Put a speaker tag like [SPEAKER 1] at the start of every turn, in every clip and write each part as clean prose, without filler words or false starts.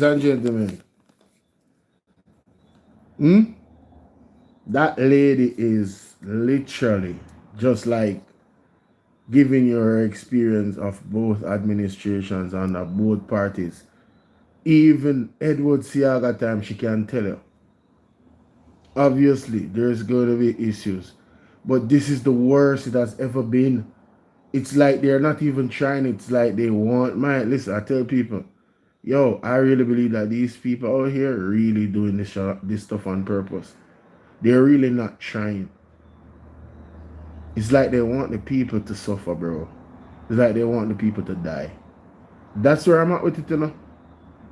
[SPEAKER 1] and gentlemen, that lady is literally just like giving you her experience of both administrations and of both parties. Even Edward Siaga time, she can tell you. Obviously, there's going to be issues, but this is the worst it has ever been. It's like they're not even trying. It's like they want. Man, listen, I tell people, yo, I really believe that these people out here really doing this stuff on purpose. They're really not trying. It's like they want the people to suffer, bro. It's like they want the people to die. That's where I'm at with it, you know.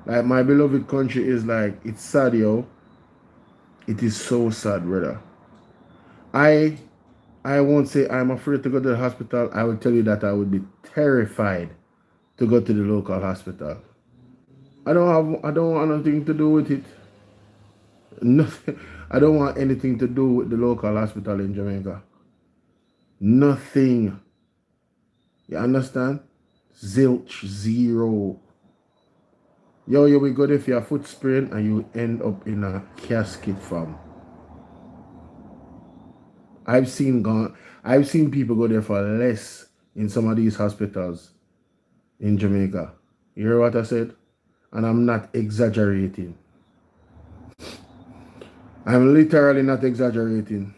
[SPEAKER 1] Like my beloved country is like, it's sad, yo. It is so sad, brother. I I won't say I'm afraid to go to the hospital. I will tell you that I would be terrified to go to the local hospital. I don't want nothing to do with it. Nothing. I don't want anything to do with the local hospital in Jamaica. Nothing. You understand? Zilch, zero. Yo, you will go there for your foot sprain and you end up in a casket, fam. I've seen people go there for less in some of these hospitals in Jamaica. You hear what I said? And I'm not exaggerating. I'm literally not exaggerating.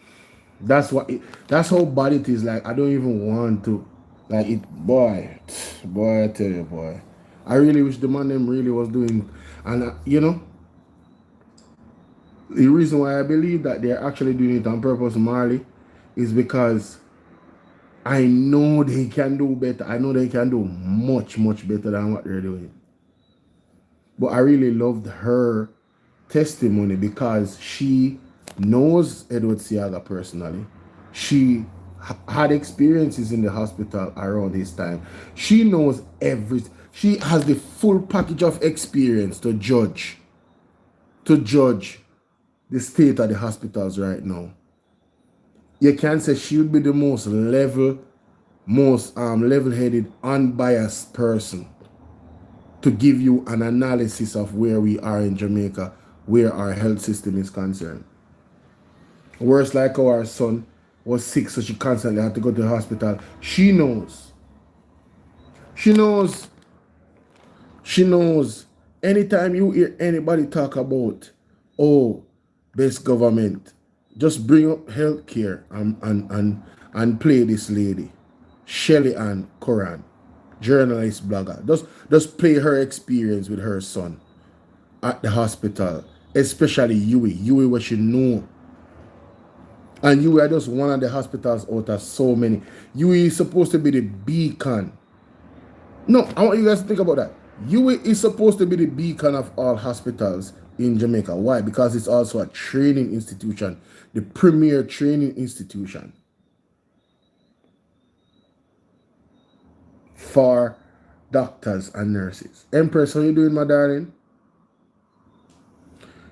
[SPEAKER 1] That's how bad it is. Like, I don't even want to. Like, it, boy, I tell you, boy. I really wish the man them really was doing, and you know, the reason why I believe that they're actually doing it on purpose, Marley, is because I know they can do better. I know they can do much, much better than what they're doing. But I really loved her testimony because she knows Edward Siaga personally. She had experiences in the hospital around his time. She knows everything. She has the full package of experience to judge the state of the hospitals right now. You can say she would be the most level-headed, unbiased person to give you an analysis of where we are in Jamaica, where our health system is concerned. Worse, like our son was sick, so she constantly had to go to the hospital. She knows. She knows. She knows. Anytime you hear anybody talk about, oh, best government, just bring up healthcare and play this lady, Shelly Ann Coran, journalist, blogger. Just play her experience with her son at the hospital, especially Yui, what you know. And Yui are just one of the hospitals out of so many. Yui is supposed to be the beacon. No, I want you guys to think about that. Yui is supposed to be the beacon of all hospitals in Jamaica. Why? Because it's also a training institution, the premier training institution for doctors and nurses. Empress, how you doing, my darling?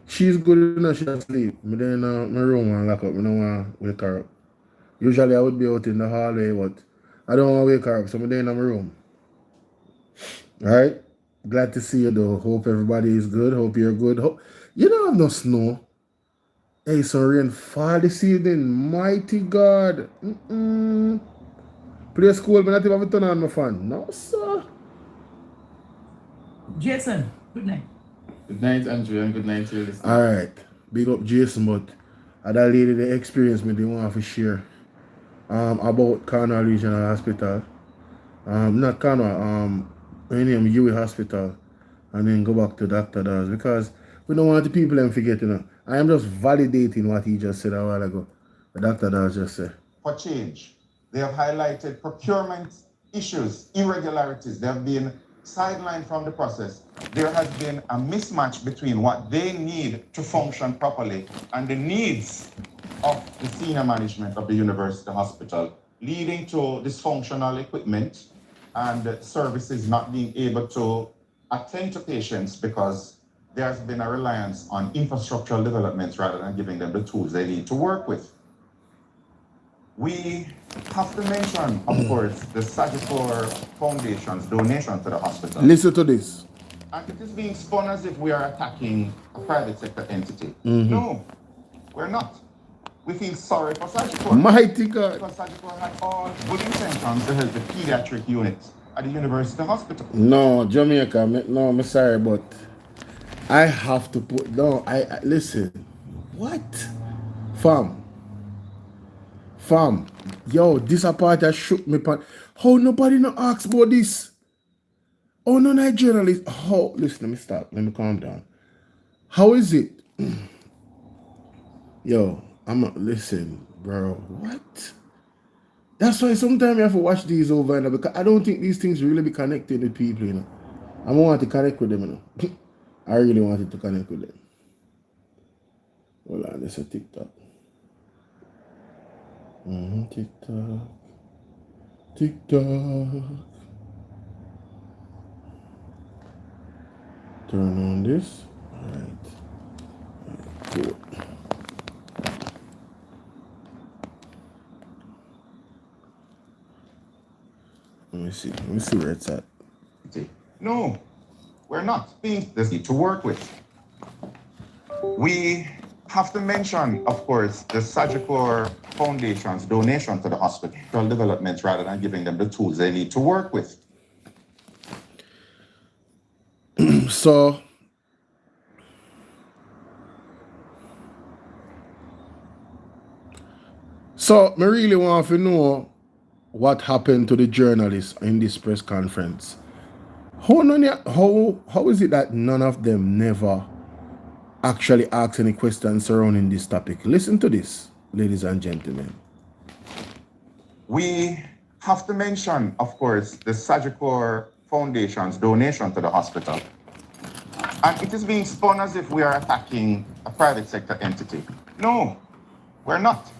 [SPEAKER 1] She's good enough, she asleep. I'm in my room and lock up. I don't want to wake her up. Usually I would be out in the hallway, but I don't want to wake her up, so I'm in my room. Alright? Glad to see you though. Hope everybody is good. Hope you're good. You don't have no snow. Hey, some rain fall this evening. Mighty God. Play school, but not even have to turn on my fan. No, sir.
[SPEAKER 2] Jason, good night.
[SPEAKER 3] Good night, Andrew, and good night to you.
[SPEAKER 1] Alright. Big up Jason, but that lady, the experience me, they want to share. About Cornwall Regional Hospital. Not Cornwall, her name Yui Hospital, and then go back to Dr. Dawes, because we don't want the people to forget, you know. I am just validating what he just said a while ago. The Dr. Dawes just said.
[SPEAKER 4] For change. They have highlighted procurement issues, irregularities. They have been sidelined from the process. There has been a mismatch between what they need to function properly and the needs of the senior management of the university hospital, leading to dysfunctional equipment and services not being able to attend to patients because there has been a reliance on infrastructural developments rather than giving them the tools they need to work with. We have to mention, of course, the Sagitore Foundation's donation to the hospital.
[SPEAKER 1] Listen to this.
[SPEAKER 4] And it is being spun as if we are attacking a private sector entity.
[SPEAKER 1] Mhm.
[SPEAKER 4] No, we're not. We feel sorry for Sagicor.
[SPEAKER 1] Mighty God.
[SPEAKER 4] Because Sagicor had all good intentions to help the pediatric unit at the University Hospital.
[SPEAKER 1] No, Jamaica, no, I'm sorry, but I have to put, no, I listen. What? Fam, yo, this a part that shook me. How nobody no ask about this? Oh, no, not journalist. How, listen, let me stop. Let me calm down. How is it? Yo, listen, bro. What? That's why sometimes you have to watch these over and over, because I don't think these things really be connected with people, you know. I want to connect with them, you know. I really wanted to connect with them. Hold on, this is a TikTok. TikTok. Turn on this. All right. Cool. Let me see where it's at.
[SPEAKER 4] No, we're not. There's need to work with. We have to mention, of course, the Sagicor Foundation's donation to the hospital development rather than giving them the tools they need to work with.
[SPEAKER 1] So, I really want to know what happened to the journalists in this press conference. How is it that none of them never actually asked any questions surrounding this topic? Listen to this, ladies and gentlemen.
[SPEAKER 4] We have to mention, of course, the Sagicor Foundation's donation to the hospital. And it is being spun as if we are attacking a private sector entity. No, we're not.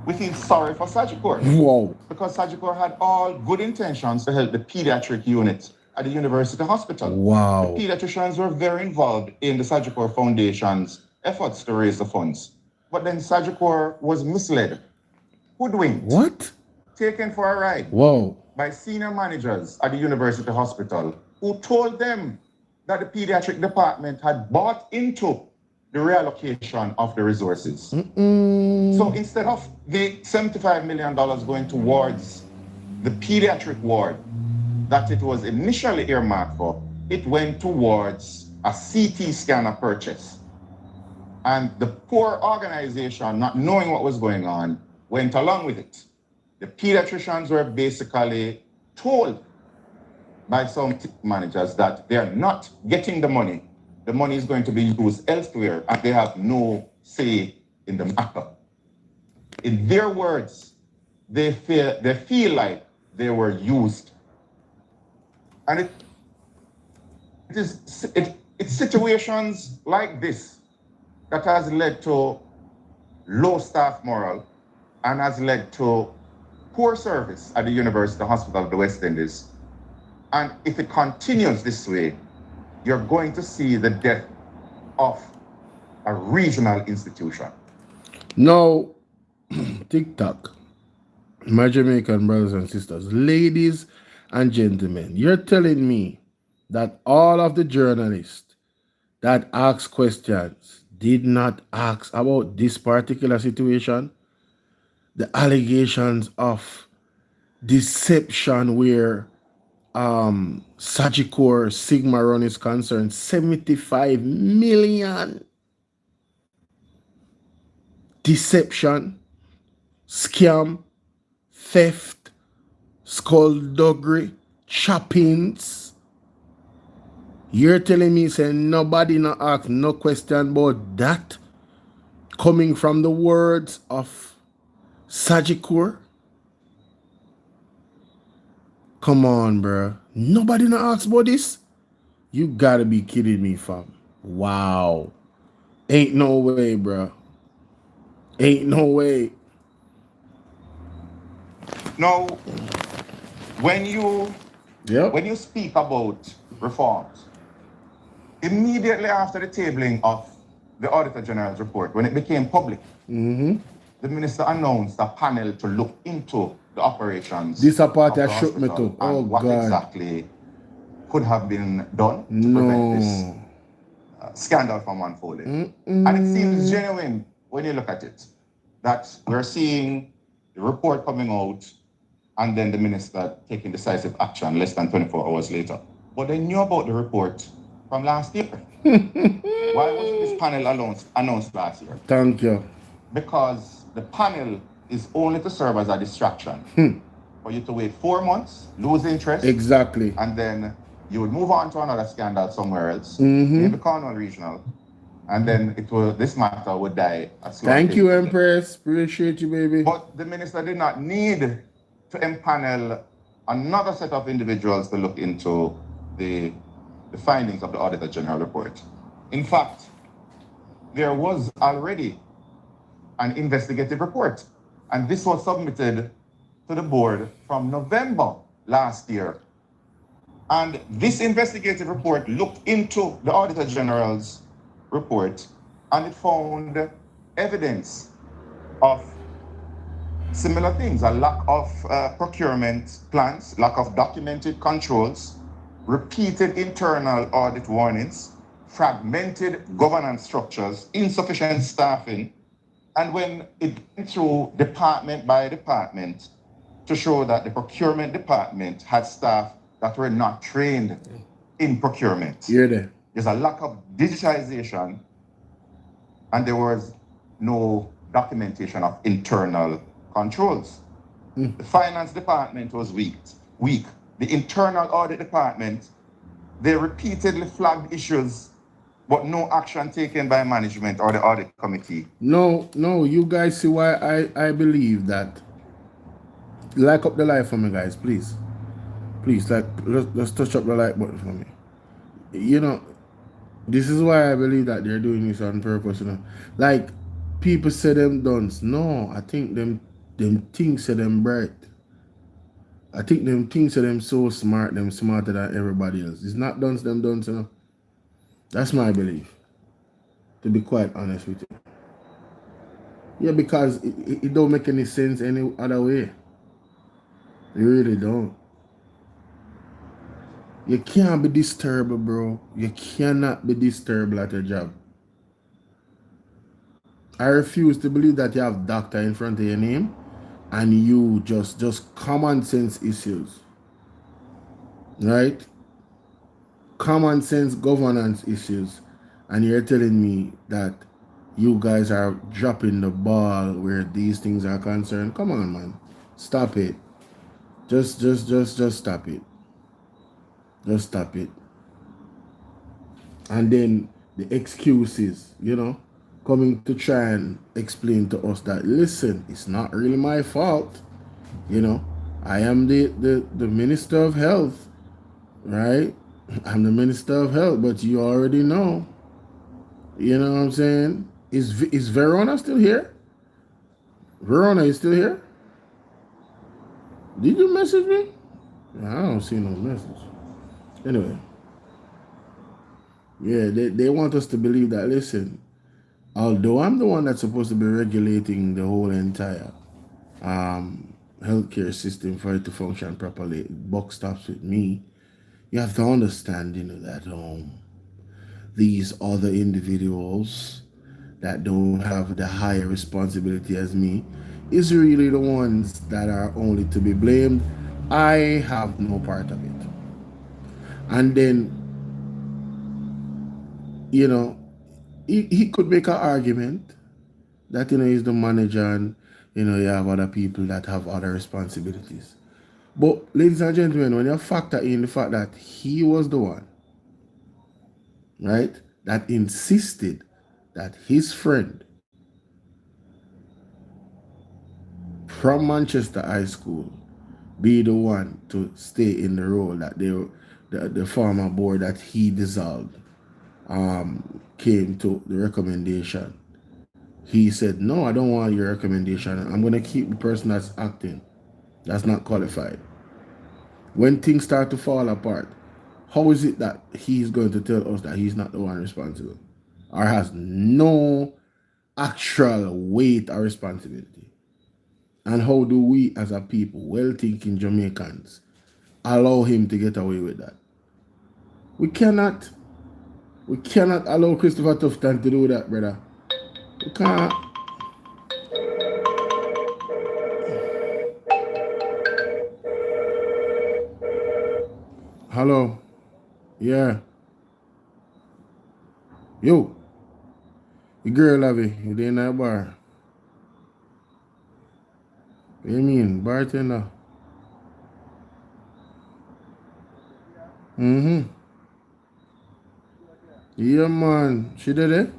[SPEAKER 4] We feel sorry for Sagicor.
[SPEAKER 1] Whoa.
[SPEAKER 4] Because Sagicor had all good intentions to help the pediatric unit at the University Hospital.
[SPEAKER 1] Wow.
[SPEAKER 4] The pediatricians were very involved in the Sagicor Foundation's efforts to raise the funds. But then Sagicor was misled, hoodwinked,
[SPEAKER 1] What?
[SPEAKER 4] taken for a ride
[SPEAKER 1] Whoa.
[SPEAKER 4] by senior managers at the University Hospital who told them that the pediatric department had bought into the reallocation of the resources. So instead of the $75 million going towards the pediatric ward that it was initially earmarked for, it went towards a CT scanner purchase. And the poor organization, not knowing what was going on, went along with it. The pediatricians were basically told by some managers that they're not getting the money. The money is going to be used elsewhere, and they have no say in the matter. In their words, they feel like they were used. And it's situations like this that has led to low staff morale and has led to poor service at the University Hospital of the West Indies. And if it continues this way, you're going to see the death of a regional institution.
[SPEAKER 1] Now, TikTok, my Jamaican brothers and sisters, ladies and gentlemen, you're telling me that all of the journalists that asked questions did not ask about this particular situation? The allegations of deception where Sagicor Sigma Run is concerned, 75 million. Deception, scam, theft, skullduggery, choppings. You're telling me, saying nobody not ask no question about that coming from the words of Sagicor? Come on, bro. Nobody not ask about this? You gotta be kidding me, fam. Wow. Ain't no way, bro. Ain't no way.
[SPEAKER 4] Now, when you speak about reforms, immediately after the tabling of the Auditor General's report, when it became public, the minister announced a panel to look into the operations.
[SPEAKER 1] This a part
[SPEAKER 4] of the
[SPEAKER 1] that shook me
[SPEAKER 4] hospital
[SPEAKER 1] too. Oh,
[SPEAKER 4] and what
[SPEAKER 1] God.
[SPEAKER 4] exactly could have been done to prevent this
[SPEAKER 1] No.
[SPEAKER 4] scandal from unfolding. And it seems genuine when you look at it, that we're seeing the report coming out and then the minister taking decisive action less than 24 hours later. But they knew about the report from last year. Why wasn't this panel announced last year?
[SPEAKER 1] Thank you.
[SPEAKER 4] Because the panel is only to serve as a distraction. For you to wait 4 months, lose interest.
[SPEAKER 1] Exactly.
[SPEAKER 4] And then you would move on to another scandal somewhere else, maybe Cornwall Regional. And then this matter would die a slow
[SPEAKER 1] Thank you,
[SPEAKER 4] pace.
[SPEAKER 1] Empress. Appreciate you, baby.
[SPEAKER 4] But the minister did not need to empanel another set of individuals to look into the findings of the Auditor General report. In fact, there was already an investigative report, and this was submitted to the board from November last year. And this investigative report looked into the Auditor General's report, and it found evidence of similar things: a lack of procurement plans, lack of documented controls, repeated internal audit warnings, fragmented governance structures, insufficient staffing. And when it went through department by department to show that the procurement department had staff that were not trained in procurement.
[SPEAKER 1] You're there.
[SPEAKER 4] There's a lack of digitization, and there was no documentation of internal controls. The finance department was weak. The internal audit department, they repeatedly flagged issues, but no action taken by management or the audit committee.
[SPEAKER 1] No, you guys see why I believe that. Like up the light for me, guys, please. Please, like, let's touch up the like button for me. You know, this is why I believe that they're doing this on purpose, you know. Like, people say them dunce. No, I think them things say them bright. I think them things say them so smart, them smarter than everybody else. It's not dunce, them dunce, you know. That's my belief, to be quite honest with you. Yeah, because it don't make any sense any other way. It really don't. You can't be disturbed, bro. You cannot be disturbed at your job. I refuse to believe that you have doctor in front of your name and you just common sense issues. Right? Common sense governance issues. And you're telling me that you guys are dropping the ball where these things are concerned. Come on, man. Stop it. Just stop it. Just stop it. And then the excuses, you know, coming to try and explain to us that, listen, it's not really my fault. You know, I am the Minister of Health, right? I'm the Minister of Health, but you already know. You know what I'm saying? Is Verona still here? Verona is still here? Did you message me? I don't see no message. Anyway. Yeah, they want us to believe that, listen, although I'm the one that's supposed to be regulating the whole entire healthcare system for it to function properly, buck stops with me. You have to understand, you know, that these other individuals that don't have the higher responsibility as me is really the ones that are only to be blamed. I have no part of it. And then, you know, he could make an argument that, you know, he's the manager and, you know, you have other people that have other responsibilities. But, ladies and gentlemen, when you factor in the fact that he was the one, right, that insisted that his friend from Manchester High School be the one to stay in the role that the former board that he dissolved came to the recommendation. He said, no, I don't want your recommendation. I'm going to keep the person that's acting, that's not qualified. When things start to fall apart, how is it that he's going to tell us that he's not the one responsible or has no actual weight or responsibility? And how do we as a people, well-thinking Jamaicans, allow him to get away with that? We cannot allow Christopher Tufton to do that, brother. We can't. Hello. Yeah. Yo. The girl have it. You in that bar. What you mean? Bartender. Mm-hmm. Yeah, man. She did it?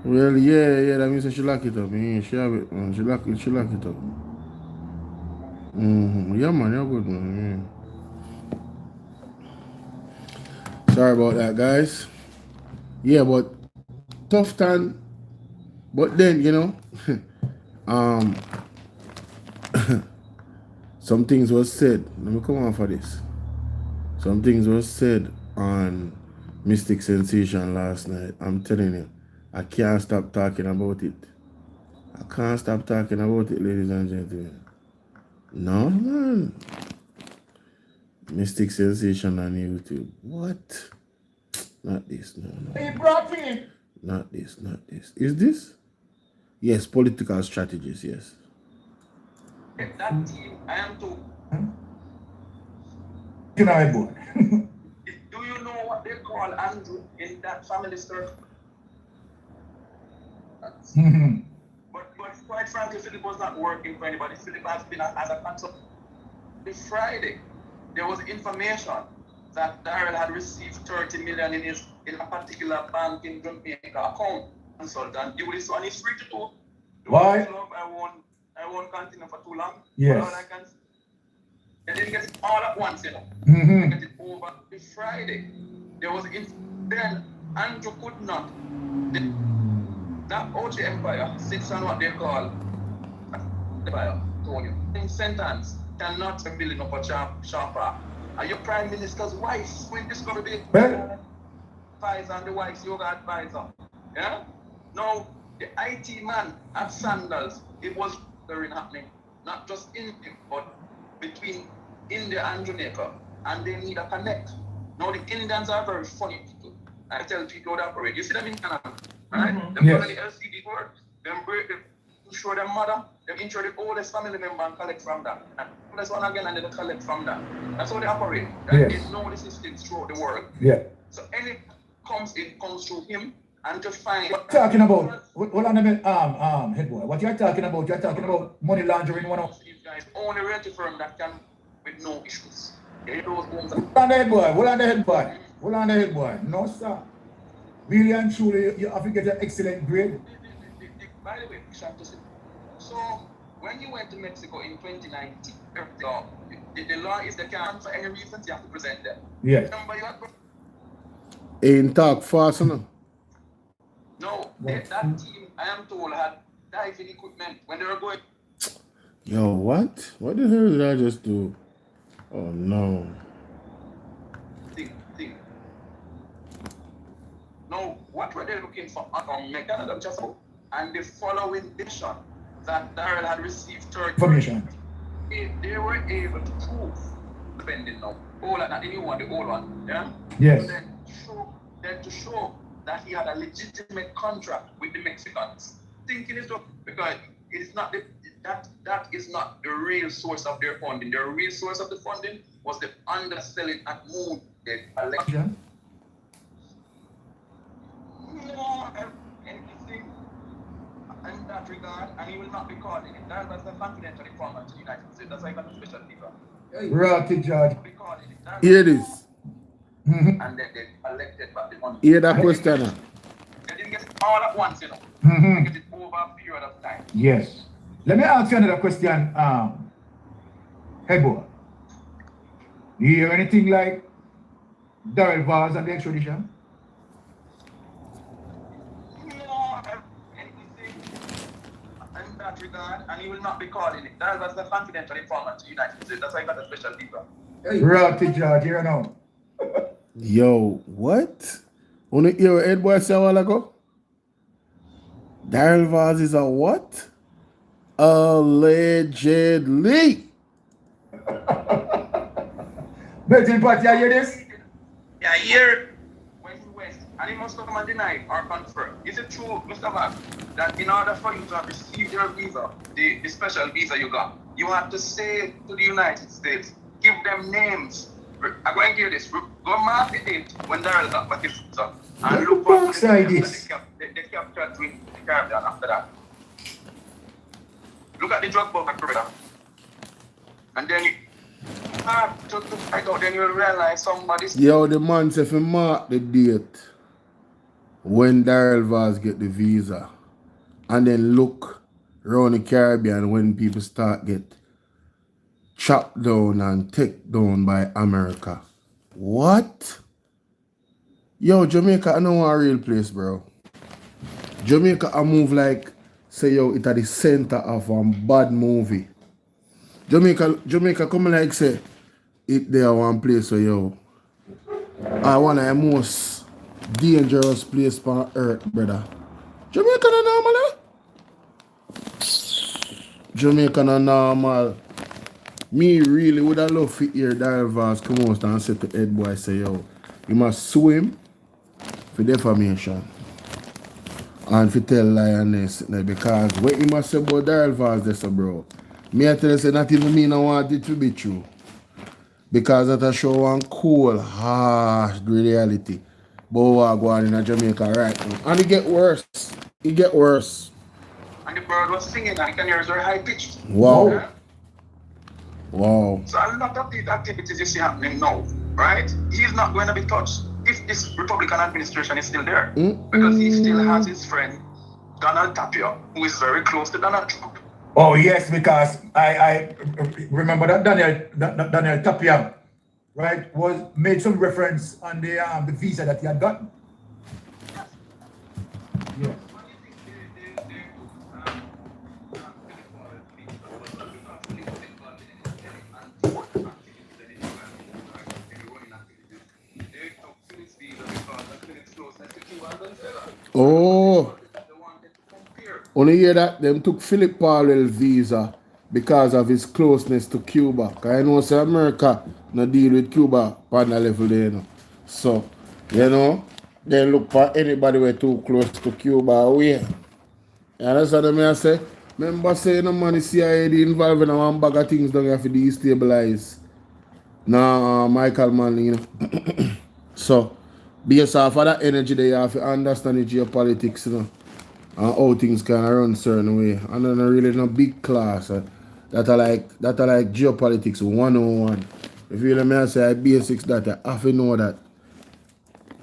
[SPEAKER 1] Well, yeah, that means she lock it up. Yeah, she have it, man. She lock it up. Mm-hmm. Yeah, man, you're good, man. Yeah. Sorry about that, guys. Yeah, but tough time. But then, you know, some things was said. Let me come on for this. Some things was said on Mystic Sensation last night. I'm telling you, I can't stop talking about it. I can't stop talking about it, ladies and gentlemen. No, man. Mystic Sensation on YouTube. What? Not this, no.
[SPEAKER 2] He brought me.
[SPEAKER 1] Not this. Is this? Yes, political strategies, yes.
[SPEAKER 5] That team, I am too.
[SPEAKER 2] Can I, boy?
[SPEAKER 5] Do you know what they call Andrew in that family circle? But quite frankly, Philip was not working for anybody. Philip has been as a consultant. This Friday, there was information that Darrell had received 30 million in a particular bank in Jamaica account. Consultant, do this one is free to do.
[SPEAKER 2] Why?
[SPEAKER 5] I won't continue for too long.
[SPEAKER 2] Yes.
[SPEAKER 5] All I can say, they didn't get it all at once, you know.
[SPEAKER 2] Mm-hmm.
[SPEAKER 5] They get it over this Friday. There was then Andrew could not. That OG Empire sits on what they call Empire, told you. In sentence cannot be building up a sharper. Are your prime minister's wife will discover the advisor and the wife's yoga advisor? Yeah? Now the IT man at Sandals, it was very happening. Not just in but between India and Jamaica. And they need a connect. Now the Indians are very funny people. I tell people how they operate. You see them in Canada, right? Them
[SPEAKER 2] Yes.
[SPEAKER 5] go to the LCD board, them break them, insure their mother, them insure the oldest family member and collect from that. And this one again and then they collect from that. That's how they operate.
[SPEAKER 2] Yes.
[SPEAKER 5] They know the systems throughout the world.
[SPEAKER 2] Yeah.
[SPEAKER 5] So any comes through him and to find
[SPEAKER 2] Talking about, hold on a minute, head boy. What you're talking about? You're talking about money laundering one of.
[SPEAKER 5] these guys only realty firm that can with no issues. They those homes
[SPEAKER 2] Hold on the head boy. Hold on the head boy. Hold on the head boy. No, sir. Really and truly, you have to get an excellent grade.
[SPEAKER 5] By the way, so when you went to Mexico in 2019, the law is they can't for any reasons you have to present them.
[SPEAKER 2] Yes.
[SPEAKER 5] Remember you had
[SPEAKER 1] Ain't talk fast enough.
[SPEAKER 5] no, that team I am told had diving equipment when they were going.
[SPEAKER 1] Yo, what? What the hell did I just do? Oh no.
[SPEAKER 5] Think. Now, what were they looking for on mechanism just and the following mission that Darrell had received third
[SPEAKER 2] Information.
[SPEAKER 5] they were able to prove depending now. All not the new one, the old one. Yeah?
[SPEAKER 2] Yes.
[SPEAKER 5] So then to show that he had a legitimate contract with the Mexicans. Thinking it up because it's not that is not the real source of their funding. The real source of the funding was the underselling at Moon election. No, anything in that regard, and he will not be called in it. That was the confidential informant to the United States. That's why he got a special people.
[SPEAKER 2] Rotty George.
[SPEAKER 5] Be called in it.
[SPEAKER 1] Hear this.
[SPEAKER 2] Mm-hmm.
[SPEAKER 5] And then they elected back the money.
[SPEAKER 1] Hear that question.
[SPEAKER 5] They didn't get it all at once, you know.
[SPEAKER 2] Mm-hmm.
[SPEAKER 5] They get it over a period of time.
[SPEAKER 2] Yes. Let me ask you another question. Hey boy. You hear anything like Darrell Vaz and the extradition?
[SPEAKER 5] No, anything in that regard, and he will not be called in it. That was the confidential informant to the United States. That's why he got a special people.
[SPEAKER 2] Rotty George, you know.
[SPEAKER 1] Yo, what? Only hear head boy say a while ago? Darrell Vaz is a what? Allegedly.
[SPEAKER 2] Betting party, you hear this?
[SPEAKER 5] Yeah, here. When he went, and he must come and deny or confirm. Is it true, Mr. Mac, that in order for you to have received your visa, the special visa you got, you have to say to the United States, give them names. I'm going to hear this. Go market it when Daryl got back his visa. And look for the captured with the Caribbean after that. Look at the drug book, brother. And then you have to find out, then you'll realize somebody's.
[SPEAKER 1] Yo, the man said if you mark the date when Daryl Vaz get the visa and then look around the Caribbean when people start get chopped down and taken down by America. What? Yo, Jamaica, I know a real place, bro. Jamaica, I move like, say, yo, it at the center of a bad movie. Jamaica come like, say, it there one place where, yo, I want the most dangerous place on earth, brother. Jamaica not normal, eh? Jamaica not normal. Me really would have loved to hear Daryl Vaz come out and say to head boy, say, yo, you must sue him for defamation. And for tell lioness, because what he must say about Daryl Vaz, this, bro. Me I tell you, say, not even me no want it to be true. Because that show one cool, harsh reality. But what go on in Jamaica right now. And it get worse. It get worse.
[SPEAKER 5] And the bird was singing and the canaries were high pitched.
[SPEAKER 1] Wow.
[SPEAKER 5] Yeah?
[SPEAKER 1] Wow.
[SPEAKER 5] So a lot of these activities you see happening now, right? He's not going to be touched if this Republican administration is still there. Because he still has his friend, Donald Tapia, who is very close to Donald Trump.
[SPEAKER 2] Oh yes, because I remember that Daniel Tapia, right, was made some reference on the visa that he had gotten. Yeah.
[SPEAKER 1] Oh. Only hear that them took Philip Powell visa because of his closeness to Cuba. Because I know say America no deal with Cuba on the level there, you know. So, you know, they look for anybody who too close to Cuba away. And that's what I say. Remember saying no money CIA involved in one bag of things don't have to destabilize. Nah, Michael Manley, you know. So, based off of that energy they have to understand the geopolitics, you know. And how things can run certain way. And then really no big class that are like geopolitics 101. If you let me say basics that I have to know that.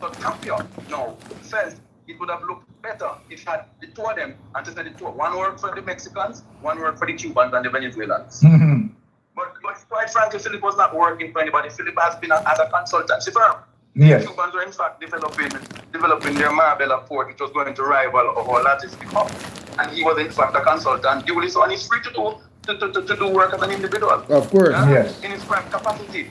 [SPEAKER 5] So Tapia, no, felt it would have looked better if had the two of them, and to say the two, one worked for the Mexicans, one worked for the Cubans and the Venezuelans.
[SPEAKER 2] Mm-hmm.
[SPEAKER 5] But quite frankly, Philip was not working for anybody. Philip has been as a consultancy firm.
[SPEAKER 2] Yes.
[SPEAKER 5] The Cubans were in fact developing their Marbella port, which was going to rival our logistic hub. And he was in fact a consultant duly, so and he's free to do work as an individual.
[SPEAKER 1] Of course.
[SPEAKER 5] Yeah?
[SPEAKER 2] Yes.
[SPEAKER 5] In his prime capacity.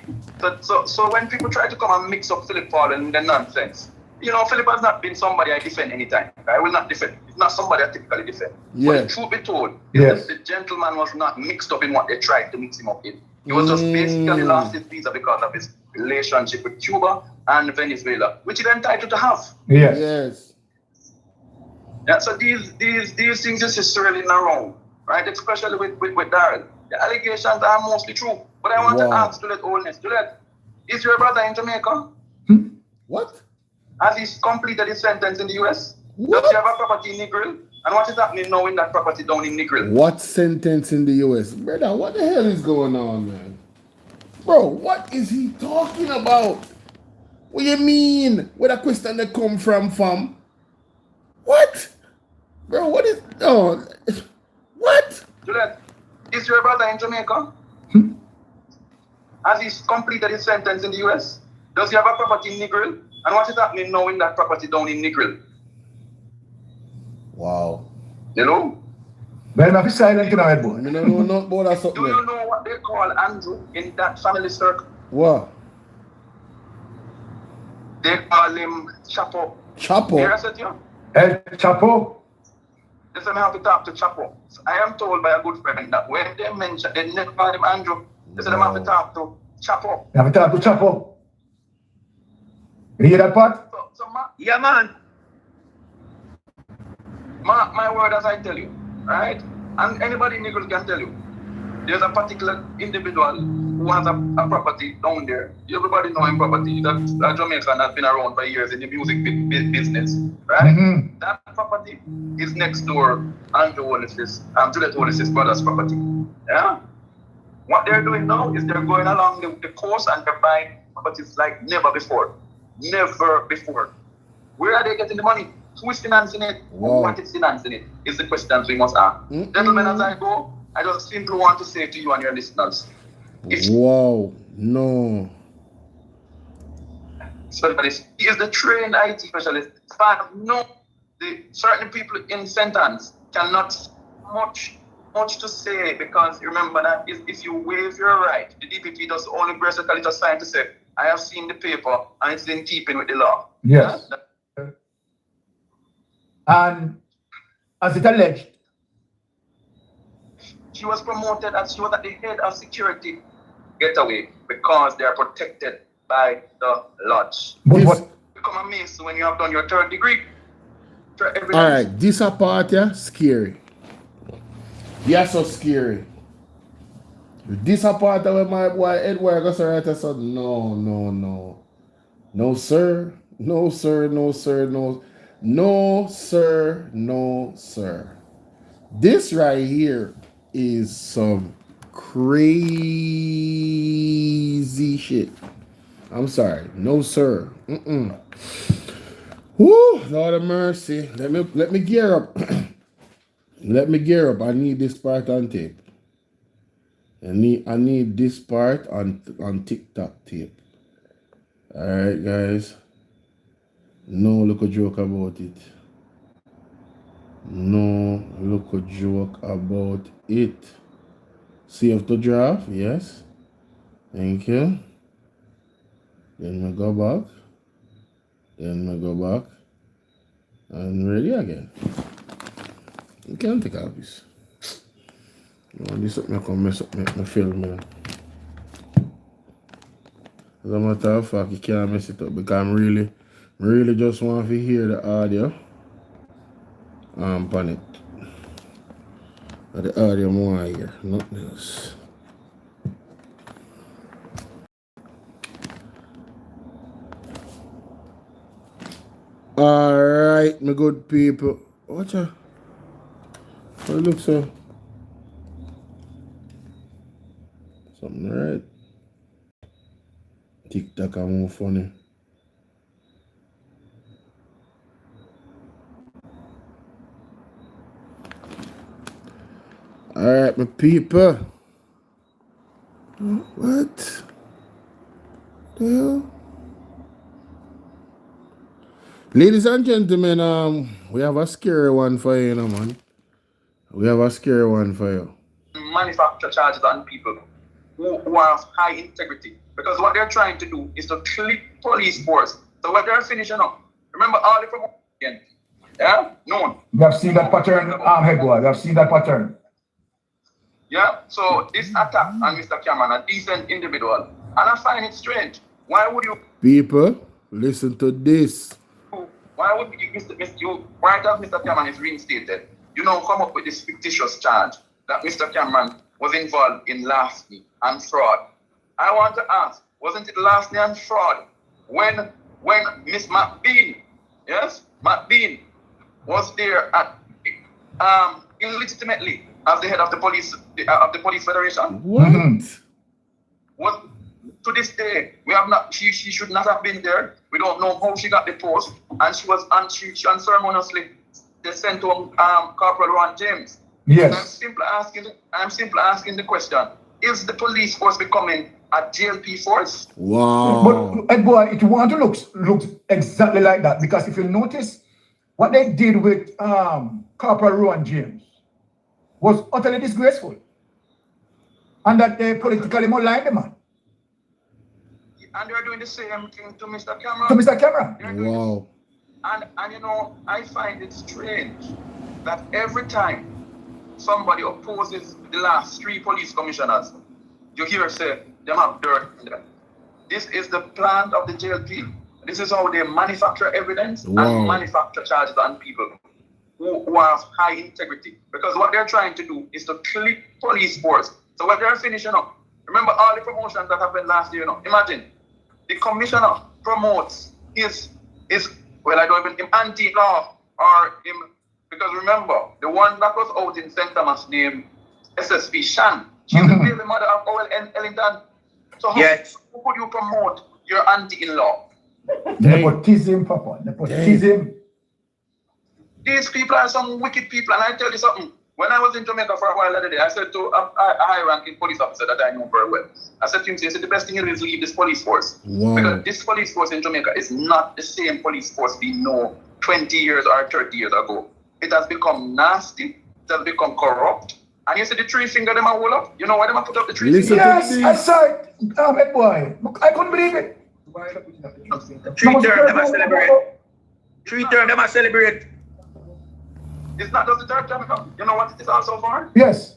[SPEAKER 5] So when people try to come and mix up Philip Paul and the nonsense, you know, Philip has not been somebody I defend anytime. I will not defend. It's not somebody I typically defend.
[SPEAKER 1] Yeah.
[SPEAKER 5] But the truth be told, is
[SPEAKER 2] Yes.
[SPEAKER 5] that the gentleman was not mixed up in what they tried to mix him up in. He was just basically lost his visa because of his relationship with Cuba and Venezuela, which he's entitled to have.
[SPEAKER 2] Yes.
[SPEAKER 1] Yes.
[SPEAKER 5] Yeah, so these things just is swirling around, right? Especially with Daryl. The allegations are mostly true. But I want to ask Juliet Oldness, Juliet, is your brother in Jamaica?
[SPEAKER 1] What?
[SPEAKER 5] Has he completed his sentence in the US?
[SPEAKER 1] What?
[SPEAKER 5] Does he have a property in Negril? And what is happening now in that property down in Negril?
[SPEAKER 1] What sentence in the US? Brother, what the hell is going on, man? Bro, what is he talking about? What you mean? Where the question that come from, fam? What? Bro, what is... Oh, what?
[SPEAKER 5] Juliet, is your brother in Jamaica? Has he completed his sentence in the US? Does he have a property in Negril? And what is happening now in that property down in Negril?
[SPEAKER 1] Wow.
[SPEAKER 5] You know?
[SPEAKER 2] Well, I'm silent in our boy.
[SPEAKER 1] I don't know not about that
[SPEAKER 5] Do
[SPEAKER 1] something.
[SPEAKER 5] you know what they call Andrew in that family circle?
[SPEAKER 1] What?
[SPEAKER 5] They call him Chapo.
[SPEAKER 1] Chapo?
[SPEAKER 5] Here I said to you.
[SPEAKER 2] El Chapo.
[SPEAKER 5] Listen, I have to talk to Chapo. So I am told by a good friend that when they mention, they never call him Andrew. They said I have to talk to Chapo.
[SPEAKER 2] You have to talk to Chapo. You hear that part?
[SPEAKER 5] Yeah, man. My word as I tell you, right? And anybody in Negroes can tell you. There's a particular individual who has a property down there. Everybody know him property. That Jamaican has been around for years in the music business, right? That property is next door Andrew Wallace's, Juliet Wallace's brother's property. Yeah? What they're doing now is they're going along the coast and they're buying properties like never before. Never before. Where are they getting the money? Who is financing it?
[SPEAKER 1] Wow.
[SPEAKER 5] What is financing it? Is the questions we must ask. Gentlemen, as I go, I just simply want to say to you and your listeners.
[SPEAKER 1] Wow. No.
[SPEAKER 5] Specialist, he is the trained IT specialist. No, the certain people in sentence cannot much to say, because remember that if you waive your right, the DPP does only basically just sign to say, I have seen the paper and it's in keeping with the law.
[SPEAKER 2] Yes. And as it alleged,
[SPEAKER 5] she was promoted as she was at the head of security getaway because they are protected by the lodge.
[SPEAKER 2] but what?
[SPEAKER 5] Become a mason when you have done your third degree.
[SPEAKER 1] All right, this a part, yeah, scary. Yeah, so scary. This a part where my boy Edward goes to write us so no, no, no. No, sir. No, sir. No, sir. No. No, sir. No, sir. This right here is some crazy shit. I'm sorry. No, sir. Whoo, Lord of mercy. Let me gear up. Let me gear up. I need this part on tape. I need this part on TikTok tape. Alright, guys. No look a joke about it. No look a joke about it. Save to draft, yes. Thank you. Then we go back. Then we go back. And ready again. You can't take out this. No, this up me come mess up my film, man. As a matter of fact, you can't mess it up because I'm really just want to hear the audio. On it. The audio more here, nothing else. Alright, my good people. Watch out. What it looks so? Something right. TikTok are more funny. Alright, my people. What? The hell? Ladies and gentlemen, we have a scary one for you, man. We have a scary one for you.
[SPEAKER 5] Manufacture charges on people who are of high integrity, because what they're trying to do is to clip police force. So when they're finishing up, remember all the promotion again. Yeah? No one.
[SPEAKER 2] You have seen that pattern, Headboard. You have seen that pattern.
[SPEAKER 5] Yeah? So this attack on Mr. Cameron, a decent individual, and I find it strange. Why would you...
[SPEAKER 1] People, listen to this.
[SPEAKER 5] Why would you right after Mr. Cameron is reinstated, you know, come up with this fictitious charge that Mr. Cameron was involved in larceny and fraud? I want to ask, wasn't it larceny and fraud when Miss McBean, yes, McBean was there at illegitimately as the head of the police federation?
[SPEAKER 1] What?
[SPEAKER 5] What? To this day, we have not. She should not have been there. We don't know how she got the post, and she unceremoniously sent to Corporal Ron James.
[SPEAKER 2] Yes.
[SPEAKER 5] I'm simply asking the question: is the police force becoming a JLP force?
[SPEAKER 1] Wow.
[SPEAKER 2] But boy, it want to look exactly like that, because if you notice what they did with Corporal Ron James was utterly disgraceful, and that they politically maligned the man.
[SPEAKER 5] And they're doing the same thing to Mr. Cameron.
[SPEAKER 2] To Mr. Cameron.
[SPEAKER 1] Wow.
[SPEAKER 5] And you know, I find it strange that every time somebody opposes the last 3 police commissioners, you hear say, Them have dirt in them. This is the plant of the JLP. This is how they manufacture evidence and manufacture charges on people who have high integrity. Because what they're trying to do is to clip police force. So when they're finishing up, remember all the promotions that happened last year, imagine the commissioner promotes his well, I don't even him anti-law or him, because remember the one that was out in St. Thomas named SSP Shan, she's the baby mother of Owen Ellington. So how could you promote your auntie-in-law?
[SPEAKER 2] Nepotism, Papa. Nepotism.
[SPEAKER 5] These people are some wicked people, and I tell you something. When I was in Jamaica for a while the other day, I said to a high-ranking police officer that I know very well, I said to him, the best thing is leave this police force. Because this police force in Jamaica is not the same police force we know 20 years or 30 years ago. It has become nasty, it has become corrupt. And you see the three finger them are hold up? You know why them put up the three finger?
[SPEAKER 2] Yes, I saw it, head boy. I couldn't believe it.
[SPEAKER 5] 3 term them are celebrate. 3 term them are celebrate. It's not just the third time. You know what it is also for?
[SPEAKER 2] Yes.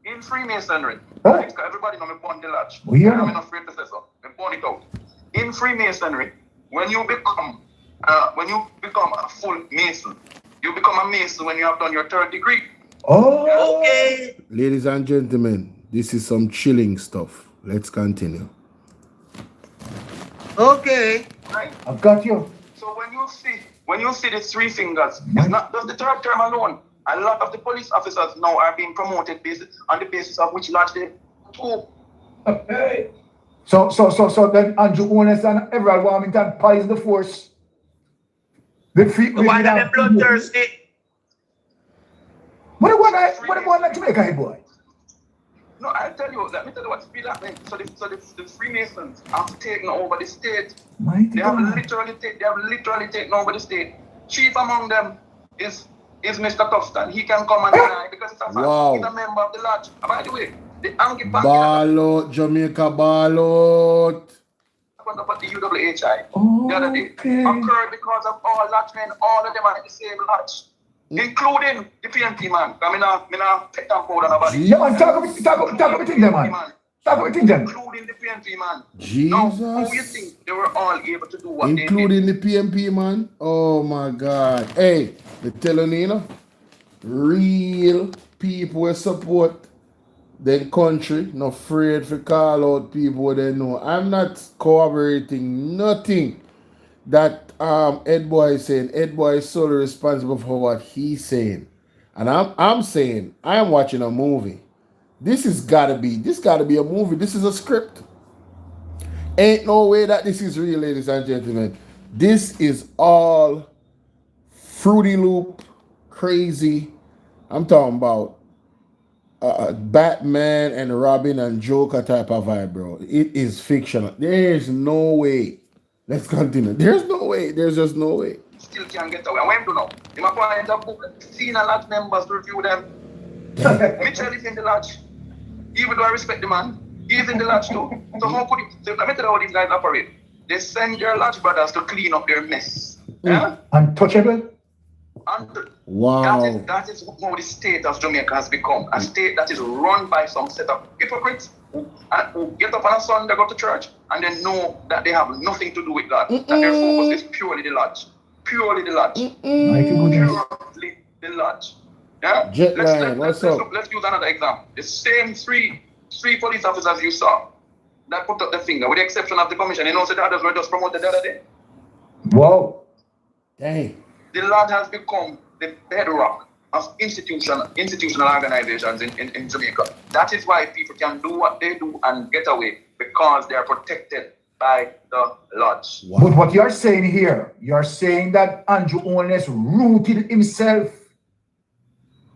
[SPEAKER 5] In Freemasonry.
[SPEAKER 2] Huh?
[SPEAKER 5] Everybody know me born the lodge.
[SPEAKER 2] Oh, yeah.
[SPEAKER 5] I'm not afraid to say so. Me born it out. In Freemasonry, when you become a full Mason, you become a Mason when you have done your 3rd degree.
[SPEAKER 2] Oh.
[SPEAKER 5] Okay.
[SPEAKER 1] Ladies and gentlemen, this is some chilling stuff. Let's continue.
[SPEAKER 5] Okay. Right?
[SPEAKER 2] I've got you.
[SPEAKER 5] So when you see the 3 fingers, it's not just the 3rd term alone. A lot of the police officers now are being promoted on the basis of which lodge they go.
[SPEAKER 2] Okay. So then Andrew Ones and Everald Warmington pies the force.
[SPEAKER 5] Why are they bloodthirsty?
[SPEAKER 2] What do you want to make a boy?
[SPEAKER 5] No, let me tell you what's been happening. So the Freemasons have taken over the state. They have literally taken over the state. Chief among them is Mr. Tufton. He can come and deny because it's a fact. He's a member of the lodge. And by the way, the Angie
[SPEAKER 1] ball out, Jamaica ball out.
[SPEAKER 5] Happened up at the UWHI the other day. Occurred because of all lodgemen, all of them are in the same lodge. Including the PNP man. I mean, take them forward on nobody.
[SPEAKER 2] Yeah, man, talk about things, man. Talk about things,
[SPEAKER 5] including the PNP man.
[SPEAKER 1] Jesus.
[SPEAKER 5] Now, how you think they were all able to do what they did?
[SPEAKER 1] Including the PNP man? Oh my God. Hey, the telling you, real people will support the country, not afraid to call out people they know. I'm not corroborating nothing that Ed Boy is saying. Ed Boy is solely responsible for what he's saying. And I'm saying I am watching a movie. This gotta be a movie. This is a script. Ain't no way that this is real, ladies and gentlemen. This is all Fruity Loop, crazy. I'm talking about Batman and Robin and Joker type of vibe, bro. It is fictional. There's no way. Let's continue. There's no way. There's just no way.
[SPEAKER 5] Still can't get away. When do now? You might find a book, seen a lodge members to review them. Mitchell is in the lodge. Even though I respect the man, he's in the lodge too. So how could you? Let me tell you how these guys operate. They send their lodge brothers to clean up their mess. Yeah?
[SPEAKER 2] Untouchable?
[SPEAKER 1] Wow.
[SPEAKER 5] That is how the state of Jamaica has become. A state that is run by some set of hypocrites who get up on a Sunday, go to church, and then know that they have nothing to do with God. That their focus is purely the lodge. Purely the lodge. Purely the lodge. Yeah? Let's use another example. The same three police officers you saw that put up the finger, with the exception of the commission. You know, so the others were just promoted the other day.
[SPEAKER 2] Whoa.
[SPEAKER 1] Dang.
[SPEAKER 5] The lodge has become the bedrock of institutional organizations in Jamaica. That is why people can do what they do and get away, because they are protected by the lodge.
[SPEAKER 2] Wow. But what you're saying here, you're saying that Andrew Ones rooted himself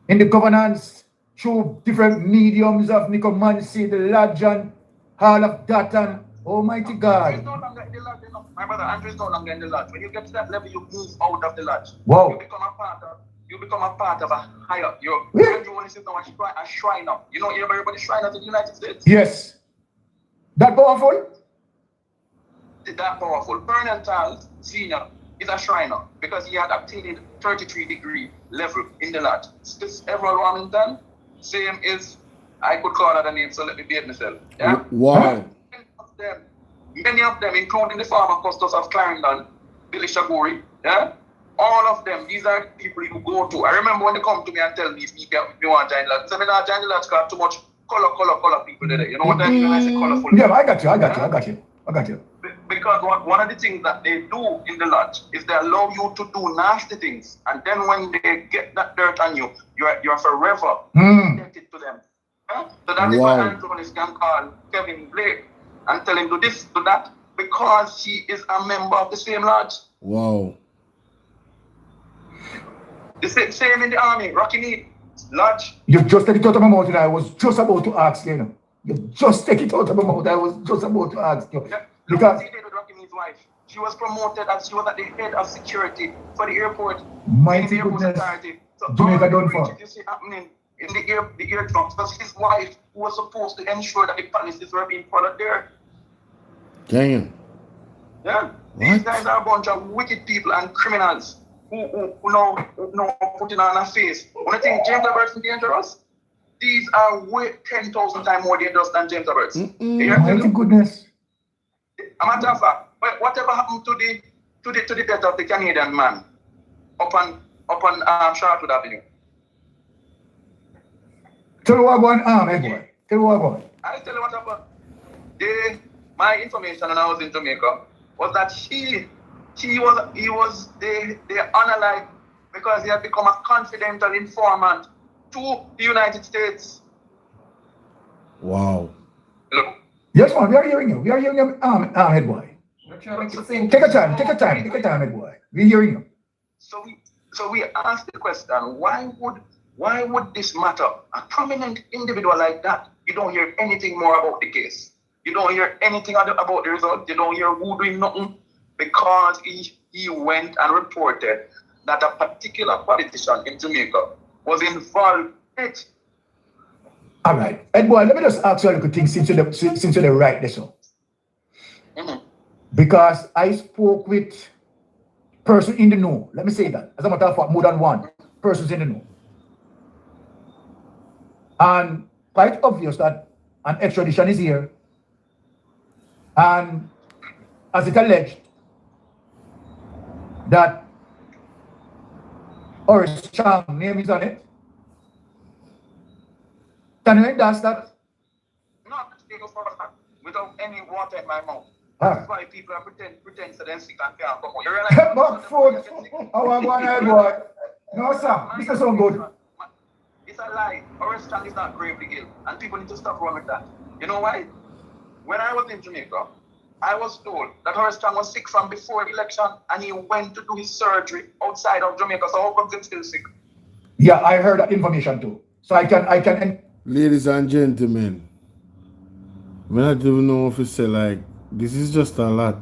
[SPEAKER 2] in the governance through different mediums of necromancy, the lodge and all of that, and Almighty God.
[SPEAKER 5] Andrew is no longer in the lodge, you know. My brother Andrew is no longer in the lodge. When you get to that level, you move out of the lodge.
[SPEAKER 2] Wow.
[SPEAKER 5] You become a part of a higher. Andrew Ones is now a shriner. You know everybody shriner in the United States?
[SPEAKER 2] Yes. That powerful?
[SPEAKER 5] That powerful. Bernal Senior is a shriner because he had obtained 33-degree level in the lodge. This Everald Warmington, same is I could call other names, so let me behave myself. Yeah?
[SPEAKER 1] Wow.
[SPEAKER 5] Many of them, including the former custos of Clarendon, Billy Shaguri, yeah? All of them, these are people you go to. I remember when they come to me and tell me if you want to join the lodge. So I not join the lodge because too much color people there. You know what I mean when I say colorful?
[SPEAKER 2] Yeah, I got you.
[SPEAKER 5] Because one of the things that they do in the lodge is they allow you to do nasty things. And then when they get that dirt on you, you're forever indebted to them. Yeah? So that is why Anthony can call Kevin Blake and tell him do this, do that, because he is a member of the same lodge.
[SPEAKER 1] Wow.
[SPEAKER 5] The same in the army, Rocky Mead, lodge.
[SPEAKER 2] You just take it out of my mouth and I was just about to ask you. Know. You just take it out of my mouth. I was just about to ask you.
[SPEAKER 5] Yeah.
[SPEAKER 2] Because
[SPEAKER 5] he did with Rocky Mead's wife. She was promoted as she was at the head of security for the airport.
[SPEAKER 2] Mighty
[SPEAKER 5] in the
[SPEAKER 2] goodness.
[SPEAKER 5] So
[SPEAKER 2] Jamaica done for.
[SPEAKER 5] You see happening in the air trucks, because his wife was supposed to ensure that the policies were being followed there.
[SPEAKER 1] Damn.
[SPEAKER 5] Yeah. These guys are a bunch of wicked people and criminals who know putting on a face. When I think James Roberts is dangerous, these are way 10,000 times more dangerous than James Roberts.
[SPEAKER 2] Mighty goodness.
[SPEAKER 5] A matter of fact, whatever happened to the death of the Canadian man up on Charlotte Avenue?
[SPEAKER 2] Tell me what going on, boy. Tell me what going.
[SPEAKER 5] I tell you what happened. My information when I was in Jamaica was that they analyzed because he had become a confidential informant to the United States.
[SPEAKER 1] Wow.
[SPEAKER 5] Hello?
[SPEAKER 2] Yes, man, we are hearing you. We are hearing you, head boy. Take your time, head boy. We're hearing you.
[SPEAKER 5] So we asked the question, why would this matter? A prominent individual like that, you don't hear anything more about the case. You don't hear anything about the result. You don't hear who doing nothing, because he went and reported that a particular politician in Jamaica was involved in it.
[SPEAKER 2] All right. Ed boy, let me just ask you a little thing since you're right this one. Because I spoke with person in the know. Let me say that. As a matter of fact, more than one persons in the know. And quite obvious that an extradition is here. And as it alleged that Horace Chang's name is on it. Can you endorse that?
[SPEAKER 5] Not without any water in my mouth.
[SPEAKER 2] Ah.
[SPEAKER 5] That's why people are pretend to then sick and can't come out. You realize?
[SPEAKER 2] Back foot. How am I going, boy? No, sir. This is so good.
[SPEAKER 5] It's a lie. Horace Chang is not gravely ill, and people need to stop running with that. You know why? When I was in Jamaica, I was told that Horace Chang was sick from before the election, and he went to do his surgery outside of Jamaica. So how come he's still sick?
[SPEAKER 2] Yeah, I heard that information too. So I can.
[SPEAKER 1] Ladies and gentlemen, I don't even know if it's say like this is just a lot.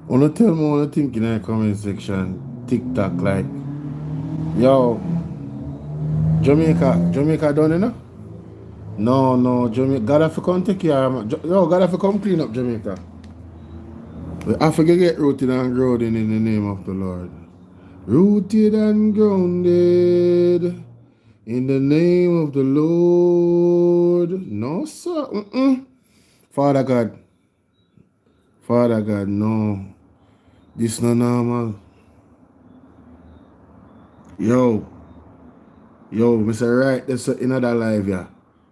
[SPEAKER 1] Wanna tell me what you think in the comment section, TikTok like, yo, Jamaica done enough? No, Jamaica, God have to come take care of, yo, God have to come clean up Jamaica. We have to get rooted and grounded in the name of the Lord. Rooted and grounded in the name of the Lord. No, sir. Father God, no. This no normal. Yo, Mr. Right, that's another live, yeah.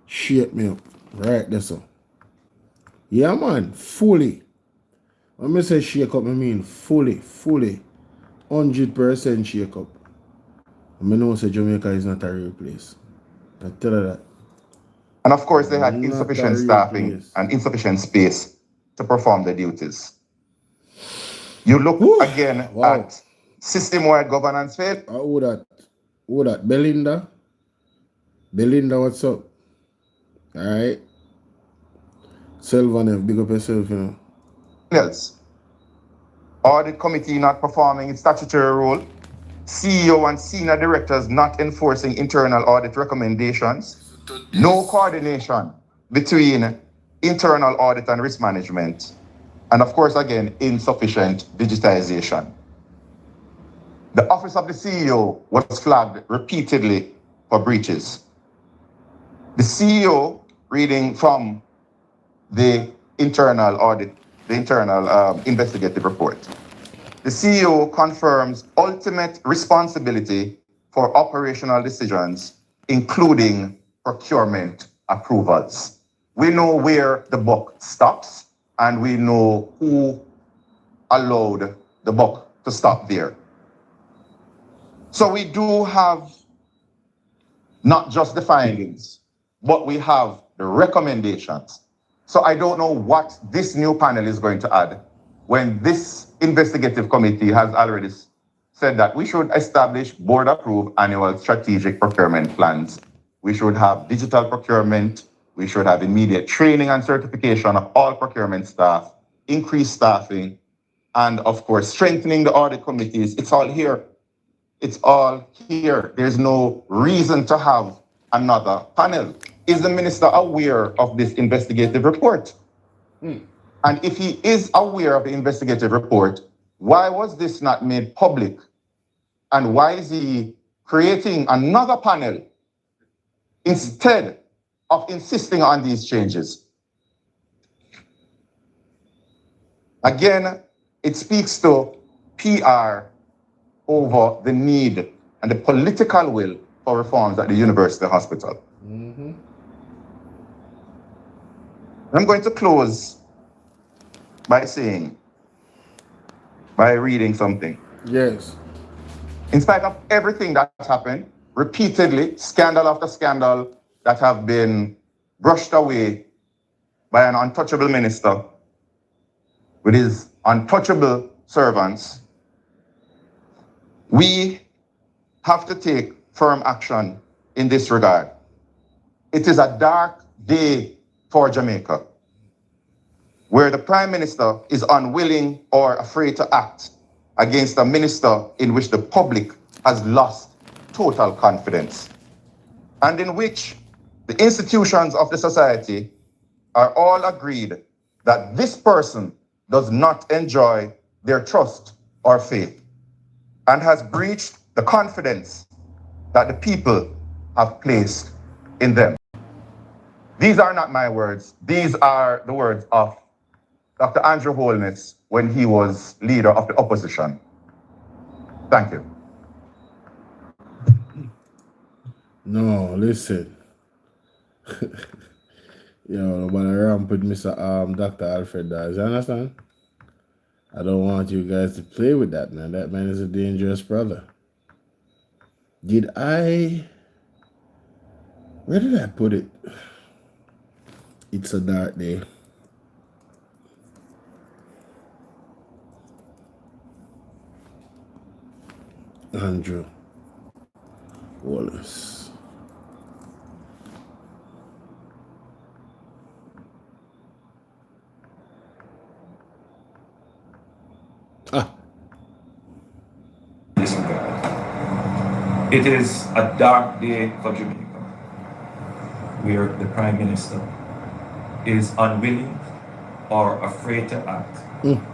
[SPEAKER 1] Shake me up. Right, that's all. Yeah, man, fully. When I say shake up, I mean fully. 100% shake up. I know say Jamaica is not a real place. I tell her that.
[SPEAKER 4] And of course, they had insufficient staffing and insufficient space to perform their duties. You look again at system-wide governance fail.
[SPEAKER 1] Who that? Belinda, what's up? All right. Sylvanev, big up yourself, you know.
[SPEAKER 4] Else. Audit committee not performing its statutory role. CEO and senior directors not enforcing internal audit recommendations. No coordination between internal audit and risk management. And of course, again, insufficient digitization. The office of the CEO was flagged repeatedly for breaches. The CEO, reading from the internal audit, the internal investigative report. The CEO confirms ultimate responsibility for operational decisions, including procurement approvals. We know where the buck stops, and we know who allowed the buck to stop there. So we do have not just the findings, but we have the recommendations. So I don't know what this new panel is going to add when this investigative committee has already said that we should establish board-approved annual strategic procurement plans. We should have digital procurement. We should have immediate training and certification of all procurement staff, increased staffing, and of course, strengthening the audit committees. It's all here. It's all here. There's no reason to have another panel. Is the minister aware of this investigative report? And if he is aware of the investigative report, why was this not made public? And why is he creating another panel instead of insisting on these changes? Again, it speaks to PR over the need and the political will for reforms at the university hospital. I'm going to close by reading something.
[SPEAKER 1] Yes.
[SPEAKER 4] In spite of everything that's happened, repeatedly, scandal after scandal that have been brushed away by an untouchable minister with his untouchable servants, we have to take firm action in this regard. It is a dark day for Jamaica, where the Prime Minister is unwilling or afraid to act against a minister in which the public has lost total confidence, and in which the institutions of the society are all agreed that this person does not enjoy their trust or faith, and has breached the confidence that the people have placed in them. These are not my words. These are the words of Dr. Andrew Holness when he was leader of the opposition. Thank you.
[SPEAKER 1] No, listen. Yo, nobody ramp with Mr. Dr. Alfred Dawes. You understand? I don't want you guys to play with that, man. That man is a dangerous brother. Where did I put it? It's a dark day. Andrew Wallace.
[SPEAKER 6] It is a dark day for Jamaica, where the Prime Minister is unwilling or afraid to act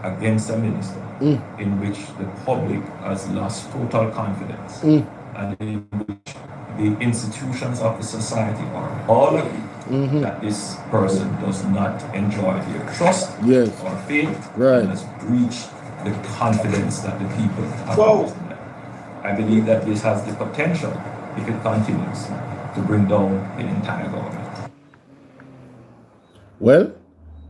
[SPEAKER 6] against a minister in which the public has lost total confidence and in which the institutions of the society are all agreed that this person does not enjoy their trust or faith and has breached the confidence that the people have placed in them. I believe that this has the potential, if it continues, to bring down the entire government.
[SPEAKER 1] Well,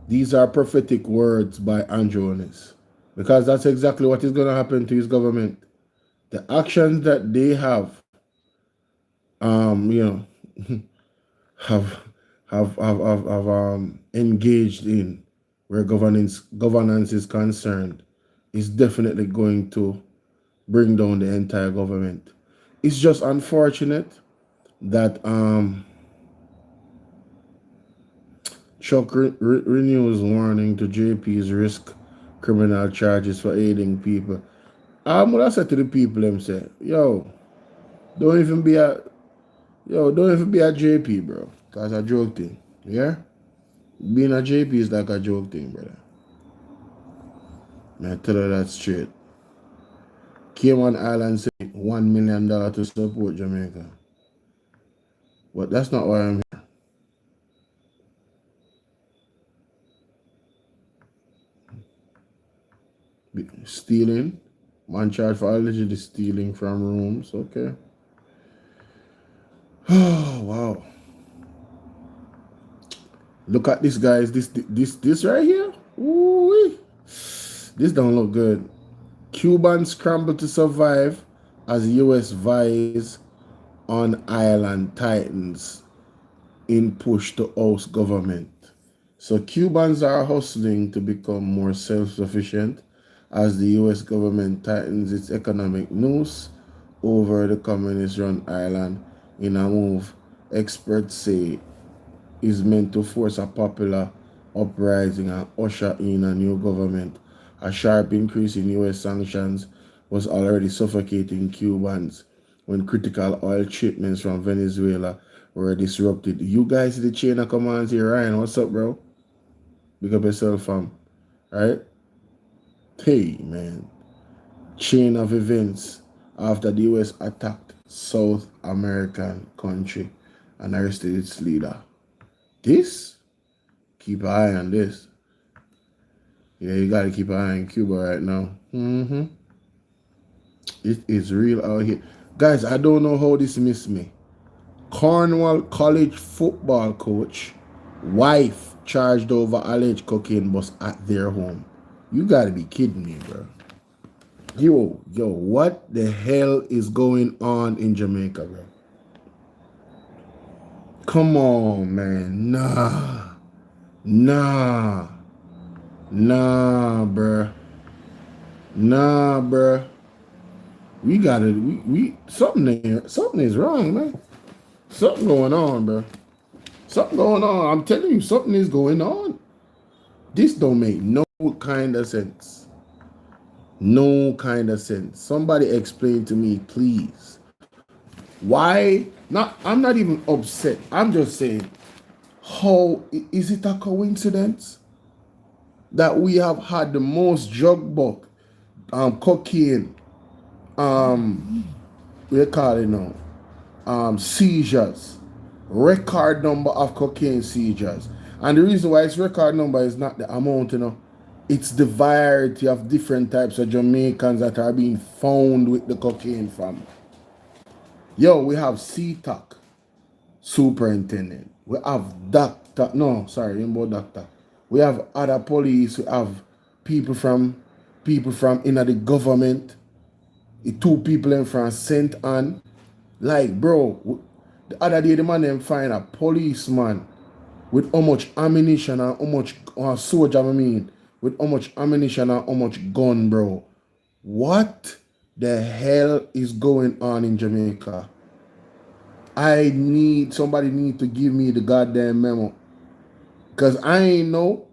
[SPEAKER 1] these are prophetic words by Andrew Holness, because that's exactly what is going to happen to his government. The actions that they have, have engaged in, where governance is concerned, is definitely going to bring down the entire government. It's just unfortunate that Chuck renews warning to JP's risk criminal charges for aiding people. What I said to the people, them say, don't even be a JP, bro. That's a joke thing. Yeah? Being a JP is like a joke thing, brother. I tell her that straight. Cayman Islands said $1 million to support Jamaica. But that's not why I'm here. Stealing. Man charged for allegedly stealing from rooms. Okay. Oh wow. Look at this, guys. This right here. Ooh-wee. This don't look good. Cubans scramble to survive as U.S. vies on island tightens in push to oust government. So Cubans are hustling to become more self-sufficient as the U.S. government tightens its economic noose over the communist-run island in a move experts say is meant to force a popular uprising and usher in a new government. A sharp increase in U.S. sanctions was already suffocating Cubans when critical oil shipments from Venezuela were disrupted. You guys see the chain of commands here, Ryan. What's up, bro? Big up yourself, fam. Right? Hey, man. Chain of events after the U.S. attacked South American country and arrested its leader. This? Keep an eye on this. Yeah, you gotta keep an eye on Cuba right now. It is real out here. Guys, I don't know how this missed me. Cornwall College football coach, wife charged over alleged cocaine bust at their home. You gotta be kidding me, bro. Yo, what the hell is going on in Jamaica, bro? Come on, man. Nah, bruh. Nah, bruh. We gotta, something is wrong, man. Something going on, bruh. Something going on. I'm telling you, something is going on. This don't make no kind of sense. No kind of sense. Somebody explain to me, please. Why? I'm not even upset. I'm just saying, how is it a coincidence that we have had the most drug buck, cocaine, we call it now, seizures, record number of cocaine seizures, and the reason why it's record number is not the amount, it's the variety of different types of Jamaicans that are being found with the cocaine from. Yo, we have CTAC superintendent. We have doctor. No, sorry, about doctor. We have other police. We have people from in the government. The two people in from St. Anne. Like, bro, the other day the man them find a policeman with how much ammunition and how much soldier, with how much ammunition and how much gun, bro. What the hell is going on in Jamaica? Somebody need to give me the goddamn memo. Cause I ain't know.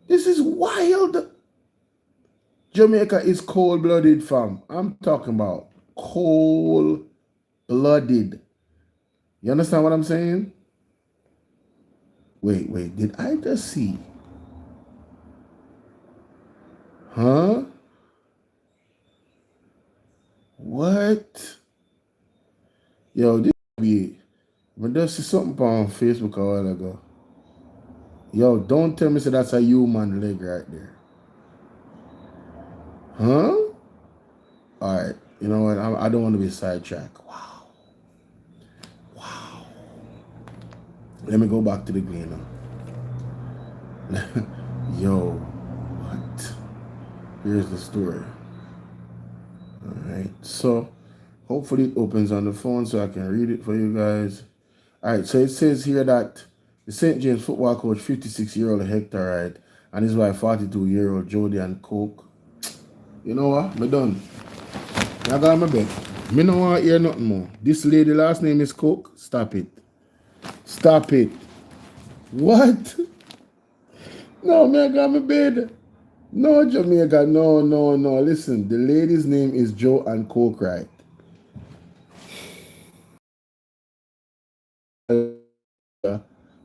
[SPEAKER 1] This is wild. Jamaica is cold-blooded, fam. I'm talking about cold-blooded. You understand what I'm saying? Wait, did I just see? Huh? What? Yo, this be. But just see something on Facebook a while ago. Yo, don't tell me that's a human leg right there. Huh? Alright, you know what? I don't want to be sidetracked. Wow. Let me go back to the green now. Yo, what? Here's the story. Alright, so hopefully it opens on the phone so I can read it for you guys. Alright, so it says here that the St. James football coach, 56-year-old Hector Wright, and his wife, 42-year-old Jody and Coke. You know what? Me done. I got my bed. Me no want to hear nothing more. This lady last name is Coke. Stop it. What? No, me I got my bed. No, Jamaica. No. Listen, the lady's name is Joe and Coke, right?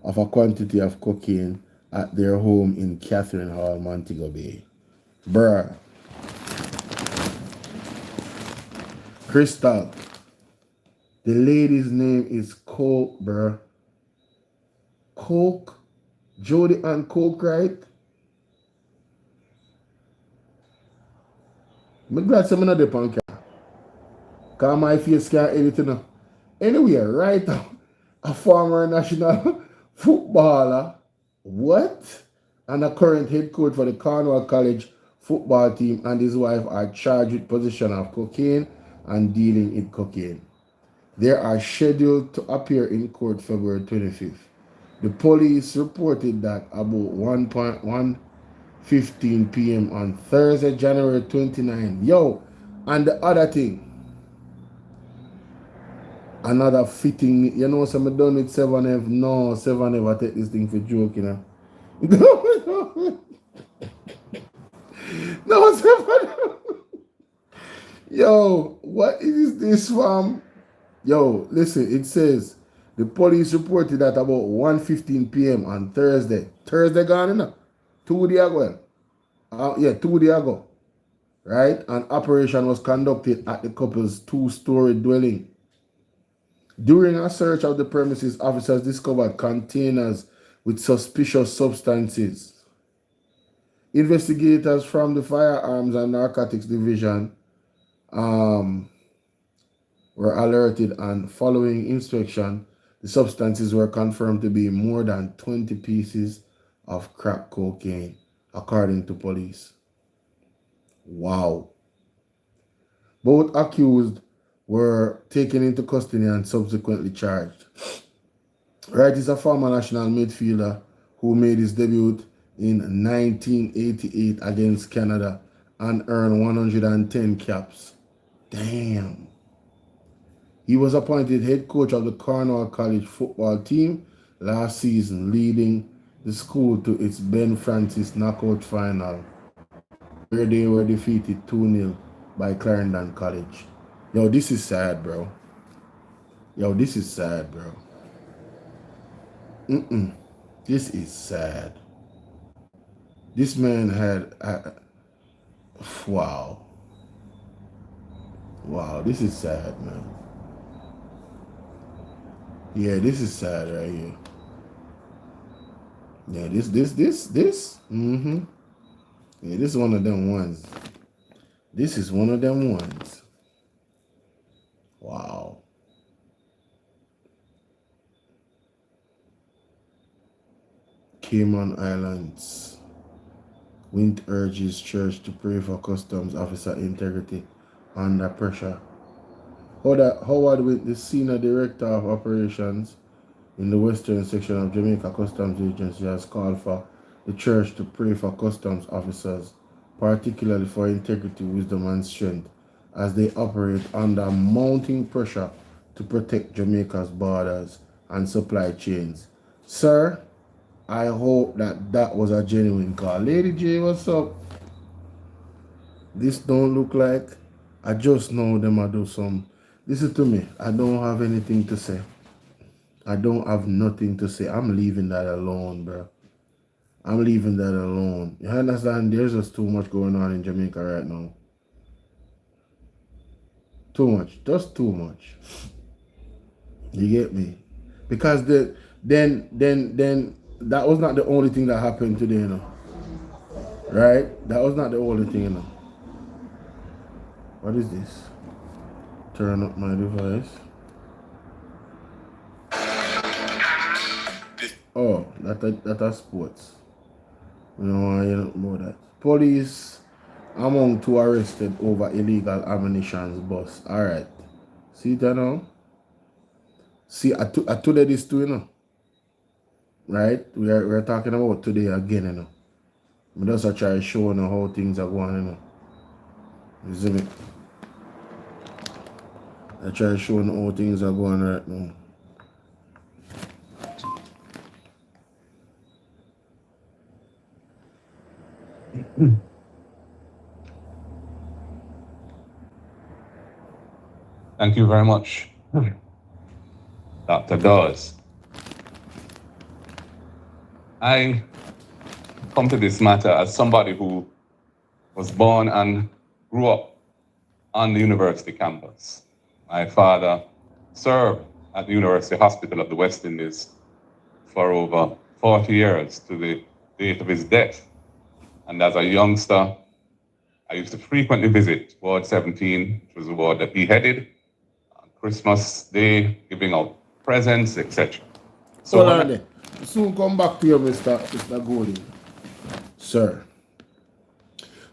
[SPEAKER 1] Of a quantity of cocaine at their home in Catherine Hall, Montego Bay. Bruh. Crystal. The lady's name is Coke, bruh. Coke? Jody and Coke, right? I'm glad some of the punk. Cause my face can't edit it now. Anyway, right now, a former national footballer, what? And a current head coach for the Cornwall College football team and his wife are charged with possession of cocaine and dealing in cocaine. They are scheduled to appear in court February 25th. The police reported that about 1:15 p.m. on Thursday, January 29. Yo, and the other thing, another fitting, you know, some done with 7F. No, 7F, I take this thing for joke, you know. No, 7F. Yo, what is this from? Yo, listen, it says the police reported that about 1:15 p.m. on Thursday. Thursday gone, you know? 2 days ago. 2 days ago. Right? An operation was conducted at the couple's 2-story dwelling. During a search of the premises, officers discovered containers with suspicious substances. Investigators from the Firearms and Narcotics Division were alerted, and following inspection, the substances were confirmed to be more than 20 pieces of crack cocaine, according to police. Wow. Both accused were taken into custody and subsequently charged. Wright is a former national midfielder who made his debut in 1988 against Canada and earned 110 caps. Damn. He was appointed head coach of the Cornwall College football team last season, leading the school to its Ben Francis knockout final, where they were defeated 2-0 by Clarendon College. Yo, this is sad, bro. This is sad, bro. This is sad. This man had... wow. Wow, this is sad, man. Yeah, this is sad right here. Yeah, this. Yeah, this is one of them ones. This is one of them ones. Wow. Cayman Islands. Wint urges church to pray for customs officer integrity under pressure. Howard Wint, the senior director of operations in the western section of Jamaica Customs Agency, has called for the church to pray for customs officers, particularly for integrity, wisdom, and strength, as they operate under mounting pressure to protect Jamaica's borders and supply chains. Sir, I hope that was a genuine call. Lady J, what's up? This don't look like. I just know them I do some. Listen to me. I don't have anything to say. I don't have nothing to say. I'm leaving that alone, bro. I'm leaving that alone. You understand? There's just too much going on in Jamaica right now. Too much. Just too much. You get me? Because then that was not the only thing that happened today, you know. Right? That was not the only thing, you know. What is this? Turn up my device. Oh, that's sports. You know, I don't know that. Police among 2 arrested over illegal ammunition bus. Alright. See that now? See, I today this too, you know. Right? We're talking about today again, you know. We just try to show you how things are going, you know. You see me? I try to show you how things are going right now.
[SPEAKER 7] Thank you very much, Dr. Dawes. I come to this matter as somebody who was born and grew up on the university campus. My father served at the University Hospital of the West Indies for over 40 years to the date of his death. And as a youngster, I used to frequently visit Ward 17, which was the ward that he headed, on Christmas Day, giving out presents, etc. So
[SPEAKER 1] Hold
[SPEAKER 7] when
[SPEAKER 1] on there. Soon come back to you, Mr. Golding. Sir.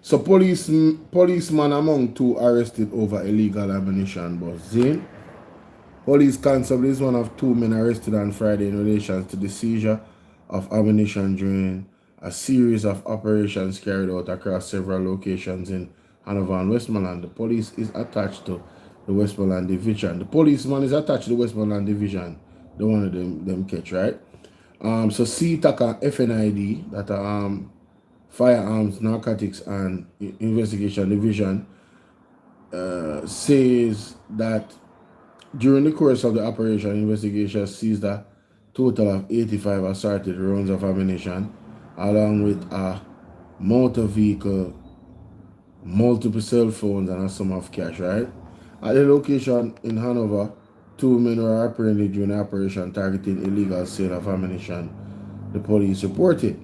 [SPEAKER 1] So policeman among two arrested over illegal ammunition, but Zane, police constable is one of two men arrested on Friday in relation to the seizure of ammunition during a series of operations carried out across several locations in Hanover and Westmoreland. The police is attached to the Westmoreland Division. The policeman is attached to the Westmoreland Division. The one of them catch, right? So CTACA FNID, that Firearms, Narcotics and Investigation Division, says that during the course of the operation, investigation seized a total of 85 assorted rounds of ammunition, along with a motor vehicle, multiple cell phones, and a sum of cash, right? At the location in Hanover, two men were apprehended during the operation targeting illegal sale of ammunition, the police reported.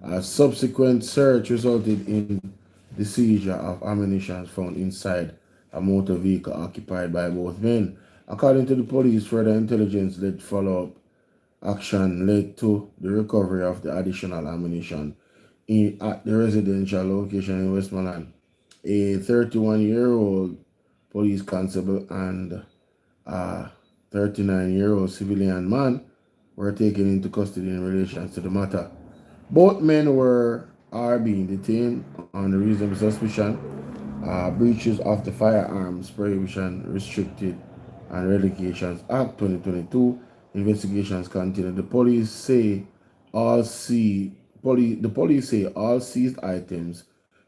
[SPEAKER 1] A subsequent search resulted in the seizure of ammunition found inside a motor vehicle occupied by both men. According to the police, further intelligence-led follow-up action led to the recovery of the additional ammunition at the residential location in Westmoreland. A 31-year-old police constable and a 39-year-old civilian man were taken into custody in relation to the matter. Both men are being detained on the reasonable suspicion, breaches of the Firearms Prohibition, Restricted and Relegations Act 2022. Investigations continue. The police say all seized items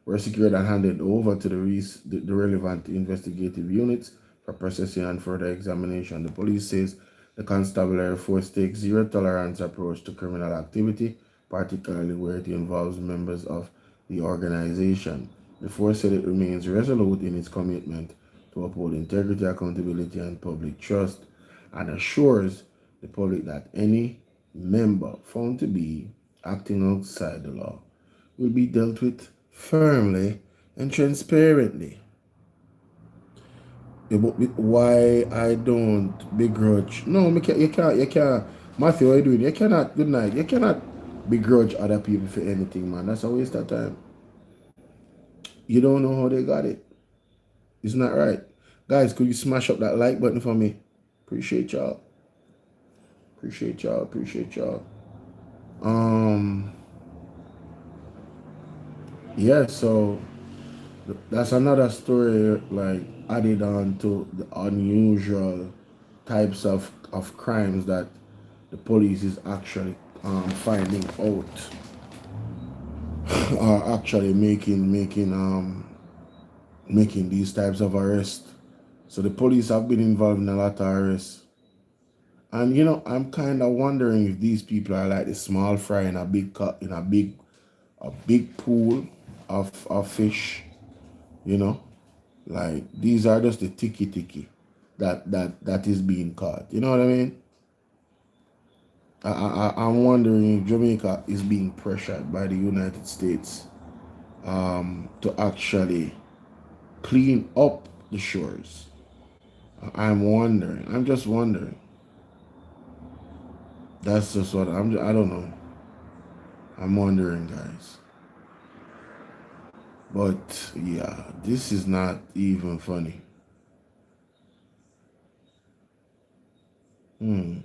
[SPEAKER 1] were secured and handed over to the relevant investigative units for processing and further examination. The police says the constabulary force takes zero tolerance approach to criminal activity, particularly where it involves members of the organization. The force said it remains resolute in its commitment to uphold integrity, accountability, and public trust, and assures the public that any member found to be acting outside the law will be dealt with firmly and transparently. Why I don't begrudge? No, you can't. Matthew, what are you doing? You cannot. Good night. You cannot begrudge other people for anything, man. That's a waste of time. You don't know how they got it. It's not right. Guys, could you smash up that like button for me? Appreciate y'all. Appreciate y'all. Yeah, so that's another story, like, added on to the unusual types of crimes that the police is actually finding out, or actually making these types of arrests. So the police have been involved in a lot of arrests. And I'm kind of wondering if these people are like the small fry in a big pool of fish, like these are just the ticky that is being caught. You know what I mean? I'm wondering if Jamaica is being pressured by the United States to actually clean up the shores. I'm just wondering. That's just what I don't know. I'm wondering, guys. But yeah, this is not even funny. There's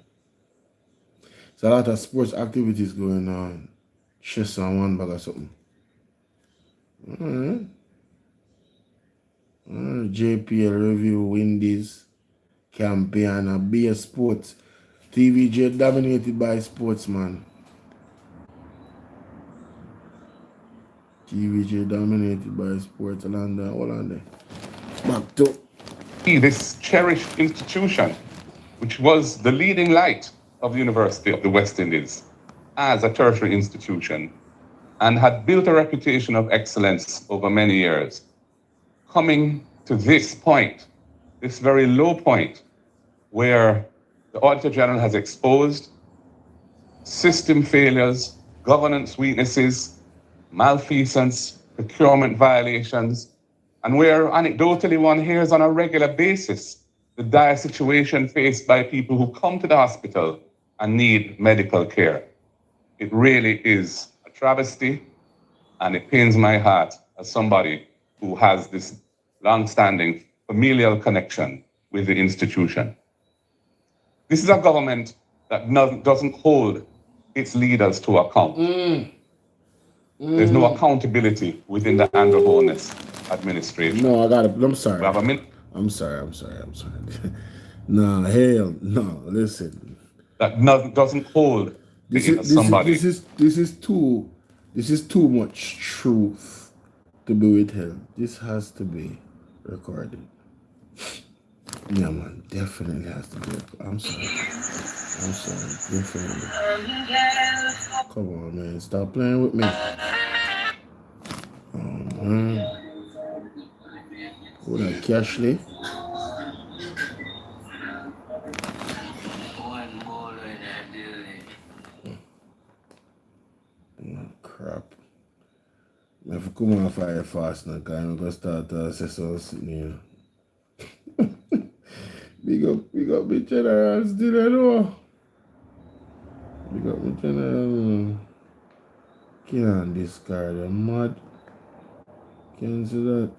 [SPEAKER 1] a lot of sports activities going on. Chess and one bag or something. JPL review, Windies, campaign, and BS Sports. TVJ dominated by sportsman. TVJ dominated by sports. Hold on there. Back to
[SPEAKER 7] this cherished institution, which was the leading light of the University of the West Indies as a tertiary institution and had built a reputation of excellence over many years, coming to this point, this very low point, where the Auditor General has exposed system failures, governance weaknesses, malfeasance, procurement violations, and where anecdotally one hears on a regular basis the dire situation faced by people who come to the hospital and need medical care. It really is a travesty, and it pains my heart as somebody who has this long-standing familial connection with the institution. This is a government that doesn't hold its leaders to account. There's no accountability within the Andrew Holness administration.
[SPEAKER 1] No, I got it. I'm sorry.
[SPEAKER 7] We have a
[SPEAKER 1] I'm sorry. No, hell, no. Listen.
[SPEAKER 7] that doesn't hold somebody.
[SPEAKER 1] This is too much truth to be withheld. This has to be recorded. Yeah, man, definitely has to be. I'm sorry, definitely. Come on, man, stop playing with me. Oh man, who that Cashley? Crap. If I come on fire fast now, because I'm going to start say something new. Big up me general still, I know. Big up me general. Can't discard, I'm mad. Can't see that.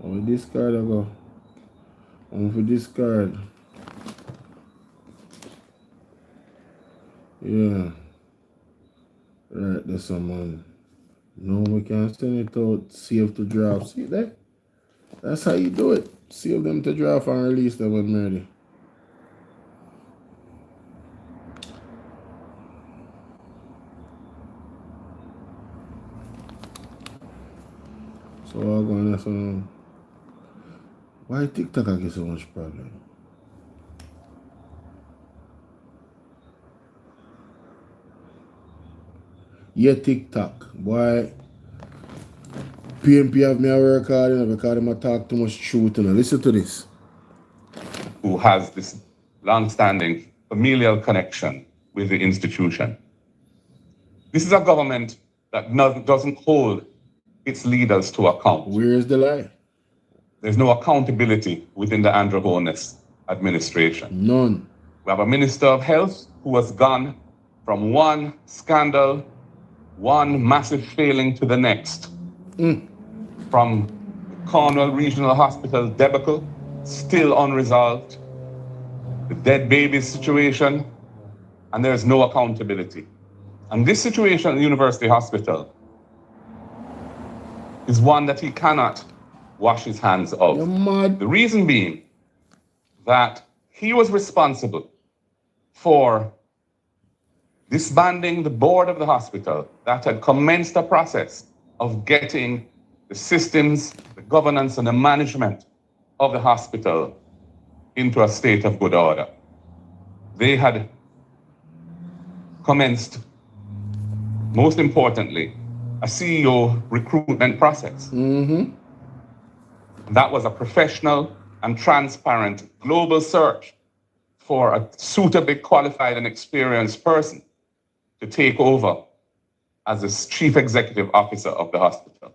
[SPEAKER 1] How discard I go? I'm for discard. Yeah. Right, there's someone. No, we can send it out, save to draft. See that? That's how you do it. Save them to draft and release them when ready. So I'm going to why TikTok I get so much problem? Yeah, TikTok. Boy, PMP have me a record because them talk too much truth. Listen to this.
[SPEAKER 7] Who has this long-standing familial connection with the institution. This is a government that doesn't hold its leaders to account.
[SPEAKER 1] Where is the lie?
[SPEAKER 7] There's no accountability within the Andrew Holness administration.
[SPEAKER 1] None.
[SPEAKER 7] We have a Minister of Health who has gone from one scandal, one massive failing to the next. From Cornwall Regional Hospital debacle, still unresolved. The dead babies situation, and there's no accountability. And this situation at the University Hospital is one that he cannot wash his hands of.
[SPEAKER 1] You're mad.
[SPEAKER 7] The reason being that he was responsible for disbanding the board of the hospital that had commenced a process of getting the systems, the governance, and the management of the hospital into a state of good order. They had commenced, most importantly, a CEO recruitment process. That was a professional and transparent global search for a suitably qualified and experienced person to take over as the chief executive officer of the hospital.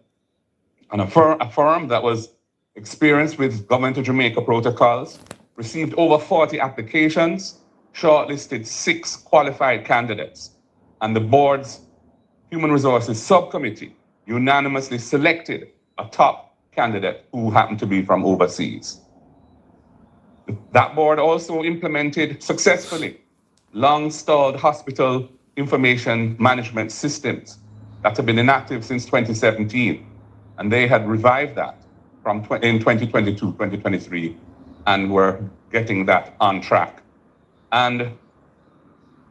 [SPEAKER 7] And a firm that was experienced with Government of Jamaica protocols, received over 40 applications, shortlisted 6 qualified candidates, and the board's Human Resources Subcommittee unanimously selected a top candidate who happened to be from overseas. That board also implemented successfully long-stalled hospital information management systems that have been inactive since 2017. And they had revived that in 2022, 2023, and were getting that on track. And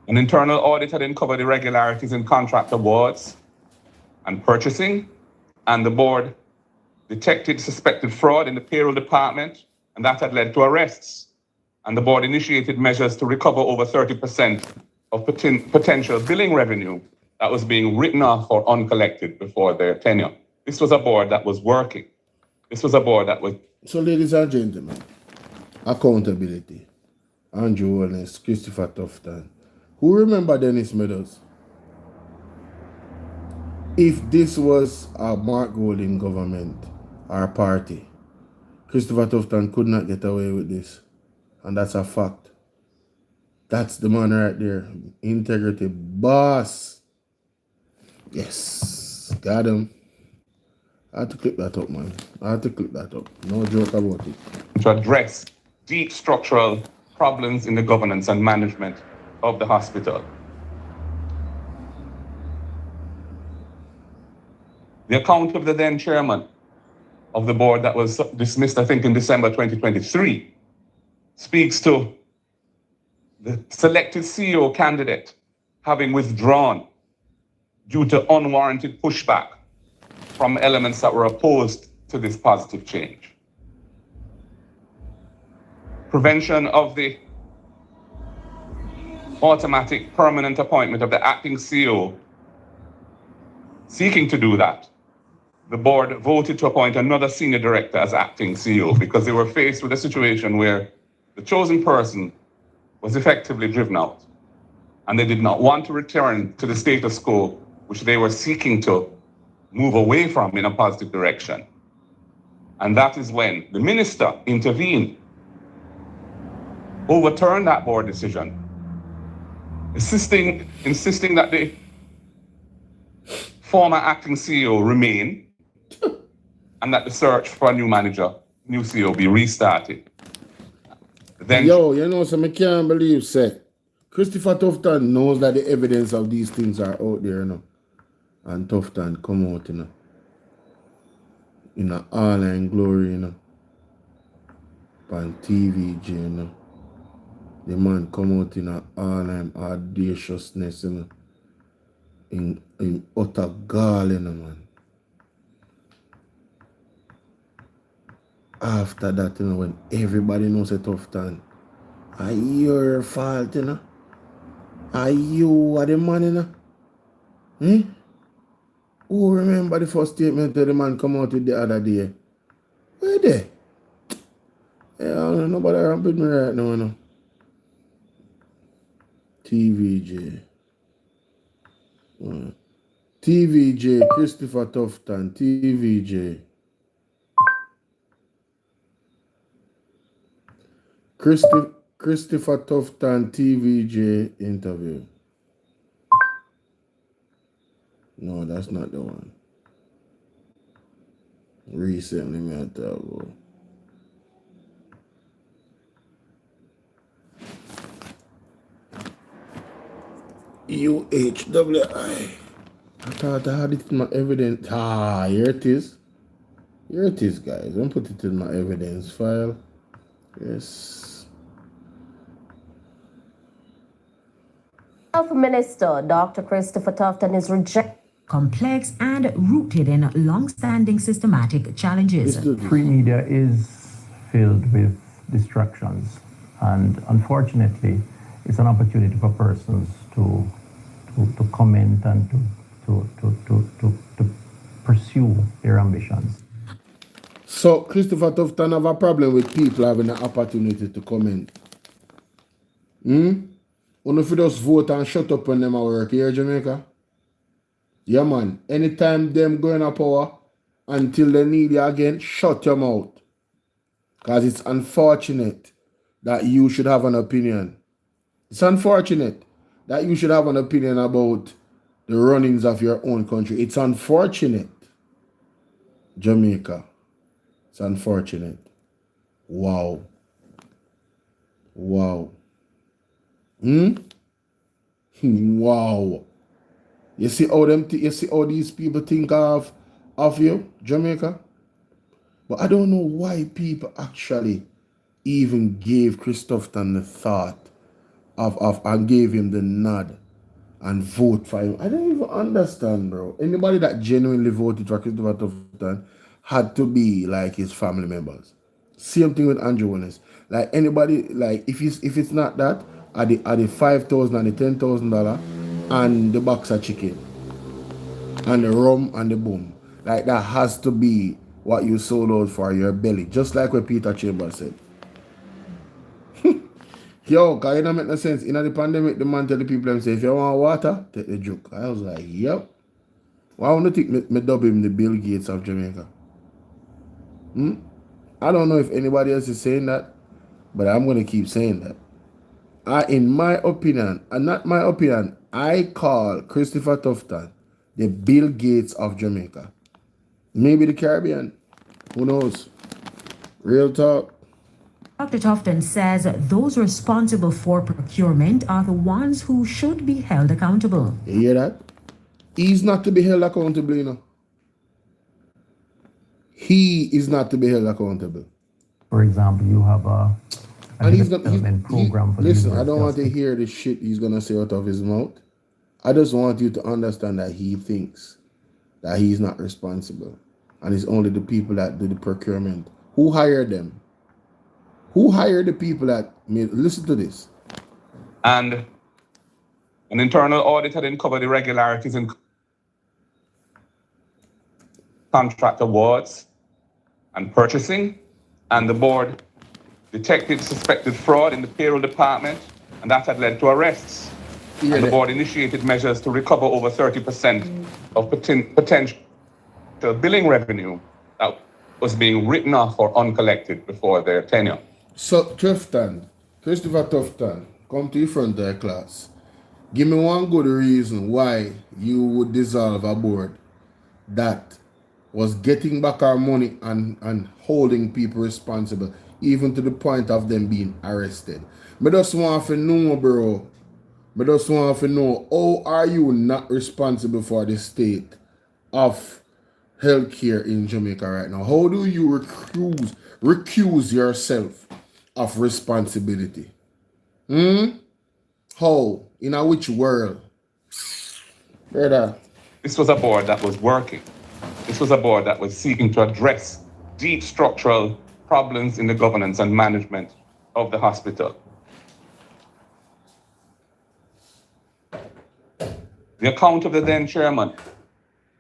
[SPEAKER 7] an internal audit had uncovered irregularities in contract awards and purchasing, and the board detected suspected fraud in the payroll department, and that had led to arrests. And the board initiated measures to recover over 30% of potential billing revenue that was being written off or uncollected before their tenure. This was a board that was working. This was a board that was...
[SPEAKER 1] So, ladies and gentlemen, accountability. Andrew Holness, Christopher Tufton. Who remember Dennis Meadows? If this was a Mark Golding government or party, Christopher Tufton could not get away with this. And that's a fact. That's the man right there. Integrity boss. Yes. Got him. I had to click that up, man. I had to click that up. No joke about it.
[SPEAKER 7] To address deep structural problems in the governance and management of the hospital. The account of the then chairman of the board that was dismissed, I think, in December 2023, speaks to the selected CEO candidate having withdrawn due to unwarranted pushback from elements that were opposed to this positive change. Prevention of the automatic permanent appointment of the acting CEO. Seeking to do that, the board voted to appoint another senior director as acting CEO because they were faced with a situation where the chosen person was effectively driven out, and they did not want to return to the status quo which they were seeking to move away from in a positive direction. And that is when the minister intervened, overturned that board decision, insisting that the former acting CEO remain and that the search for a new manager, new CEO, be restarted. Then,
[SPEAKER 1] Yo, you know, so I can't believe, say, Christopher Tufton knows that the evidence of these things are out there, you know. And Tufton come out, you know, in a honor and glory, you know, on TVJ, you know. The man come out in a honor and audaciousness, you know, in utter gall, you know, man. After that, you know, when everybody knows a Tufton, are your fault, you know? Are you are the man, you know? Eh? Who remember the first statement that the man come out with the other day? Where they? Yeah, nobody around with me right now, you know. TVJ. TVJ, Christopher Tufton, TVJ. Christopher Tufton, TVJ interview. No, that's not the one. Recently, me at that. UHWI. I thought I had it in my evidence. Here it is. Here it is, guys. Don't put it in my evidence file. Yes.
[SPEAKER 8] Health Minister Dr. Christopher Tufton is rejected.
[SPEAKER 9] Complex and rooted in long-standing systematic challenges.
[SPEAKER 10] Free media is filled with distractions, and unfortunately, it's an opportunity for persons to comment and to pursue their ambitions.
[SPEAKER 1] So Christopher Tufton have a problem with people having an opportunity to comment. If you just vote and shut up when them at work here, Jamaica. Yeah, man. Anytime them going up power until they need you again, shut your mouth. Because it's unfortunate that you should have an opinion. It's unfortunate that you should have an opinion about the runnings of your own country. It's unfortunate. Jamaica. It's unfortunate. Wow. Wow. Wow. You see how these people think of you, Jamaica? But I don't know why people actually even gave Christopton the thought of and gave him the nod and vote for him. I don't even understand, bro. Anybody that genuinely voted for Christopher Tufton had to be like his family members. Same thing with Andrew Willis. Like anybody, like if it's not that, at the $5,000 and the $10,000 and the box of chicken and the rum and the boom, like that has to be what you sold out for your belly, just like what Peter Chambers said. Yo, cause it don't make no sense. In the pandemic, the man tell the people and say, if you want water, take the juke. I was like, yep. Why would you think me dub him the Bill Gates of Jamaica? I don't know if anybody else is saying that, but I'm going to keep saying that. In my opinion, and not my opinion, I call Christopher Tufton the Bill Gates of Jamaica. Maybe the Caribbean. Who knows? Real talk.
[SPEAKER 9] Dr. Tufton says those responsible for procurement are the ones who should be held accountable.
[SPEAKER 1] You hear that? He's not to be held accountable, you know. He is not to be held accountable.
[SPEAKER 10] For example, you have a development program for the
[SPEAKER 1] listen, I
[SPEAKER 10] University
[SPEAKER 1] don't want to
[SPEAKER 10] of-
[SPEAKER 1] hear the shit he's going to say out of his mouth. I just want you to understand that he thinks that he's not responsible. And it's only the people that do the procurement. Who hired them? Who hired the people that made... Listen to this.
[SPEAKER 7] And an internal audit had uncovered irregularities in contract awards and purchasing, and the board detected suspected fraud in the payroll department, and that had led to arrests.
[SPEAKER 1] Yeah,
[SPEAKER 7] And the board initiated measures to recover over 30% of potential billing revenue that was being written off or uncollected before their tenure.
[SPEAKER 1] So, Tufton, Christopher Tufton, come to the front of the class. Give me one good reason why you would dissolve a board that was getting back our money and holding people responsible, even to the point of them being arrested. I just want to know, bro. I just want to know, how are you not responsible for the state of healthcare in Jamaica right now? How do you recuse yourself of responsibility? How? In a which world? Brother.
[SPEAKER 7] This was a board that was working. This was a board that was seeking to address deep structural problems in the governance and management of the hospital. The account of the then chairman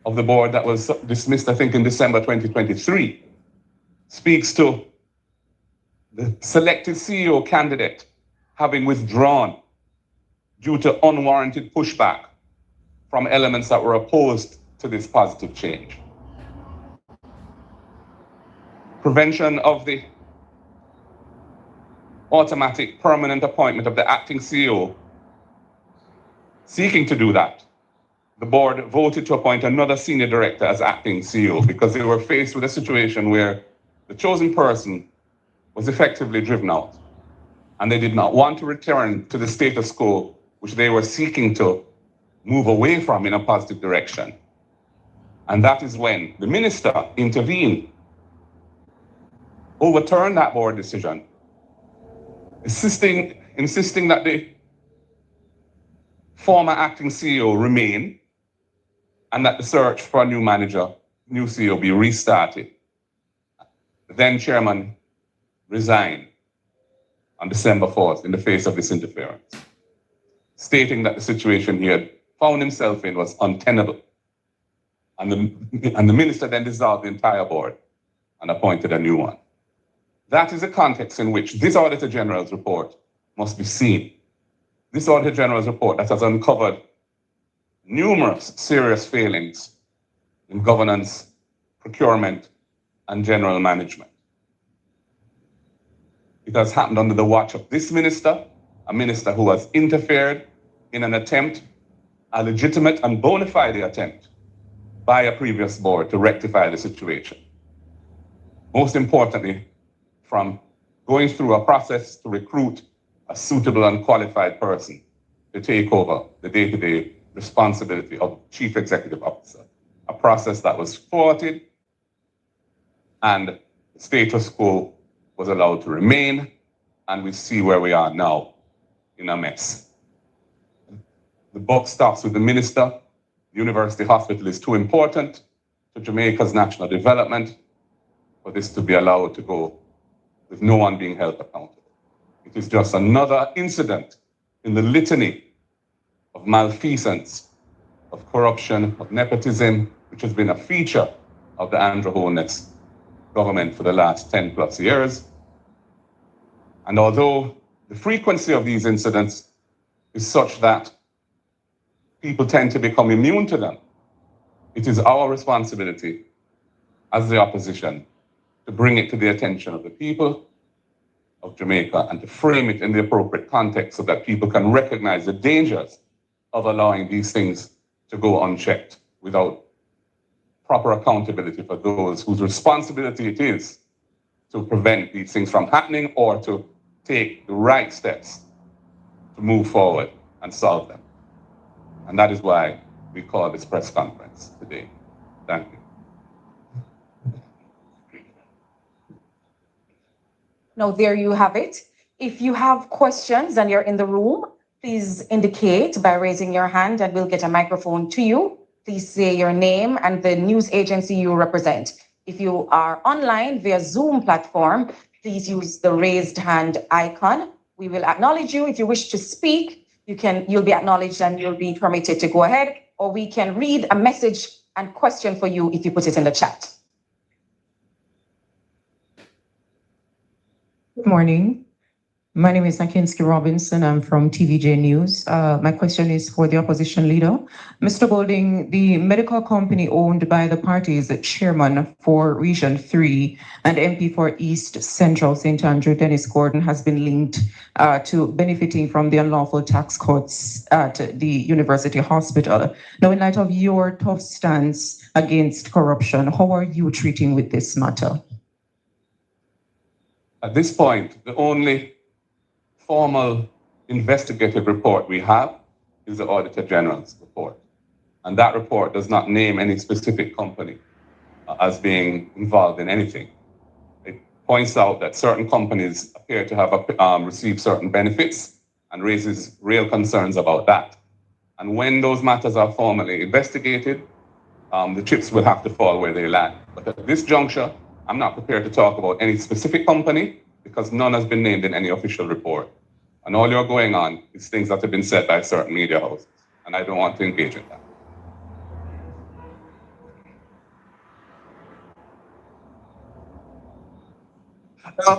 [SPEAKER 7] of the board that was dismissed, I think, in December 2023, speaks to the selected CEO candidate having withdrawn due to unwarranted pushback from elements that were opposed to this positive change. Prevention of the automatic permanent appointment of the acting CEO. Seeking to do that, the board voted to appoint another senior director as acting CEO because they were faced with a situation where the chosen person was effectively driven out, and they did not want to return to the status quo which they were seeking to move away from in a positive direction. And that is when the minister intervened, overturned that board decision, insisting that the former acting CEO remain and that the search for a new manager, new CEO, be restarted. The then chairman resigned on December 4th in the face of this interference, stating that the situation he had found himself in was untenable. And the minister then dissolved the entire board and appointed a new one. That is the context in which this Auditor General's report must be seen. This Auditor General's report that has uncovered numerous serious failings in governance, procurement, and general management. It has happened under the watch of this minister, a minister who has interfered in an attempt, a legitimate and bona fide attempt, by a previous board to rectify the situation. Most importantly, from going through a process to recruit a suitable and qualified person to take over the day-to-day responsibility of Chief Executive Officer, a process that was thwarted and the status quo was allowed to remain, and we see where we are now in a mess. The buck stops with the minister. The University Hospital is too important to Jamaica's national development for this to be allowed to go with no one being held accountable. It is just another incident in the litany of malfeasance, of corruption, of nepotism, which has been a feature of the Andrew Holness government for the last 10 plus years. And although the frequency of these incidents is such that people tend to become immune to them, it is our responsibility as the opposition to bring it to the attention of the people of Jamaica and to frame it in the appropriate context so that people can recognize the dangers of allowing these things to go unchecked without proper accountability for those whose responsibility it is to prevent these things from happening or to take the right steps to move forward and solve them. And that is why we call this press conference today. Thank you.
[SPEAKER 11] Now, there you have it. If you have questions and you're in the room, please indicate by raising your hand and we'll get a microphone to you. Please say your name and the news agency you represent. If you are online via Zoom platform, please use the raised hand icon. We will acknowledge you. If you wish to speak, you'll be acknowledged and you'll be permitted to go ahead, or we can read a message and question for you if you put it in the chat.
[SPEAKER 12] Good morning. My name is MAGNITSKY Robinson. I'm from TVJ News. My question is for the opposition leader. Mr. Golding, the medical company owned by the party is the chairman for Region 3 and MP for East Central St. Andrew, Dennis Gordon, has been linked to benefiting from the unlawful tax cuts at the university hospital. Now, in light of your tough stance against corruption, how are you treating with this matter?
[SPEAKER 7] At this point, the only formal investigative report we have is the Auditor General's report. And that report does not name any specific company as being involved in anything. It points out that certain companies appear to have received certain benefits and raises real concerns about that. And when those matters are formally investigated, the chips will have to fall where they land. But at this juncture, I'm not prepared to talk about any specific company because none has been named in any official report. And all you're going on is things that have been said by certain media houses. And I don't want to engage in that.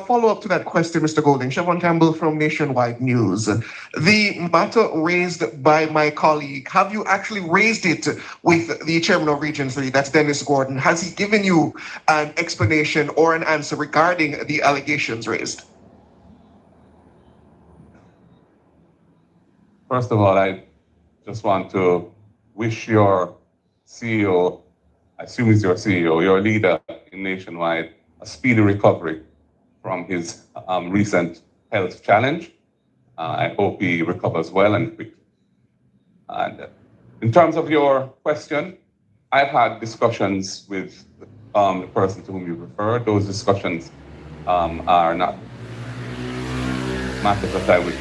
[SPEAKER 13] Follow up to that question, Mr. Golding. Siobhan Campbell from Nationwide News. The matter raised by my colleague, have you actually raised it with the chairman of Region 3, that's Dennis Gordon? Has he given you an explanation or an answer regarding the allegations raised?
[SPEAKER 7] First of all, I just want to wish your CEO, I assume he's your CEO, your leader in Nationwide, a speedy recovery from his recent health challenge. I hope he recovers well and quickly. And in terms of your question, I've had discussions with the person to whom you referred. Those discussions are not matters that I would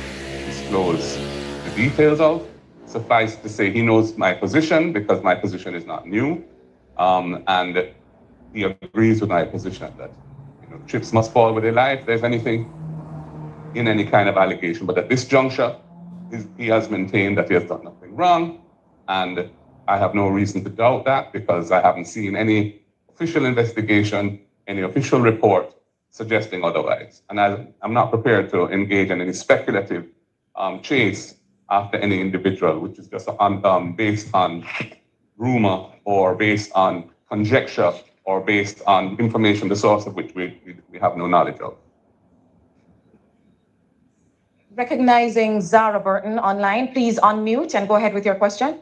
[SPEAKER 7] disclose the details of. Suffice to say, he knows my position because my position is not new. And he agrees with my position that chips must fall where they lie if there's anything in any kind of allegation. But at this juncture, he has maintained that he has done nothing wrong. And I have no reason to doubt that because I haven't seen any official investigation, any official report suggesting otherwise. And I'm not prepared to engage in any speculative chase after any individual, which is just based on rumor or based on conjecture or based on information, the source of which we have no knowledge of.
[SPEAKER 11] Recognizing Zara Burton online, please unmute and go ahead with your question.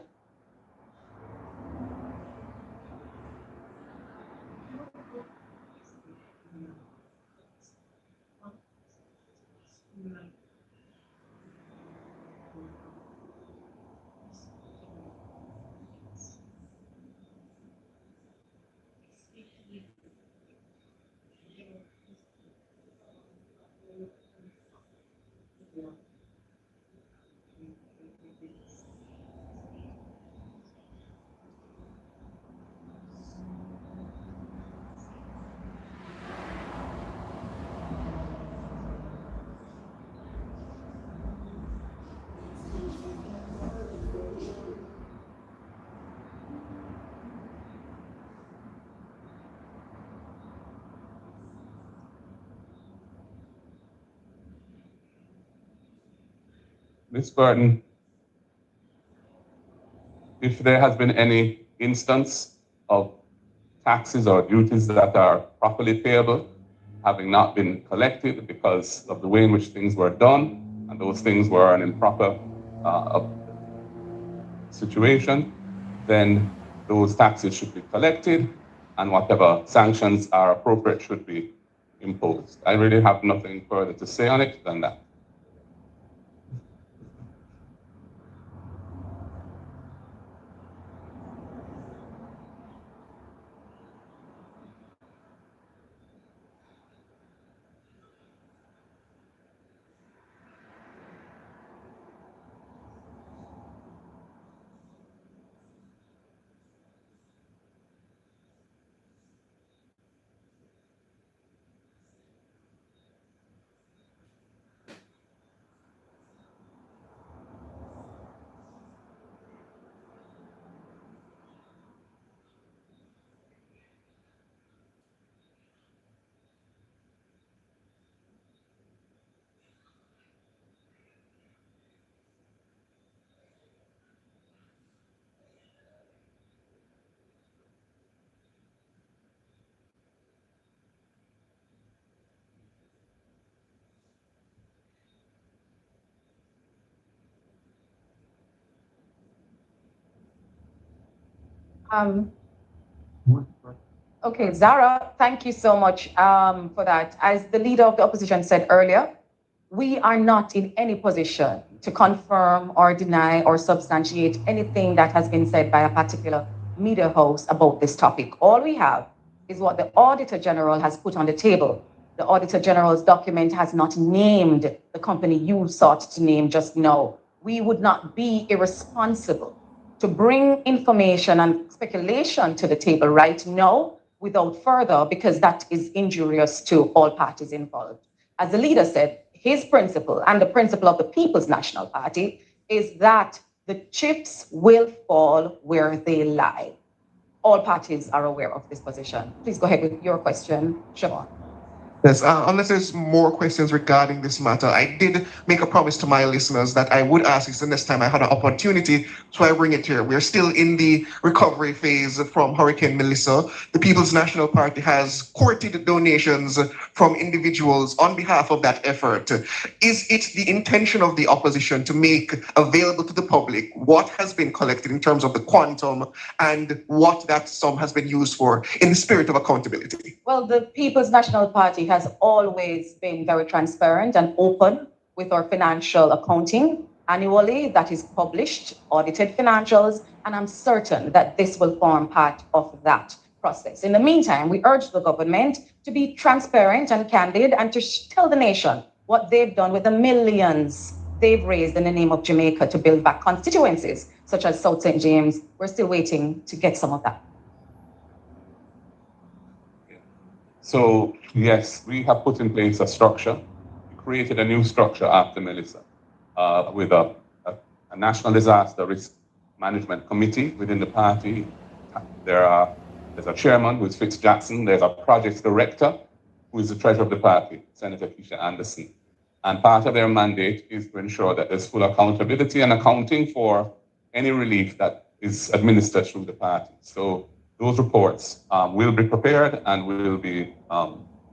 [SPEAKER 7] Ms. Burton, if there has been any instance of taxes or duties that are properly payable having not been collected because of the way in which things were done, and those things were an improper situation, then those taxes should be collected and whatever sanctions are appropriate should be imposed. I really have nothing further to say on it than that.
[SPEAKER 11] Okay, Zara, thank you so much for that. As the leader of the opposition said earlier, we are not in any position to confirm or deny or substantiate anything that has been said by a particular media host about this topic. All we have is what the Auditor General has put on the table. The Auditor General's document has not named the company you sought to name just now. We would not be irresponsible to bring information and speculation to the table right now without further, because that is injurious to all parties involved. As the leader said, his principle and the principle of the People's National Party is that the chips will fall where they lie. All parties are aware of this position. Please go ahead with your question, Siobhan.
[SPEAKER 13] Yes, unless there's more questions regarding this matter, I did make a promise to my listeners that I would ask this the next time I had an opportunity, so I bring it here. We're still in the recovery phase from Hurricane Melissa. The People's National Party has courted donations from individuals on behalf of that effort. Is it the intention of the opposition to make available to the public what has been collected in terms of the quantum and what that sum has been used for in the spirit of accountability?
[SPEAKER 11] Well, the People's National Party has always been very transparent and open with our financial accounting. Annually, that is published, audited financials, and I'm certain that this will form part of that process. In the meantime, we urge the government to be transparent and candid and to tell the nation what they've done with the millions they've raised in the name of Jamaica to build back constituencies, such as South St. James. We're still waiting to get some of that.
[SPEAKER 7] So yes, we have put in place a structure. We created a new structure after Melissa with a National Disaster Risk Management Committee within the party. There's a chairman, who is Fitz Jackson. There's a projects director, who is the treasurer of the party, Senator Keisha Anderson. And part of their mandate is to ensure that there's full accountability and accounting for any relief that is administered through the party. So those reports will be prepared and will be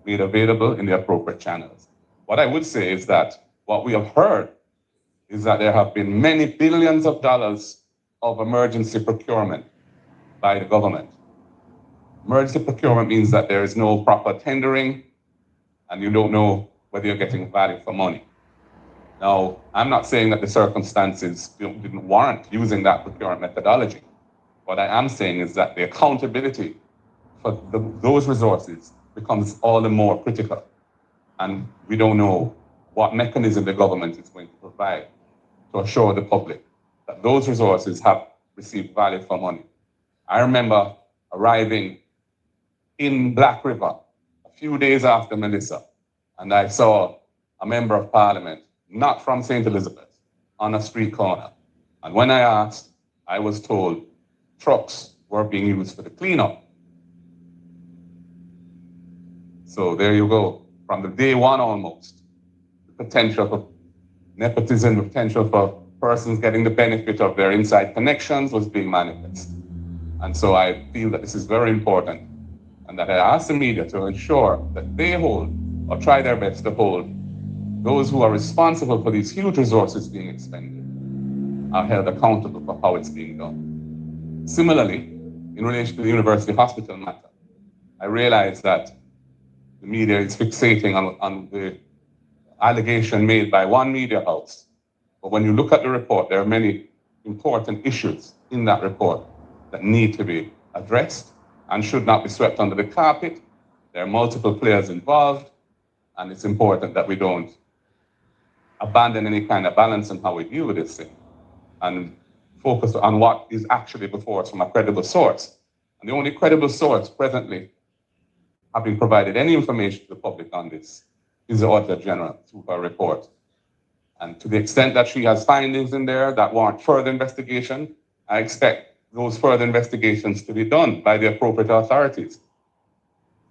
[SPEAKER 7] made available in the appropriate channels. What I would say is that what we have heard is that there have been many billions of dollars of emergency procurement by the government. Emergency procurement means that there is no proper tendering and you don't know whether you're getting value for money. Now, I'm not saying that the circumstances didn't warrant using that procurement methodology. What I am saying is that the accountability for those resources becomes all the more critical. And we don't know what mechanism the government is going to provide to assure the public that those resources have received value for money. I remember arriving in Black River a few days after Melissa, and I saw a member of parliament, not from St. Elizabeth, on a street corner. And when I asked, I was told trucks were being used for the cleanup. So there you go. From the day one almost, the potential for nepotism, the potential for persons getting the benefit of their inside connections was being manifest. And so I feel that this is very important, and that I ask the media to ensure that they hold, or try their best to hold, those who are responsible for these huge resources being expended are held accountable for how it's being done. Similarly, in relation to the university hospital matter, I realize that the media is fixating on the allegation made by one media house. But when you look at the report, there are many important issues in that report that need to be addressed and should not be swept under the carpet. There are multiple players involved, and it's important that we don't abandon any kind of balance in how we deal with this thing and focus on what is actually before us from a credible source. And the only credible source presently having provided any information to the public on this is the Auditor General through her report. And to the extent that she has findings in there that warrant further investigation, I expect those further investigations to be done by the appropriate authorities.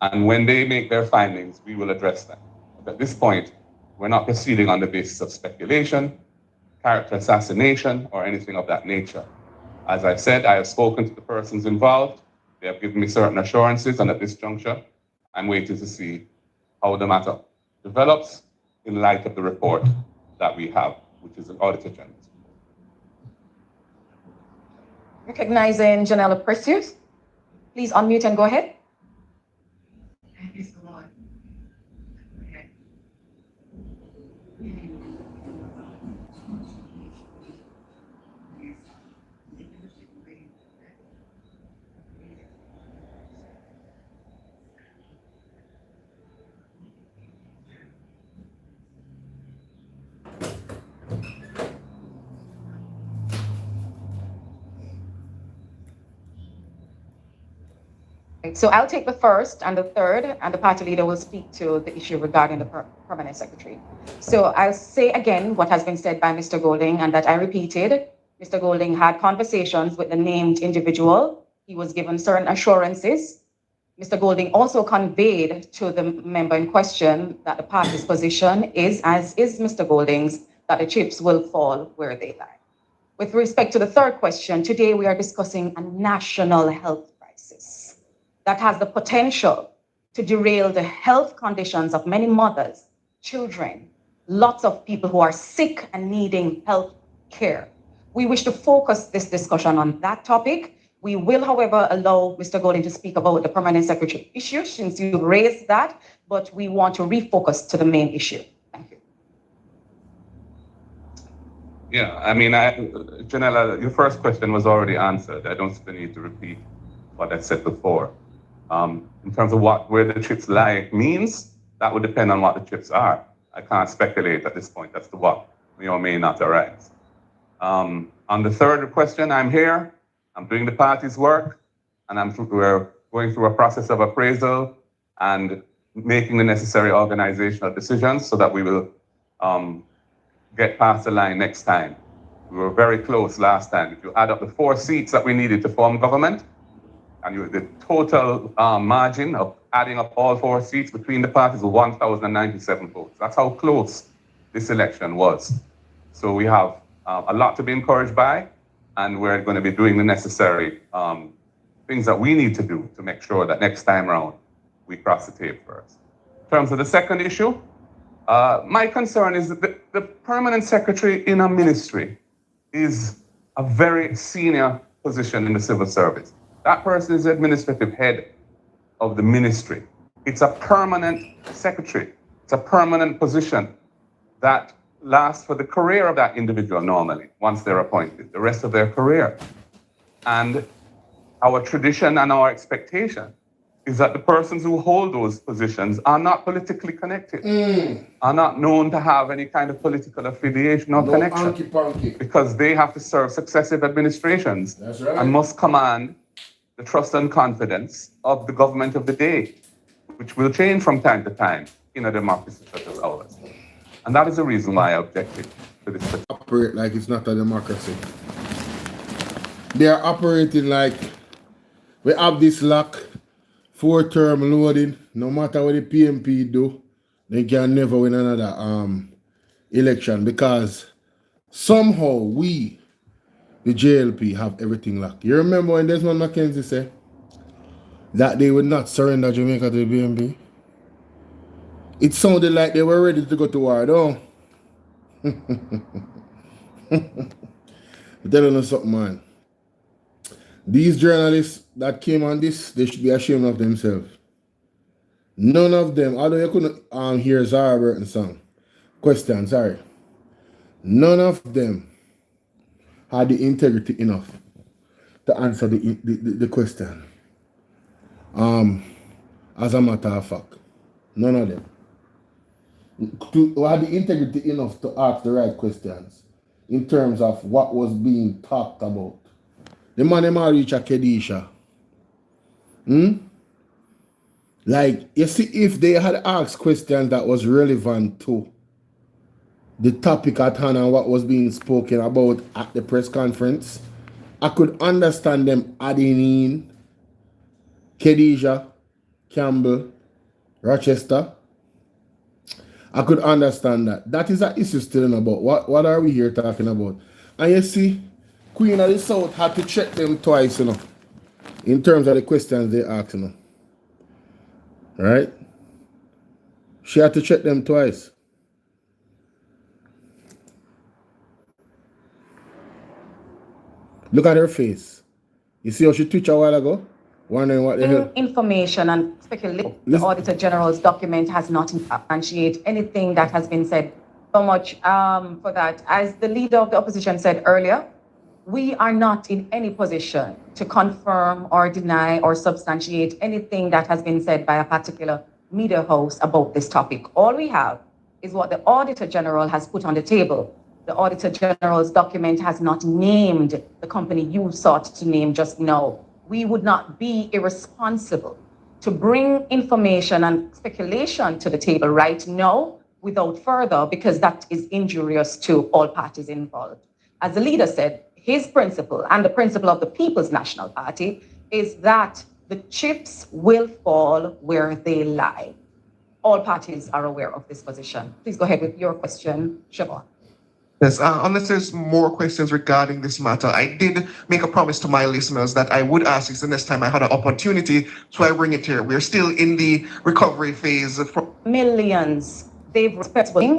[SPEAKER 7] And when they make their findings, we will address them. But at this point, we're not proceeding on the basis of speculation, character assassination, or anything of that nature. As I said, I have spoken to the persons involved. They have given me certain assurances, and at this juncture, I'm waiting to see how the matter develops in light of the report that we have, which is an Auditor General.
[SPEAKER 11] Recognizing Janella Precious. Please unmute and go ahead.
[SPEAKER 14] Thank you so much. Okay.
[SPEAKER 11] So I'll take the first and the third, and the party leader will speak to the issue regarding the permanent secretary. So I'll say again what has been said by Mr. Golding, and that I repeated. Mr. Golding had conversations with the named individual. He was given certain assurances. Mr. Golding also conveyed to the member in question that the party's position is, as is Mr. Golding's, that the chips will fall where they lie. With respect to the third question, today we are discussing a national health crisis that has the potential to derail the health conditions of many mothers, children, lots of people who are sick and needing health care. We wish to focus this discussion on that topic. We will, however, allow Mr. Golding to speak about the permanent secretary issue since you raised that, but we want to refocus to the main issue. Thank you.
[SPEAKER 7] Yeah, I mean, Janella, your first question was already answered. I don't see the need to repeat what I said before. In terms of where the chips lie means, that would depend on what the chips are. I can't speculate at this point as to what may or may not arise. On the third question, I'm here, I'm doing the party's work, and we're going through a process of appraisal and making the necessary organizational decisions so that we will get past the line next time. We were very close last time. If you add up the 4 seats that we needed to form government, and the total margin of adding up all 4 seats between the parties was 1,097 votes. That's how close this election was. So we have a lot to be encouraged by, and we're going to be doing the necessary things that we need to do to make sure that next time around we cross the tape first. In terms of the second issue, my concern is that the permanent secretary in a ministry is a very senior position in the civil service. That person is the administrative head of the ministry. It's a permanent secretary. It's a permanent position that lasts for the career of that individual normally, once they're appointed, the rest of their career. And our tradition and our expectation is that the persons who hold those positions are not politically connected, are not known to have any kind of political affiliation or connection, because they have to serve successive administrations. That's right. And must command the trust and confidence of the government of the day, which will change from time to time in a democracy such as ours. And that is the reason why I objected to this.
[SPEAKER 1] Operate like it's not a democracy. They are operating like we have this lock, 4-term loading. No matter what the PMP do, they can never win another election, because somehow we the JLP have everything locked. You remember when Desmond Mackenzie said that they would not surrender Jamaica to the BNB? It sounded like they were ready to go to war, though. I'm telling you something, man. These journalists that came on this, they should be ashamed of themselves. None of them, although you couldn't hear Zara Burton's song. Question, sorry. None of them had the integrity enough to answer the question. As a matter of fact, none of them had the integrity enough to ask the right questions in terms of what was being talked about. The man them all reach a Kedisha. Like, you see, if they had asked questions that was relevant to the topic at hand and what was being spoken about at the press conference, I could understand them adding in Khadijah, Campbell, Rochester. I could understand that. That is an issue still about. What are we here talking about? And you see, Queen of the South had to check them twice, in terms of the questions they asked, Right? She had to check them twice. Look at her face. You see how she twitched a while ago? Wondering what the hell.
[SPEAKER 11] Information and speculation. The Auditor General's document has not substantiated anything that has been said. So much for that. As the leader of the opposition said earlier, we are not in any position to confirm or deny or substantiate anything that has been said by a particular media host about this topic. All we have is what the Auditor General has put on the table. The Auditor General's document has not named the company you sought to name just now. We would not be irresponsible to bring information and speculation to the table right now without further, because that is injurious to all parties involved. As the leader said, his principle and the principle of the People's National Party is that the chips will fall where they lie. All parties are aware of this position. Please go ahead with your question, Siobhan.
[SPEAKER 13] Yes, unless there's more questions regarding this matter, I did make a promise to my listeners that I would ask this the next time I had an opportunity, so I bring it here. We're still in the recovery phase.
[SPEAKER 11] Millions. They've respectfully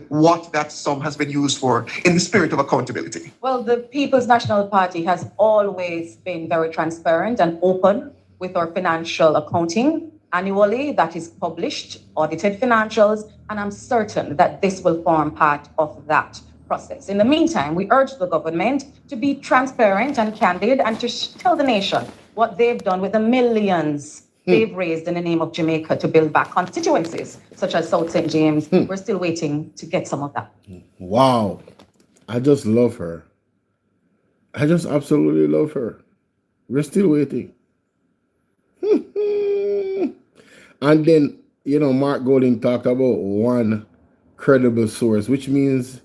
[SPEAKER 13] what that sum has been used for in the spirit of accountability.
[SPEAKER 11] Well, the People's National Party has always been very transparent and open with our financial accounting. Annually, that is published, audited financials, and I'm certain that this will form part of that process. In the meantime, we urge the government to be transparent and candid and to tell the nation what they've done with the millions they've raised in the name of Jamaica to build back constituencies, such as South St. James. We're still waiting to get some of that.
[SPEAKER 1] Wow. I just love her. I just absolutely love her. We're still waiting. And then, Mark Golding talked about one credible source, which means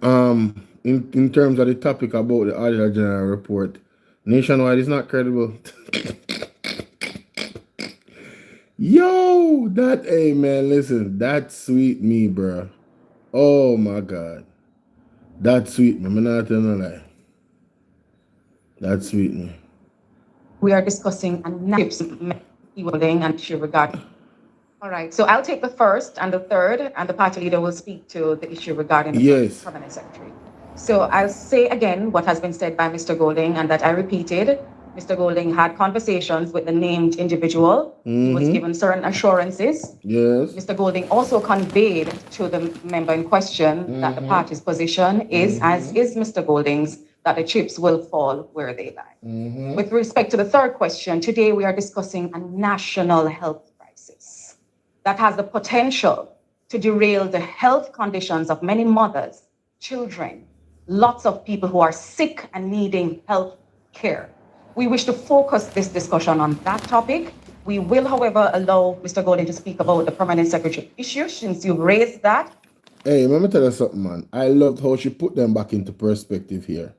[SPEAKER 1] in terms of the topic about the Auditor General report, Nationwide is not credible. Yo, hey man, listen, that sweet me, bro. Oh my God. That sweet me. I'm not telling a lie. That sweet me.
[SPEAKER 11] We are discussing and issue regarding. All right, so I'll take the first and the third, and the party leader will speak to the issue regarding the permanent secretary. So I'll say again what has been said by Mr. Golding, and that I repeated. Mr. Golding had conversations with the named individual. He was given certain assurances.
[SPEAKER 1] Yes.
[SPEAKER 11] Mr. Golding also conveyed to the member in question that the party's position is, as is Mr. Golding's, that the chips will fall where they lie. With respect to the third question, today we are discussing a national health crisis that has the potential to derail the health conditions of many mothers, children, lots of people who are sick and needing health care. We wish to focus this discussion on that topic. We will, however, allow Mr. Golding to speak about the permanent secretary issue since you've raised that.
[SPEAKER 1] Hey, let me tell you something, man. I loved how she put them back into perspective here.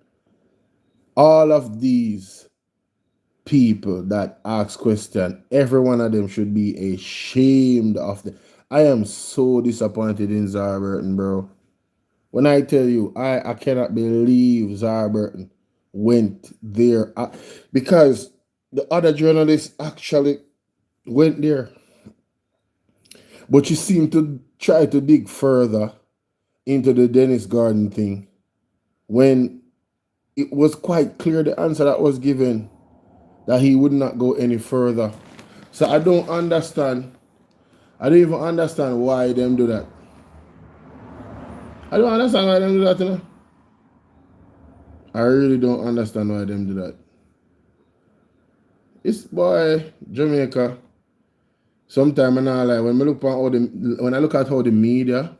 [SPEAKER 1] All of these people that ask questions, every one of them should be ashamed of them. I am so disappointed in Zara Burton, bro. When I tell you, I cannot believe Zara Burton went there because the other journalists actually went there. But you seem to try to dig further into the Dennis Garden thing when it was quite clear the answer that was given that he would not go any further. So I don't understand. I don't even understand why them do that. I don't understand why them do that, you know? I really don't understand why them do that. It's boy, Jamaica. Sometimes I like when I look at how the media,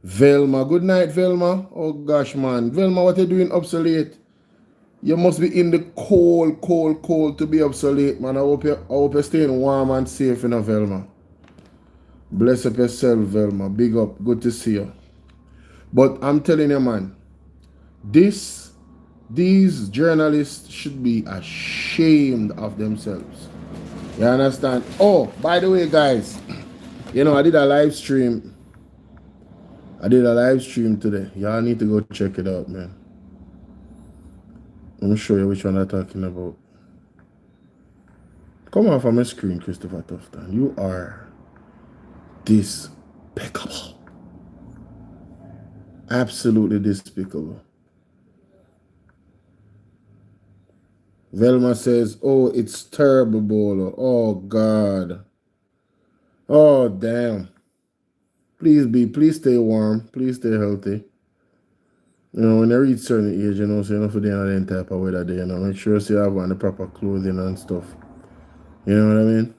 [SPEAKER 1] Velma, good night, Velma. Oh gosh, man. Velma, what you doing obsolete? You must be in the cold to be obsolete, man. I hope you're staying warm and safe in a Velma. Bless up yourself, Velma. Big up. Good to see you. But I'm telling you, man, these journalists should be ashamed of themselves. You understand? Oh, by the way, guys, you know, I did a live stream. Today. Y'all need to go check it out, man. Let me show you which one I'm talking about. Come off of my screen, Christopher Tufton. You are despicable. Absolutely despicable. Velma says, oh, it's terrible, Bolo. Oh, God. Oh, damn. Please stay warm. Please stay healthy. You know, when you reach certain age, you know, so you know, for the other type of weather there, you know, make sure you have on the proper clothing and stuff. You know what I mean?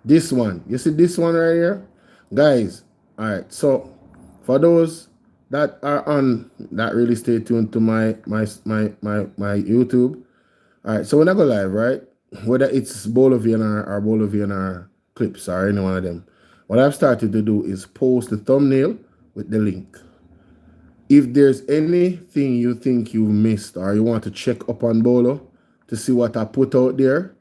[SPEAKER 1] This one. You see this one right here? Guys, all right. So, for those that are on, that really stay tuned to my YouTube. All right, so when I go live, right, whether it's BOLO V&R or BOLO V&R clips or any one of them, what I've started to do is post the thumbnail with the link. If there's anything you think you've missed or you want to check up on BOLO to see what I put out there,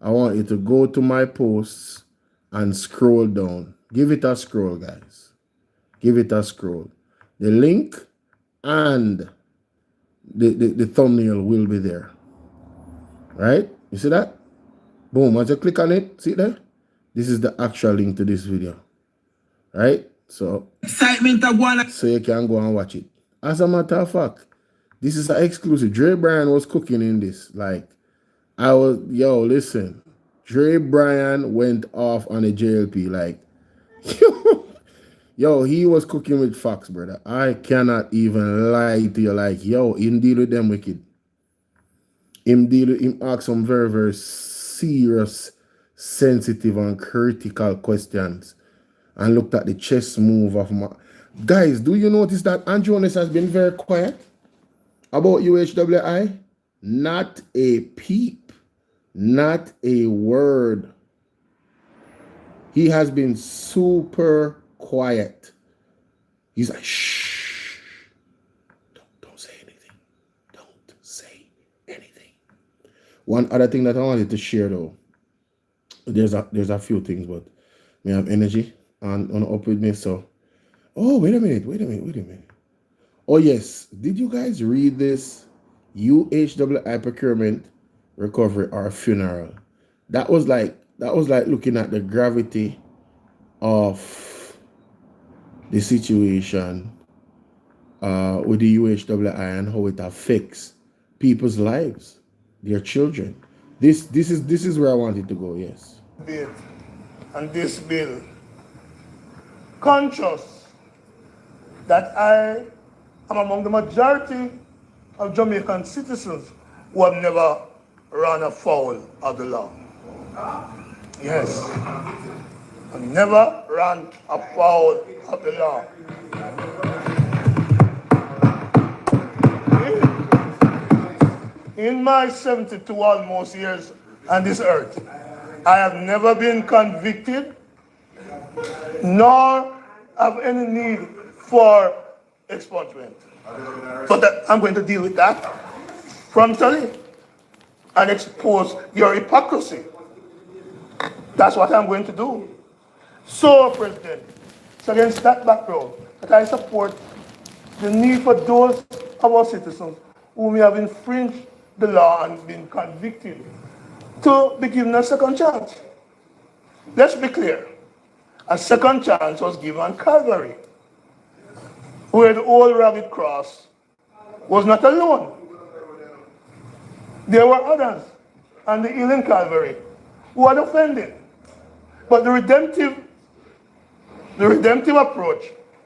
[SPEAKER 1] I want you to go to my posts and scroll down. Give it a scroll, guys. Give it a scroll. The link and the thumbnail will be there. Right? You see that? Boom. Once you click on it, see it there? This is the actual link to this video. Right? So you can go and watch it. As a matter of fact, this is an exclusive. Dre Bryan was cooking in this. Like, listen. Dre Bryan went off on a JLP. Like, he was cooking with facts, brother. I cannot even lie to you. Like, him deal with them wicked. Him ask some very, very serious, sensitive, and critical questions. And looked at the chess move of my... Guys, do you notice that Andronis has been very quiet about UHWI? Not a peep. Not a word. He has been super quiet. He's like, shh. Don't say anything. Don't say anything. One other thing that I wanted to share though, there's a few things, but we have energy on up with me. So, oh, wait a minute. Oh yes, did you guys read this UHWI procurement recovery or funeral? That was like looking at the gravity of the situation with the UHWI and how it affects people's lives, their children. This is where I wanted to go. Yes.
[SPEAKER 15] And this bill, conscious that I am among the majority of Jamaican citizens who have never run afoul of the law. Yes, I've never run afoul of the law. In my 72 almost years on this earth, I have never been convicted, nor have any need for expungement. But I'm going to deal with that frontally and expose your hypocrisy. That's what I'm going to do. So, President, it's against that background that I support the need for those of our citizens who may have infringed the law and been convicted to be given a second chance. Let's be clear. A second chance was given on Calvary, where the old rugged cross was not alone. There were others on the hill in Calvary who had offended. But the redemptive approach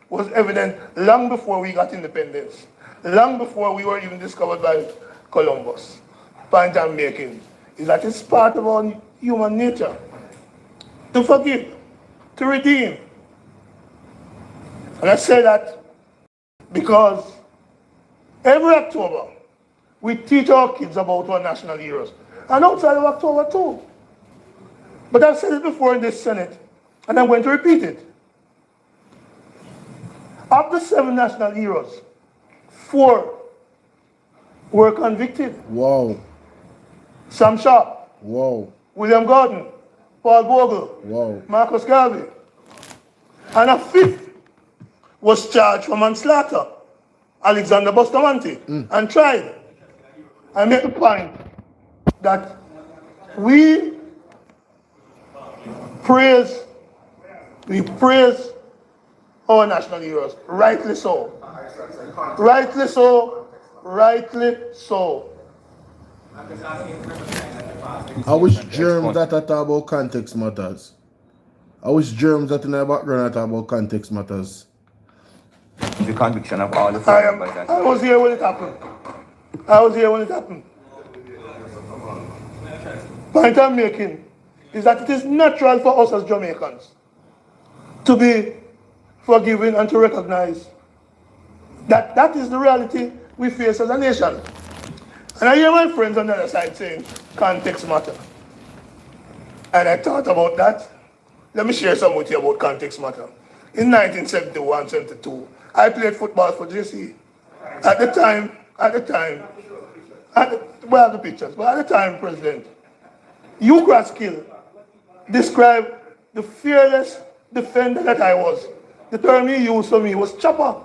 [SPEAKER 15] was evident long before we got independence, long before we were even discovered by Columbus. Point I'm making is that it's part of our human nature to forgive, to redeem. And I say that because every October we teach our kids about our national heroes, and outside of October too. But I've said it before in this Senate, and I'm going to repeat it. Of the 7 national heroes, 4 were convicted.
[SPEAKER 1] Wow.
[SPEAKER 15] Sam Sharp.
[SPEAKER 1] Wow.
[SPEAKER 15] William Gordon. Paul Bogle.
[SPEAKER 1] Wow.
[SPEAKER 15] Marcus Garvey. And a 5th was charged for manslaughter, Alexander Bustamante, and tried. I make the point that we praise our national heroes, rightly so. Rightly so, rightly so.
[SPEAKER 1] I wish germs that are talk about context matters. I wish germs that in the background that talk about context matters.
[SPEAKER 6] The conviction of all the
[SPEAKER 15] I was here when it happened. I was here when it happened. Point I'm making is that it is natural for us as Jamaicans to be forgiving and to recognize that that is the reality we face as a nation. And I hear my friends on the other side saying, context matter. And I thought about that. Let me share some with you about context matter. In 1971, 72, I played football for JC. At the time, we have the pictures, but at the time, President, Hugh Kraskill described the fearless defender that I was. The term he used for me was chopper.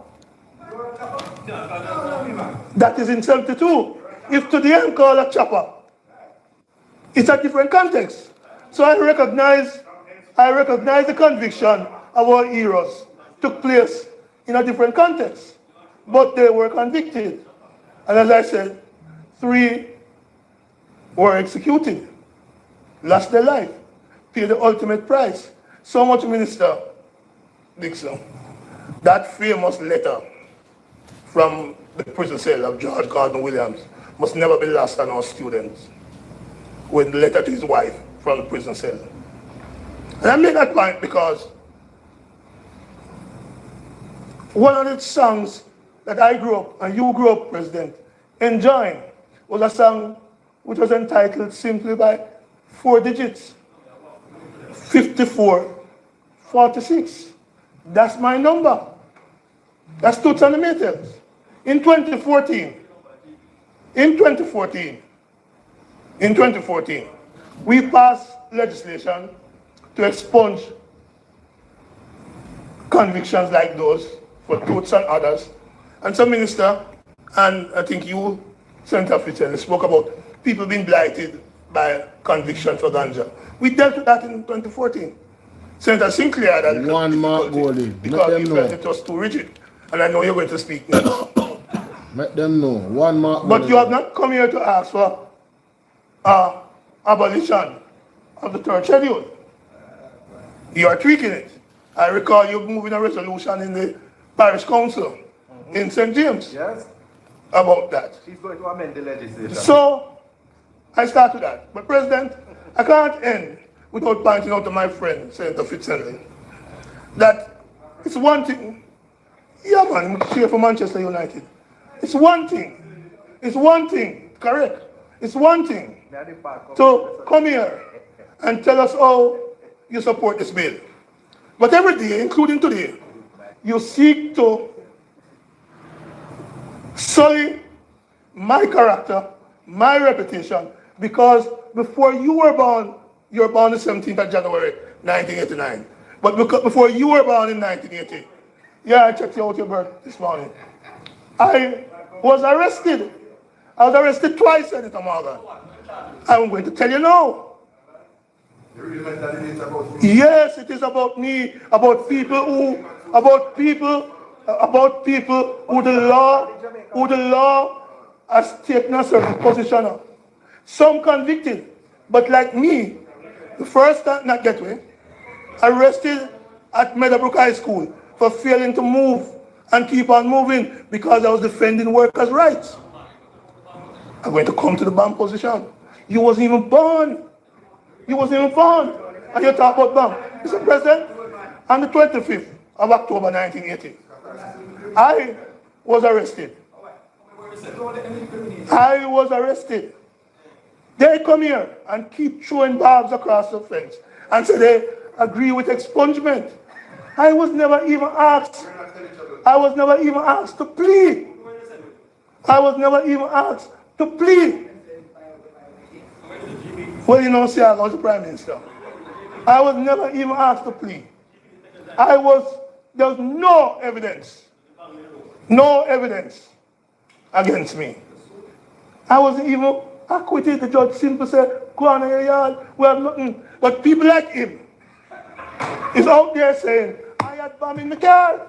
[SPEAKER 15] That is in 72. If today I'm called a chopper, it's a different context. So I recognize the conviction of our heroes took place in a different context, but they were convicted. And as I said, 3 were executed, lost their life, paid the ultimate price. So much, Minister Dixon, that famous letter from the prison cell of George Gordon Williams must never be lost on our students, with the letter to his wife from the prison cell. And I make that point because one of the songs that I grew up, and you grew up, President, enjoying was a song which was entitled simply by 4 digits, 5446. That's my number. That's 2 centimeters. In 2014, we passed legislation to expunge convictions like those for Toots and others. And some minister, and I think you, Senator Fitzgerald, spoke about people being blighted by conviction for ganja. We dealt with that in 2014. Senator Sinclair had a difficulty because he felt it was too rigid. And I know you're going to speak now.
[SPEAKER 1] Let them know. One mark.
[SPEAKER 15] But you have not come here to ask for abolition of the 3rd schedule. You are tweaking it. I recall you moving a resolution in the parish council in St. James about that.
[SPEAKER 16] She's going to amend the legislation.
[SPEAKER 15] So I start with that. But President, I can't end without pointing out to my friend, Senator Fitzgerald, that it's one thing. Yeah, man, cheer for Manchester United. It's one thing, correct? It's one thing to come here and tell us how you support this bill. But every day, including today, you seek to sully my character, my reputation, because before you were born the 17th of January, 1989. But before you were born in 1980, yeah, I checked out your birth this morning. I was arrested I was arrested twice, Senator Morgan. I'm going to tell you now. Yes, it is about me, about people who the law has taken a certain position on. Some convicted, but like me, the first time, not that way, arrested at Meadowbrook High School for failing to move and keep on moving because I was defending workers' rights. I'm going to come to the BAM position. You wasn't even born. You wasn't even born. And you talk about BAM. Mr. President, on the 25th of October 1980, I was arrested. I was arrested. They come here and keep throwing barbs across the fence and say they agree with expungement. I was never even asked. I was never even asked to plead. I was never even asked to plead. Well, you know, see, I was the Prime Minister. I was never even asked to plead. There was no evidence against me. I wasn't even acquitted. The judge simply said, go on in your yard, we have nothing. But people like him is out there saying, I had bomb in the car.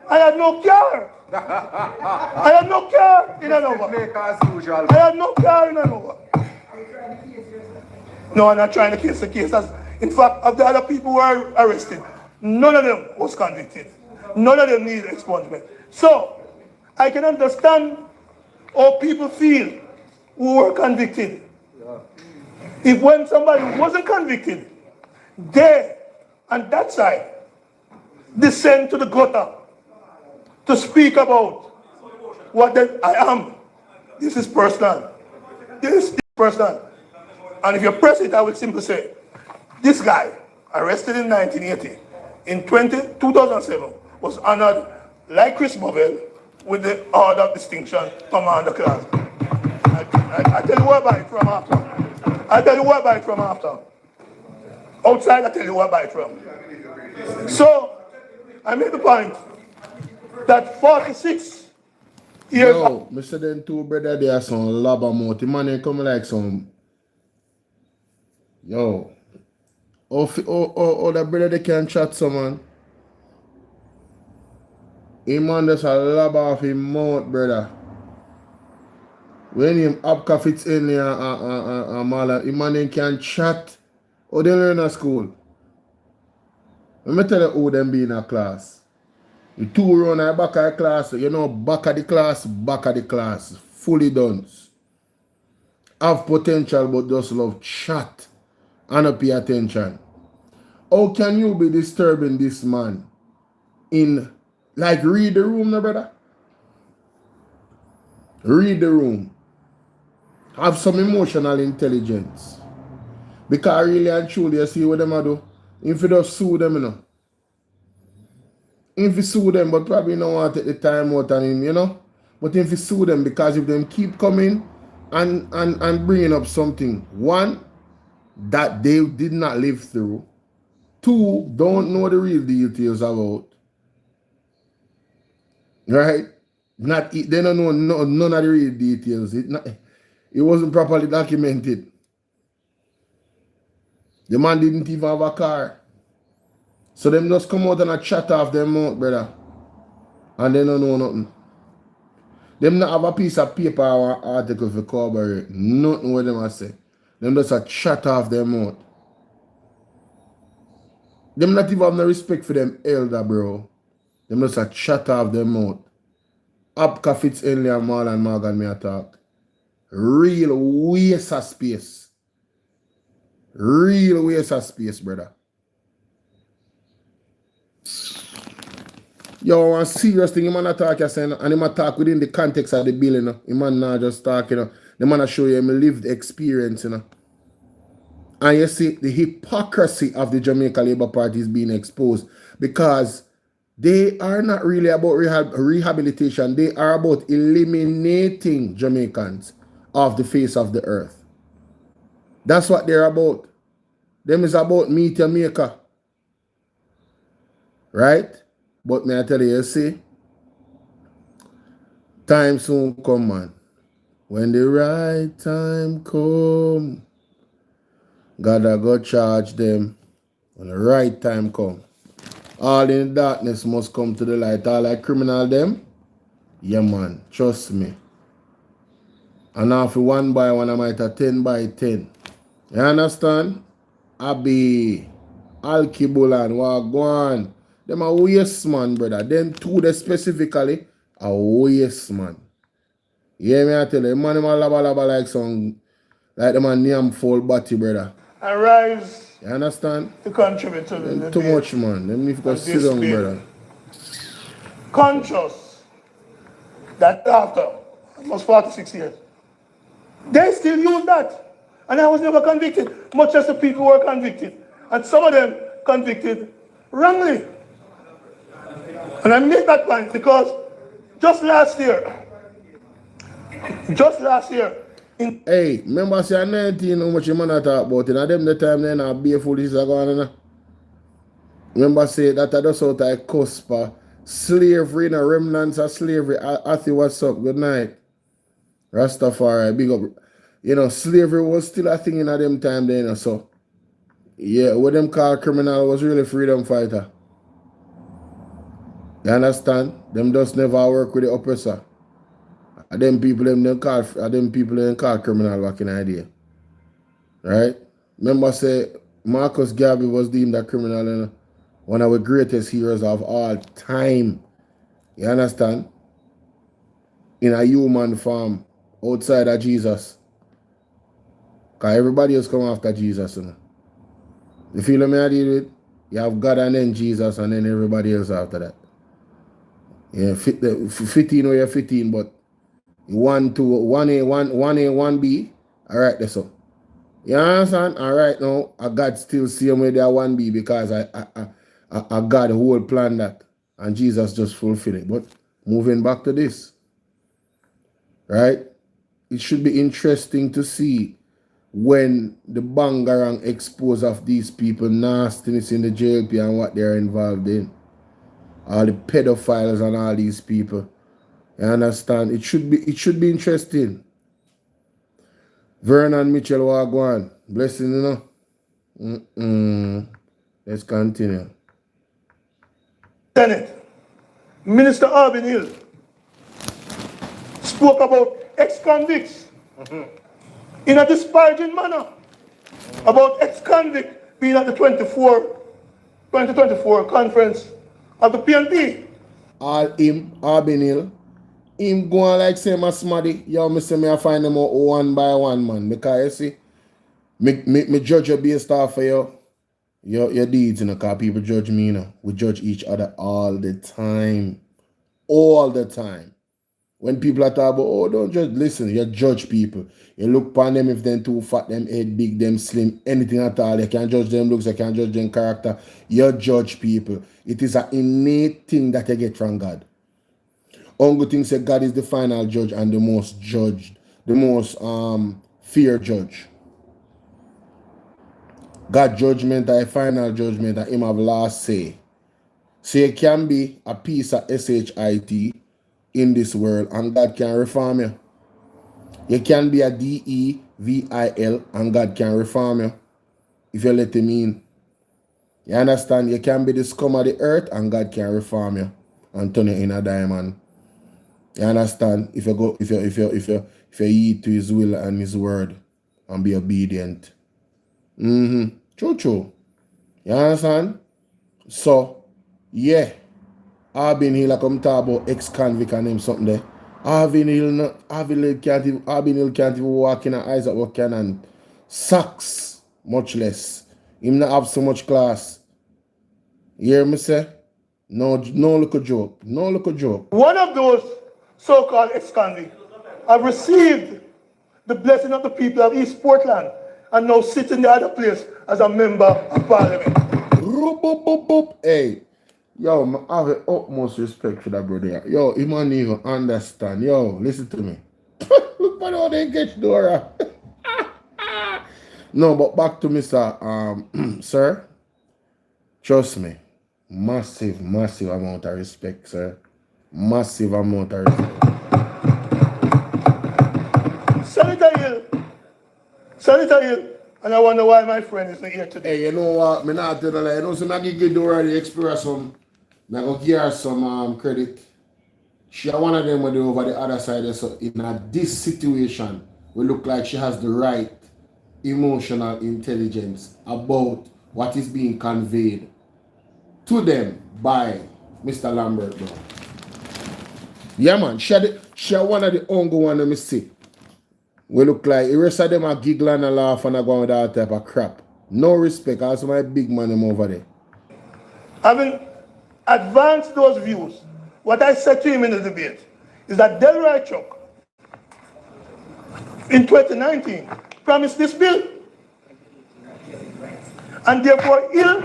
[SPEAKER 15] I had no car. I had no car in Hanover. I had no car in Hanover. No, I'm not trying to case the case. In fact, of the other people who were arrested, none of them was convicted. None of them needed expungement. So, I can understand how people feel who were convicted. If when somebody wasn't convicted, they, on that side, descend to the gutter to speak about what I am. This is personal. This is personal. And if you press it, I will simply say, this guy, arrested in 1980, in 2007, was honored, like Chris Bovell, with the Order of Distinction, Commander Class. I tell you where I buy it from after. I tell you where I buy it from after. Outside, I tell you where I buy it from. So, I made the point that 46 years...
[SPEAKER 1] Yo, Mr. Them two brother, they are some laba mouth. The man ain't come like some... Yo. Oh, that brother, they can chat someone. Him man just a laba off his mouth, brother. When him Abka fits in there and Mala, him man can chat. Oh, they learn at school. Let me tell you who them be in a class. The two run at back of the class, you know, back of the class, fully done. Have potential but just love chat and not pay attention. How can you be disturbing this man in, like, read the room, no brother? Read the room. Have some emotional intelligence. Because really and truly, you see what them do? If you just sue them, you know. If you sue them, but probably don't want to take the time out on him, you know. But if you sue them, because if them keep coming and bringing up something, one, that they did not live through. Two, don't know the real details about. Right? They don't know none of the real details. It wasn't properly documented. The man didn't even have a car. So them just come out and a chat off them mouth, brother. And they don't know nothing. Them not have a piece of paper or an article for corroborate. Nothing what them a say. Them just a chat off them mouth. Them not even have no respect for them elder, bro. Them just a chat off them mouth. Abka fits Henley and Marlon Morgan me attack. Real waste of space. Real waste of space, brother. Yo, one serious thing, him man attack you saying, and him attack within the context of the bill, you know. Him man not just talk, you know. The man show you him lived experience, you know. And you see the hypocrisy of the Jamaica Labour Party is being exposed because they are not really about rehabilitation. They are about eliminating Jamaicans off the face of the earth. That's what they're about. Them is about meet your maker. Right? But may I tell you, see, time soon come, man. When the right time come, God I go charge them. When the right time come. All in darkness must come to the light. All like criminal them. Yeah man, trust me. And after 1 by 1, I might have 10 by 10. You understand? I be Alkibulan, Wagwan. Them a waste man, brother. Them two they specifically a waste man. Yeah, me I tell you, man, them a laba like some, like them a name full body, brother.
[SPEAKER 15] And rise
[SPEAKER 1] You understand?
[SPEAKER 15] to contribute to the
[SPEAKER 1] Them
[SPEAKER 15] debate.
[SPEAKER 1] too much, man. Them need to go sit down, brother.
[SPEAKER 15] Conscious that after almost 46 years, they still use that. And I was never convicted, much as the people were convicted. And some of them convicted wrongly. And I make that point because just last year,
[SPEAKER 1] hey, remember say 19 how much your man talk about it? And them the time then a be foolish is going on. Remember say that I just out of cusp slavery, no remnants of slavery. Athi, what's up? Good night. Rastafari, big up. You know, slavery was still a thing in them time then, you know, so. Yeah, what them call criminal was really freedom fighter. You understand? Them just never work with the oppressor. Them people them call criminal back in the day. Right? Remember say Marcus Garvey was deemed a criminal, you know, one of the greatest heroes of all time. You understand? In a human form outside of Jesus. Because everybody else come after Jesus, you know. You feel what I deal with? You have God and then Jesus and then everybody else after that. Yeah, 15 where you're 15, but 1, 2, 1A, 1B. Alright, that's all. You understand? Alright now, I God still see me there 1B because I God whole plan that. And Jesus just fulfill it. But moving back to this. Right? It should be interesting to see when the bangarang expose of these people nastiness in the JLP and what they're involved in. All the pedophiles and all these people. You understand? It should be interesting. Vernon Mitchell Wagwan. Blessing, you know. Let's continue.
[SPEAKER 15] Senate, Minister Arvin Hill spoke about ex-convicts in a disparaging manner about ex-convict being at the 2024 conference of the PNP.
[SPEAKER 1] All him, Arvin Hill, him going like say my smarty, yo, me say me I find them out 1 by 1, man. Because you see, me judge you based off of your deeds, you know, because people judge me, you know. We judge each other all the time. All the time. When people are talking about, oh, don't judge, listen, you judge people. You look upon them if they're too fat, them head big, them slim, anything at all. You can't judge them looks, you can't judge them character. You judge people. It is an innate thing that you get from God. Only thing say God is the final judge and the most judged, the most fear judge. God judgment are a final judgment and him have last say. So you can be a piece of SHIT in this world and God can reform you. You can be a DEVIL and God can reform you if you let him in. You understand? You can be the scum of the earth and God can reform you and turn you in a diamond. You understand? If you heed to his will and his word and be obedient. True. You understand? So, yeah. Arvin Hill come talk about ex-convict and him something there. Arvin Hill can't even walk in the eyes of what can and socks, much less. Him not have so much class. You hear me say? No look a joke. No look a joke.
[SPEAKER 15] One of those so-called ex-convicts have received the blessing of the people of East Portland and now sit in the other place as a member of parliament.
[SPEAKER 1] Hey, yo, I have the utmost respect for that brother. Yo, he might even understand. Yo, listen to me. Look at how they get Dora. No, but back to Mr. Sir. Trust me. Massive amount of respect, sir. Massive amount of respect.
[SPEAKER 15] Senator Hill, and I wonder why my friend isn't here today.
[SPEAKER 1] Hey, you know what? Me not tell you, you know, so I give you already express some. I go give her some credit. She one of them with over the other side. So in this situation, we look like she has the right emotional intelligence about what is being conveyed to them by Mr. Lambert. Bro. Yeah, man. She one of the only one that me see. We look like the rest of them are giggle and a laugh and a go with that type of crap. No respect. Also my big man them over there.
[SPEAKER 15] Having advanced those views, what I said to him in the debate is that Delroy Chuck in 2019 promised this bill. And therefore Hill,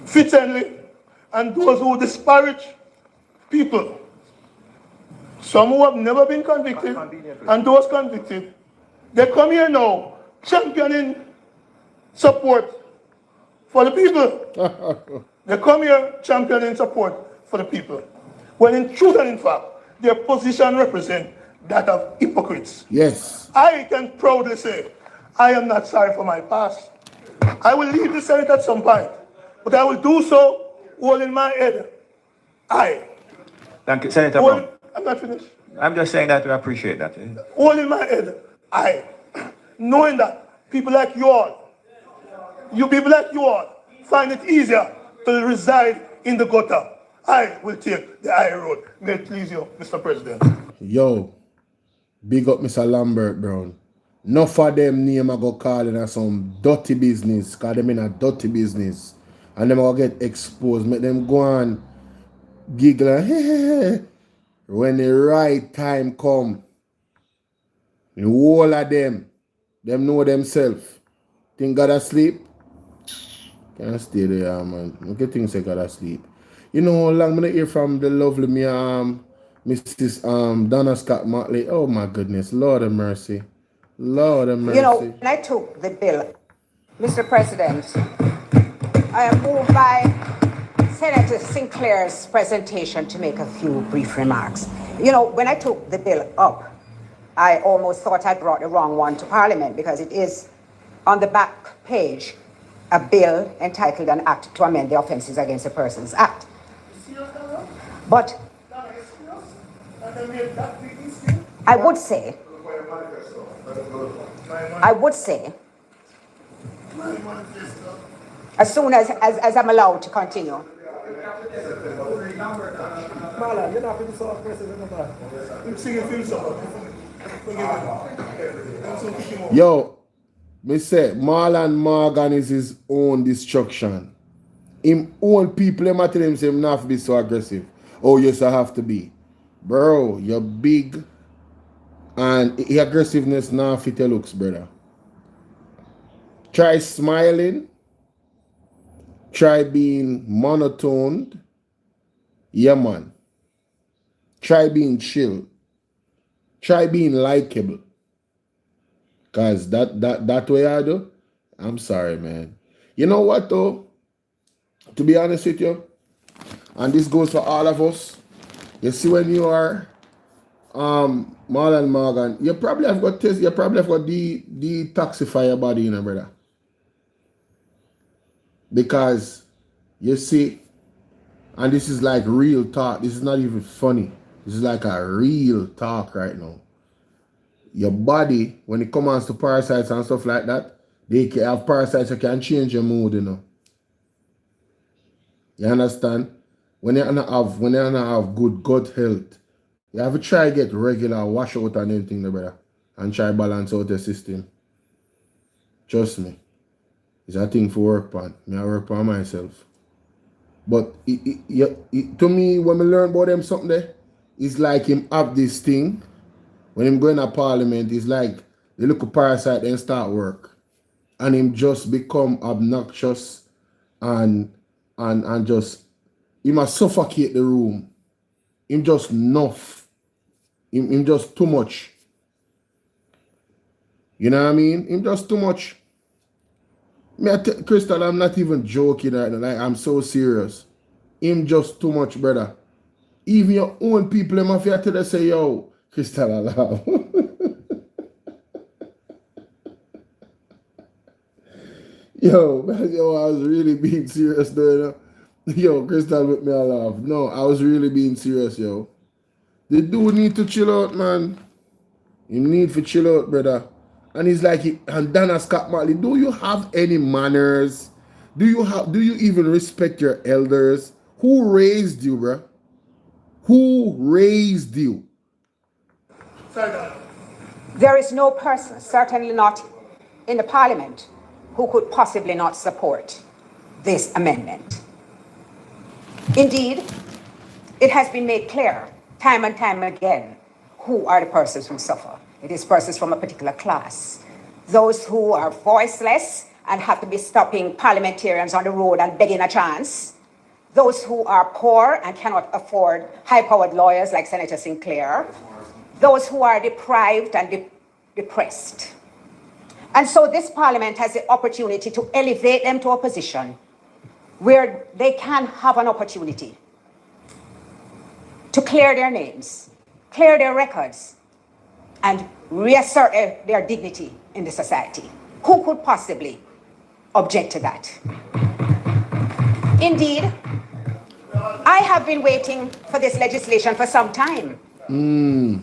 [SPEAKER 15] Fitzhenley, and those who disparage people, some who have never been convicted, and those convicted, they come here now championing support for the people. They come here championing support for the people. When in truth and in fact, their position represents that of hypocrites.
[SPEAKER 1] Yes.
[SPEAKER 15] I can proudly say, I am not sorry for my past. I will leave the Senate at some point, but I will do so holding my head high.
[SPEAKER 16] Thank you, Senator Brown.
[SPEAKER 15] I'm not finished.
[SPEAKER 16] I'm just saying that we appreciate that.
[SPEAKER 15] Holding my head high, knowing that people like you all, find it easier to reside in the gutter. I will take the high road. May it please you, Mr. President.
[SPEAKER 1] Yo, big up Mr. Lambert Brown. Enough of them name I go calling us some dirty business, cause them in a dirty business. And them go get exposed, make them go on giggle and when the right time come. The whole of them know themselves. Think God asleep? Can't stay there, man. Look at things say God asleep. You know how long I'm gonna hear from the lovely Mrs. Donna Scott Motley. Oh my goodness, Lord of mercy. Lord of mercy.
[SPEAKER 17] You know, when I took the bill, Mr. President, I am moved by Senator Sinclair's presentation to make a few brief remarks. You know, when I took the bill up, I almost thought I brought the wrong one to Parliament because it is on the back page a bill entitled an act to amend the Offences Against a Persons Act. But I would say, as soon as I'm allowed to continue.
[SPEAKER 1] Yo, me say Marlon Morgan is his own destruction. Him own people him tell him say him not be so aggressive. Oh yes, I have to be. Bro, you're big and the aggressiveness now fit your looks, brother. Try smiling. Try being monotoned. Yeah, man. Try being chill. Try being likable. Cause that way I do, I'm sorry, man. You know what though? To be honest with you, and this goes for all of us. You see when you are Marlon Morgan, you probably have got detoxify your body, you know, brother. Because you see, and this is like real talk. This is not even funny. This is like a real talk right now. Your body, when it comes to parasites and stuff like that, they can have parasites that can change your mood, you know. You understand? When you don't have good gut health, you have to try to get regular wash out and anything, brother, and try balance out the system. Trust me. It's a thing for work on. I work on myself. But to me, when I learn about them something there, it's like him have this thing. When him going to Parliament, it's like the little parasite then start work. And him just become obnoxious and just, he must suffocate the room. Him just enough. Him just too much. You know what I mean? Him just too much. Crystal, I'm not even joking right now. Like, I'm so serious. Him just too much, brother. Even your own people, them have to say, yo, Crystal, allow. Yo, man, yo, I was really being serious though, you know? Yo, Crystal with me a laugh. No, I was really being serious, yo. The dude need to chill out, man. You need to chill out, brother. And he's like, and Dana Scott Marley, do you have any manners? Do you even respect your elders? Who raised you, bro? Who raised you?
[SPEAKER 17] There is no person, certainly not in the parliament, who could possibly not support this amendment. Indeed, it has been made clear time and time again who are the persons who suffer. It is persons from a particular class. Those who are voiceless and have to be stopping parliamentarians on the road and begging a chance. Those who are poor and cannot afford high-powered lawyers like Senator Sinclair. Those who are deprived and depressed. And so this parliament has the opportunity to elevate them to a position where they can have an opportunity to clear their names, clear their records, and reassert their dignity in the society. Who could possibly object to that? Indeed, I have been waiting for this legislation for some time.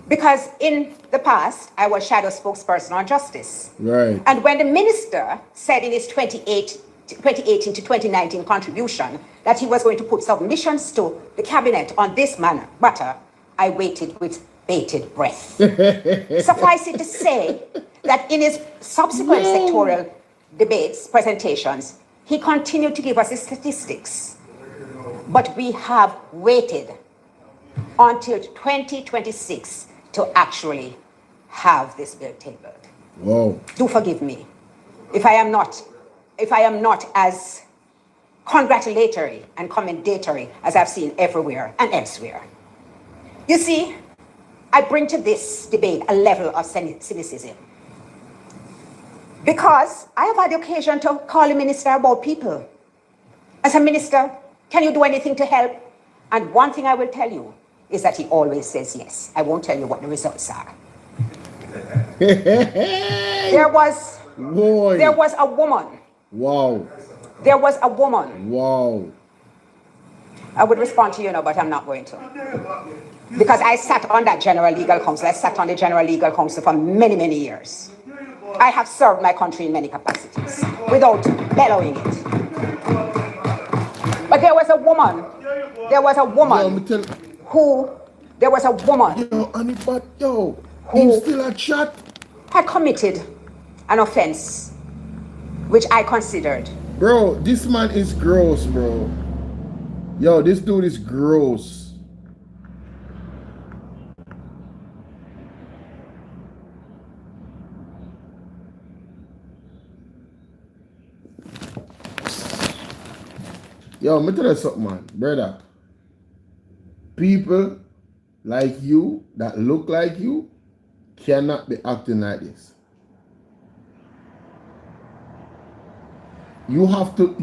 [SPEAKER 17] Because in the past, I was shadow spokesperson on justice.
[SPEAKER 1] Right.
[SPEAKER 17] And when the minister said in his 2018 to 2019 contribution that he was going to put submissions to the cabinet on this matter, I waited with bated breath. Suffice it to say that in his subsequent sectoral debates, presentations, he continued to give us the statistics. But we have waited until 2026 to actually have this bill tabled.
[SPEAKER 1] Whoa.
[SPEAKER 17] Do forgive me if I am not as congratulatory and commendatory as I've seen everywhere and elsewhere. You see, I bring to this debate a level of cynicism. Because I have had the occasion to call a minister about people. As a minister, can you do anything to help? And one thing I will tell you is that he always says yes. I won't tell you what the results are. There was a woman.
[SPEAKER 1] Wow.
[SPEAKER 17] There was a woman.
[SPEAKER 1] Wow.
[SPEAKER 17] I would respond to you now, but I'm not going to. Because I sat on that General Legal Council. I sat on the General Legal Council for many, many years. I have served my country in many capacities without bellowing it. But there was a woman. There was a woman who. There was a woman.
[SPEAKER 1] Yo, Annie, yo,
[SPEAKER 17] who
[SPEAKER 1] still a chat.
[SPEAKER 17] Had committed an offense, which I considered.
[SPEAKER 1] Bro, this man is gross, bro. Yo, this dude is gross. Yo, let me tell you something, man. Brother. People like you, that look like you, cannot be acting like this. You have to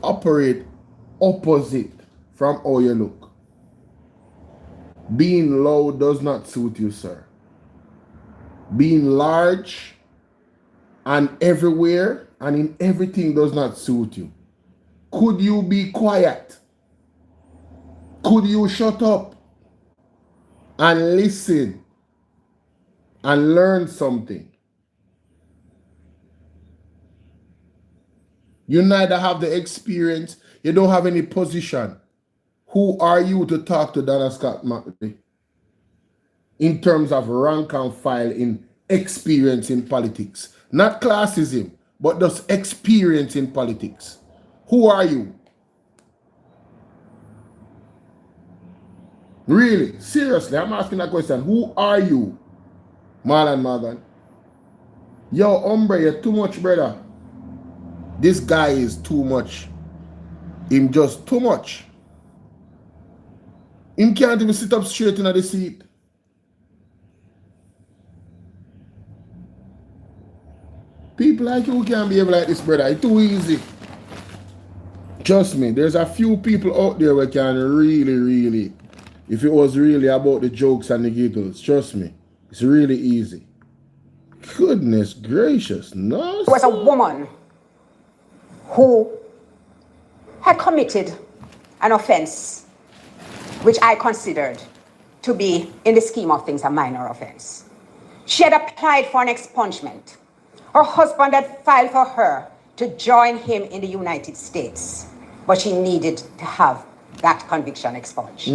[SPEAKER 1] operate opposite from how you look. Being low does not suit you, sir. Being large and everywhere and in everything does not suit you. Could you be quiet? Could you shut up and listen and learn something? You neither have the experience, you don't have any position. Who are you to talk to Dana Scott Marley in terms of rank and file in experience in politics? Not classism, but just experience in politics. Who are you? Really? Seriously, I'm asking that question. Who are you? Marlon Morgan. Yo, hombre, you're too much, brother. This guy is too much. Him just too much. Him can't even sit up straight in the seat. People like you can't behave like this, brother. It's too easy. Trust me, there's a few people out there who can really, if it was really about the jokes and the giggles, trust me, it's really easy. Goodness gracious, no.
[SPEAKER 17] Was a woman who had committed an offense which I considered to be, in the scheme of things, a minor offense. She had applied for an expungement. Her husband had filed for her to join him in the United States, but she needed to have that conviction expunged.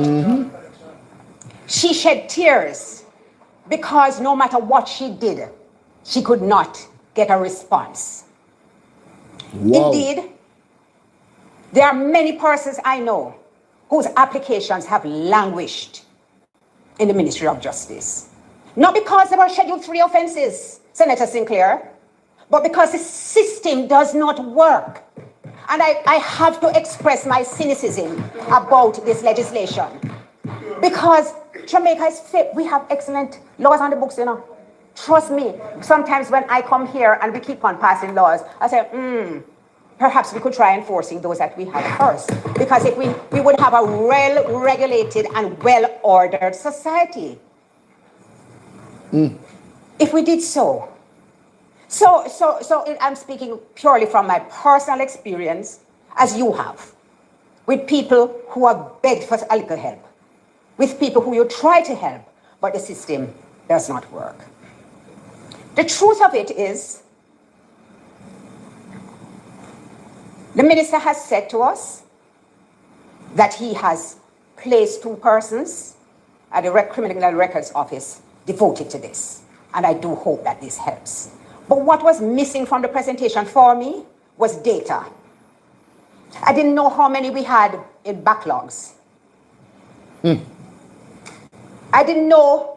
[SPEAKER 17] She shed tears because no matter what she did, she could not get a response.
[SPEAKER 1] Wow.
[SPEAKER 17] Indeed, there are many persons I know whose applications have languished in the Ministry of Justice. Not because they were Schedule 3 offenses, Senator Sinclair, but because the system does not work. And I have to express my cynicism about this legislation. Because Jamaica is fit. We have excellent laws on the books, you know. Trust me, sometimes when I come here and we keep on passing laws, I say, perhaps we could try enforcing those that we have first. Because if we would have a well-regulated and well-ordered society. If we did so. So I'm speaking purely from my personal experience, as you have, with people who have begged for a little help, with people who you try to help, but the system does not work. The truth of it is, the minister has said to us that he has placed 2 persons at the Criminal Records Office devoted to this. And I do hope that this helps. But what was missing from the presentation for me was data. I didn't know how many we had in backlogs. I didn't know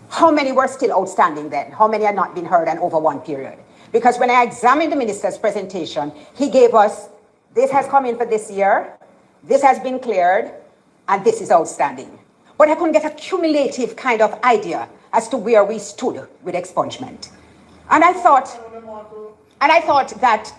[SPEAKER 17] how many were still outstanding then, how many had not been heard and over one period. Because when I examined the minister's presentation, he gave us, this has come in for this year, this has been cleared, and this is outstanding. But I couldn't get a cumulative kind of idea as to where we stood with expungement. And I thought that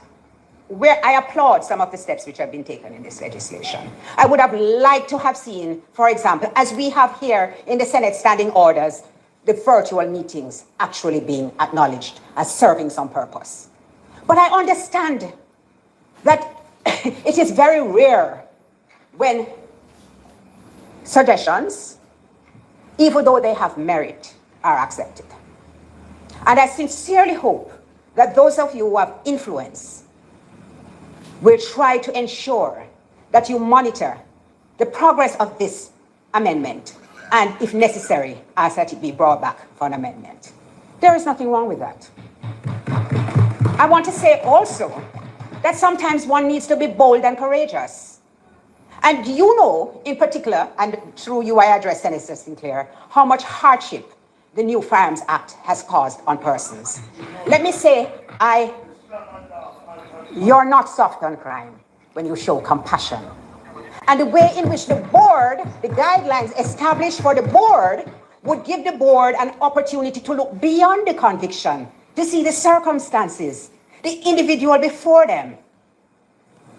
[SPEAKER 17] where I applaud some of the steps which have been taken in this legislation. I would have liked to have seen, for example, as we have here in the Senate standing orders, the virtual meetings actually being acknowledged as serving some purpose. But I understand that it is very rare when suggestions, even though they have merit, are accepted. And I sincerely hope that those of you who have influence will try to ensure that you monitor the progress of this amendment and, if necessary, ask that it be brought back for an amendment. There is nothing wrong with that. I want to say also that sometimes one needs to be bold and courageous. And you know, in particular, and through you I address Senator Sinclair, how much hardship the new Firearms Act has caused on persons. Let me say, you're not soft on crime when you show compassion. And the way in which the board, the guidelines established for the board, would give the board an opportunity to look beyond the conviction, to see the circumstances, the individual before them,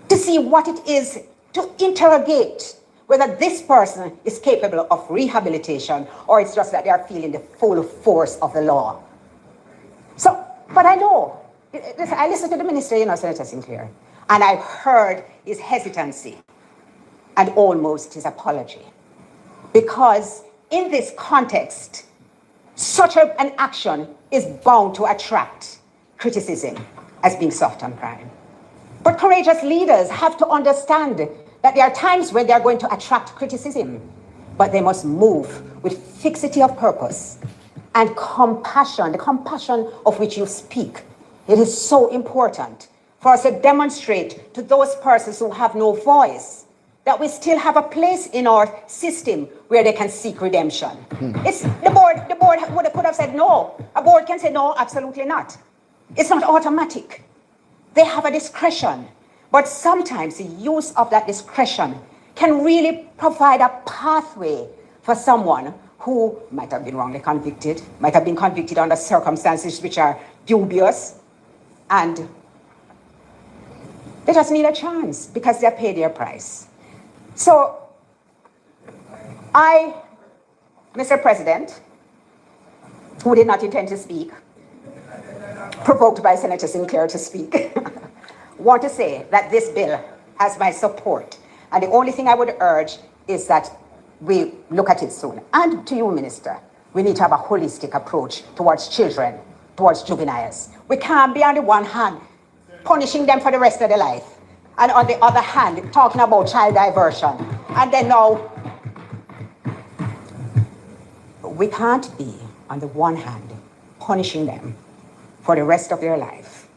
[SPEAKER 17] to see what it is to interrogate whether this person is capable of rehabilitation or it's just that they are feeling the full force of the law. So, but I know, I listened to the minister, you know, Senator Sinclair, and I heard his hesitancy and almost his apology. Because in this context, such an action is bound to attract criticism as being soft on crime. But courageous leaders have to understand that there are times when they are going to attract criticism, but they must move with fixity of purpose and compassion, the compassion of which you speak. It is so important for us to demonstrate to those persons who have no voice that we still have a place in our system where they can seek redemption. It's the board could have said no. A board can say no, absolutely not. It's not automatic. They have a discretion, but sometimes the use of that discretion can really provide a pathway for someone who might have been wrongly convicted, might have been convicted under circumstances which are dubious, and they just need a chance because they paid their price. So I Mr. President, who did not intend to speak, provoked by Senator Sinclair to speak, want to say that this bill has my support. And the only thing I would urge is that we look at it soon. And to you, Minister, we need to have a holistic approach towards children, towards juveniles. We can't be on the one hand punishing them for the rest of their life, and on the other hand talking about child diversion. And then now, we can't be on the one hand punishing them for the rest of their life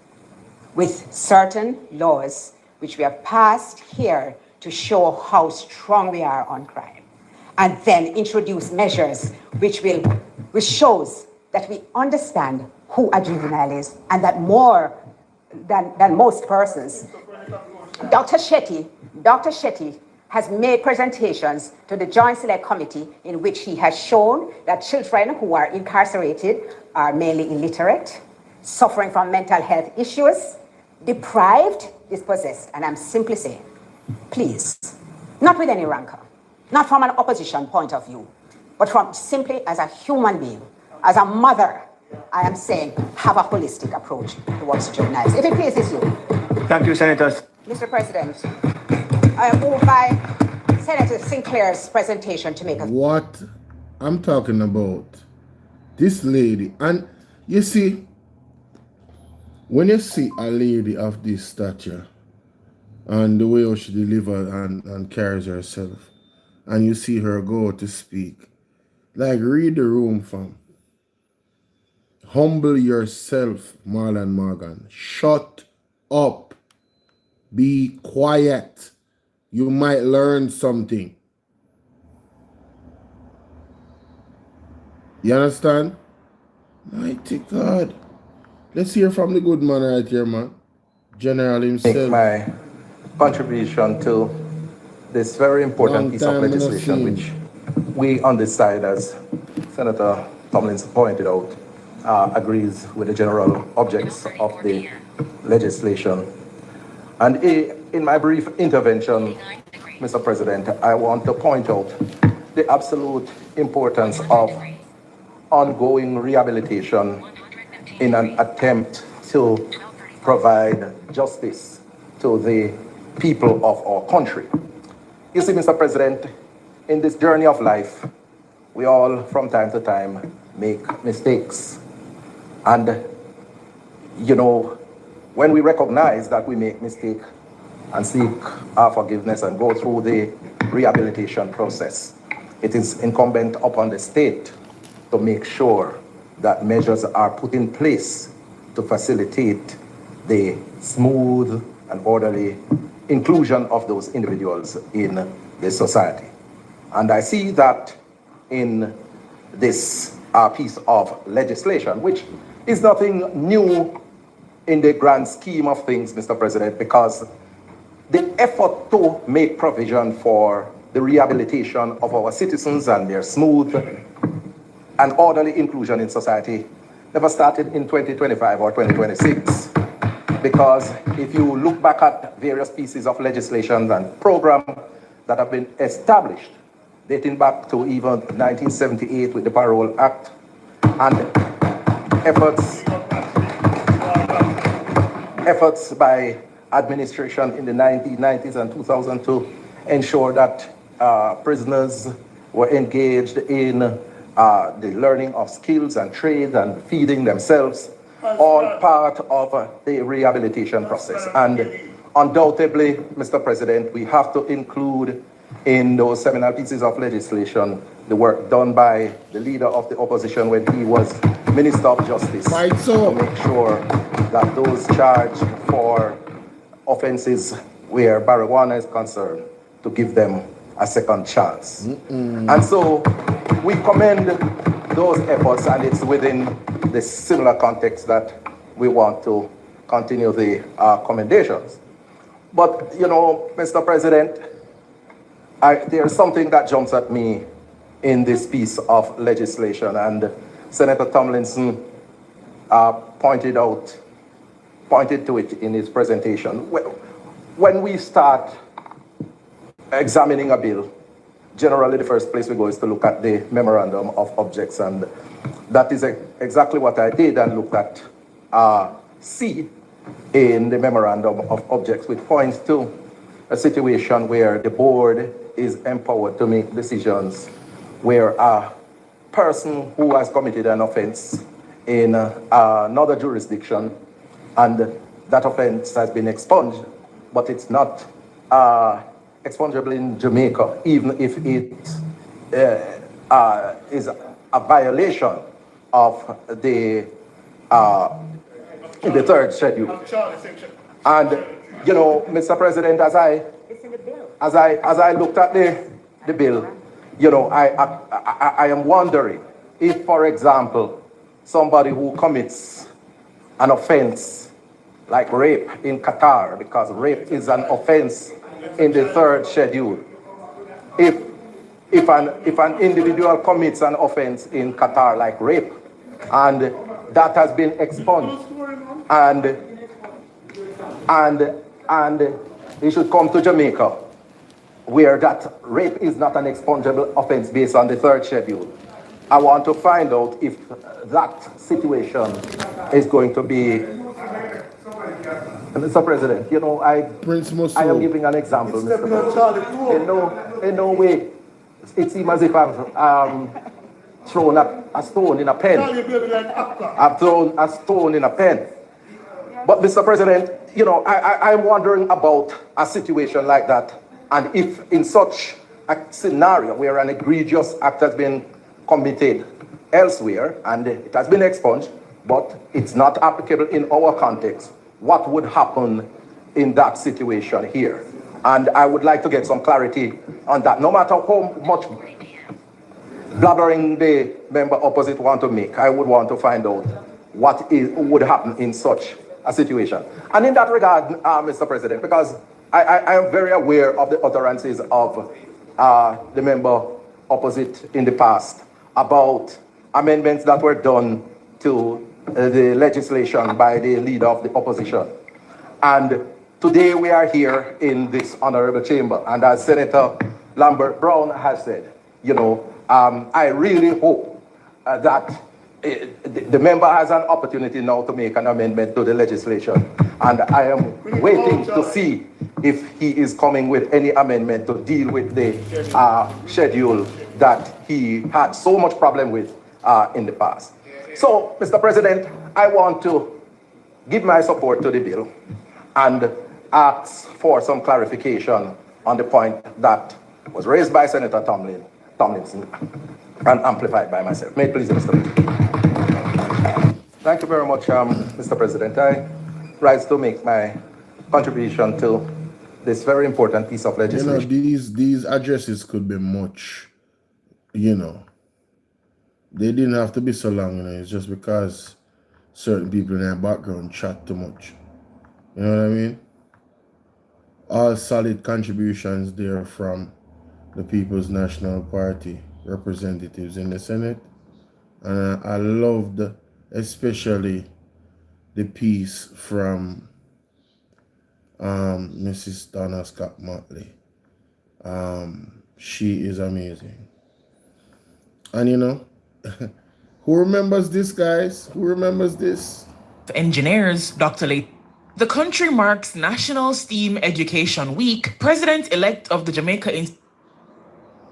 [SPEAKER 17] with certain laws which we have passed here to show how strong we are on crime, and then introduce measures which shows that we understand who a juvenile is, and that more than most persons. Dr. Shetty has made presentations to the Joint Select Committee in which he has shown that children who are incarcerated are mainly illiterate, suffering from mental health issues, deprived, dispossessed. And I'm simply saying, please, not with any rancor, not from an opposition point of view, but from simply as a human being, as a mother, I am saying, have a holistic approach towards juveniles. If it pleases you.
[SPEAKER 16] Thank you, Senators.
[SPEAKER 17] Mr. President, I am moved by Senator Sinclair's presentation to make a...
[SPEAKER 1] What I'm talking about, this lady, and you see, when you see a lady of this stature and the way she delivers and carries herself, and you see her go to speak, like, read the room, fam. Humble yourself, Marlon Morgan. Shut up. Be quiet. You might learn something. You understand? Mighty God. Let's hear from the good man right here, man. General himself.
[SPEAKER 18] Make my contribution to this very important piece of legislation, which we on this side, as Senator Tomlinson pointed out, agrees with the general objects of the legislation. And in my brief intervention, Mr. President, I want to point out the absolute importance of ongoing rehabilitation in an attempt to provide justice to the people of our country. You see, Mr. President, in this journey of life, we all, from time to time, make mistakes. And, you know, when we recognize that we make mistakes and seek our forgiveness and go through the rehabilitation process, it is incumbent upon the state to make sure that measures are put in place to facilitate the smooth and orderly inclusion of those individuals in the society. And I see that in this piece of legislation, which is nothing new in the grand scheme of things, Mr. President, because the effort to make provision for the rehabilitation of our citizens and their smooth and orderly inclusion in society never started in 2025 or 2026. Because if you look back at various pieces of legislation and programs that have been established, dating back to even 1978 with the Parole Act, and efforts by administration in the 1990s and 2000 to ensure that prisoners were engaged in the learning of skills and trades and feeding themselves, all part of the rehabilitation process. And undoubtedly, Mr. President, we have to include in those seminal pieces of legislation the work done by the leader of the opposition when he was Minister of Justice, to make sure that those charged for offenses where marijuana is concerned, to give them a second chance. And so we commend those efforts, and it's within the similar context that we want to continue the commendations. But, you know, Mr. President, there's something that jumps at me in this piece of legislation, and Senator Tomlinson pointed to it in his presentation. When we start examining a bill, generally the first place we go is to look at the memorandum of objects, and that is exactly what I did, and looked at C in the memorandum of objects, which points to a situation where the board is empowered to make decisions where a person who has committed an offense in another jurisdiction and that offense has been expunged, but it's not expungible in Jamaica, even if it is a violation of the third schedule. And you know, Mr. President, as I looked at the bill, you know, I am wondering if, for example, somebody who commits an offense like rape in Qatar, because rape is an offense in the third schedule, if an individual commits an offense in Qatar like rape, and that has been expunged, and he should come to Jamaica, where that rape is not an expungible offense based on the third schedule. I want to find out if that situation is going to be. Mr. President, you know, I am giving an example, Mr. President. In no way, it seems as if I've thrown a stone in a pen. I've thrown a stone in a pen. But Mr. President, you know, I'm wondering about a situation like that, and if in such a scenario where an egregious act has been committed elsewhere and it has been expunged, but it's not applicable in our context, what would happen in that situation here? And I would like to get some clarity on that. No matter how much blabbering the member opposite want to make, I would want to find out what would happen in such a situation. And in that regard, Mr. President, because I am very aware of the utterances of the member opposite in the past about amendments that were done to the legislation by the leader of the opposition. And today we are here in this honorable chamber, and as Senator Lambert Brown has said, you know, I really hope that the member has an opportunity now to make an amendment to the legislation, and I am waiting to see if he is coming with any amendment to deal with the schedule that he had so much problem with in the past. So, Mr. President, I want to give my support to the bill and ask for some clarification on the point that was raised by Senator Tomlinson and amplified by myself. May it please, Mr. President. Thank you very much, Mr. President. I rise to make my contribution to this very important piece of legislation.
[SPEAKER 1] You know, these addresses could be much, you know. They didn't have to be so long, you know. It's just because certain people in their background chat too much. You know what I mean? All solid contributions there from the People's National Party representatives in the Senate. And I loved especially the piece from Mrs. Donna Scott Motley. She is amazing. And you know, who remembers this, guys? Who remembers this?
[SPEAKER 19] Engineers, Dr. Lee. The country marks National STEAM Education Week. President-elect of the Jamaica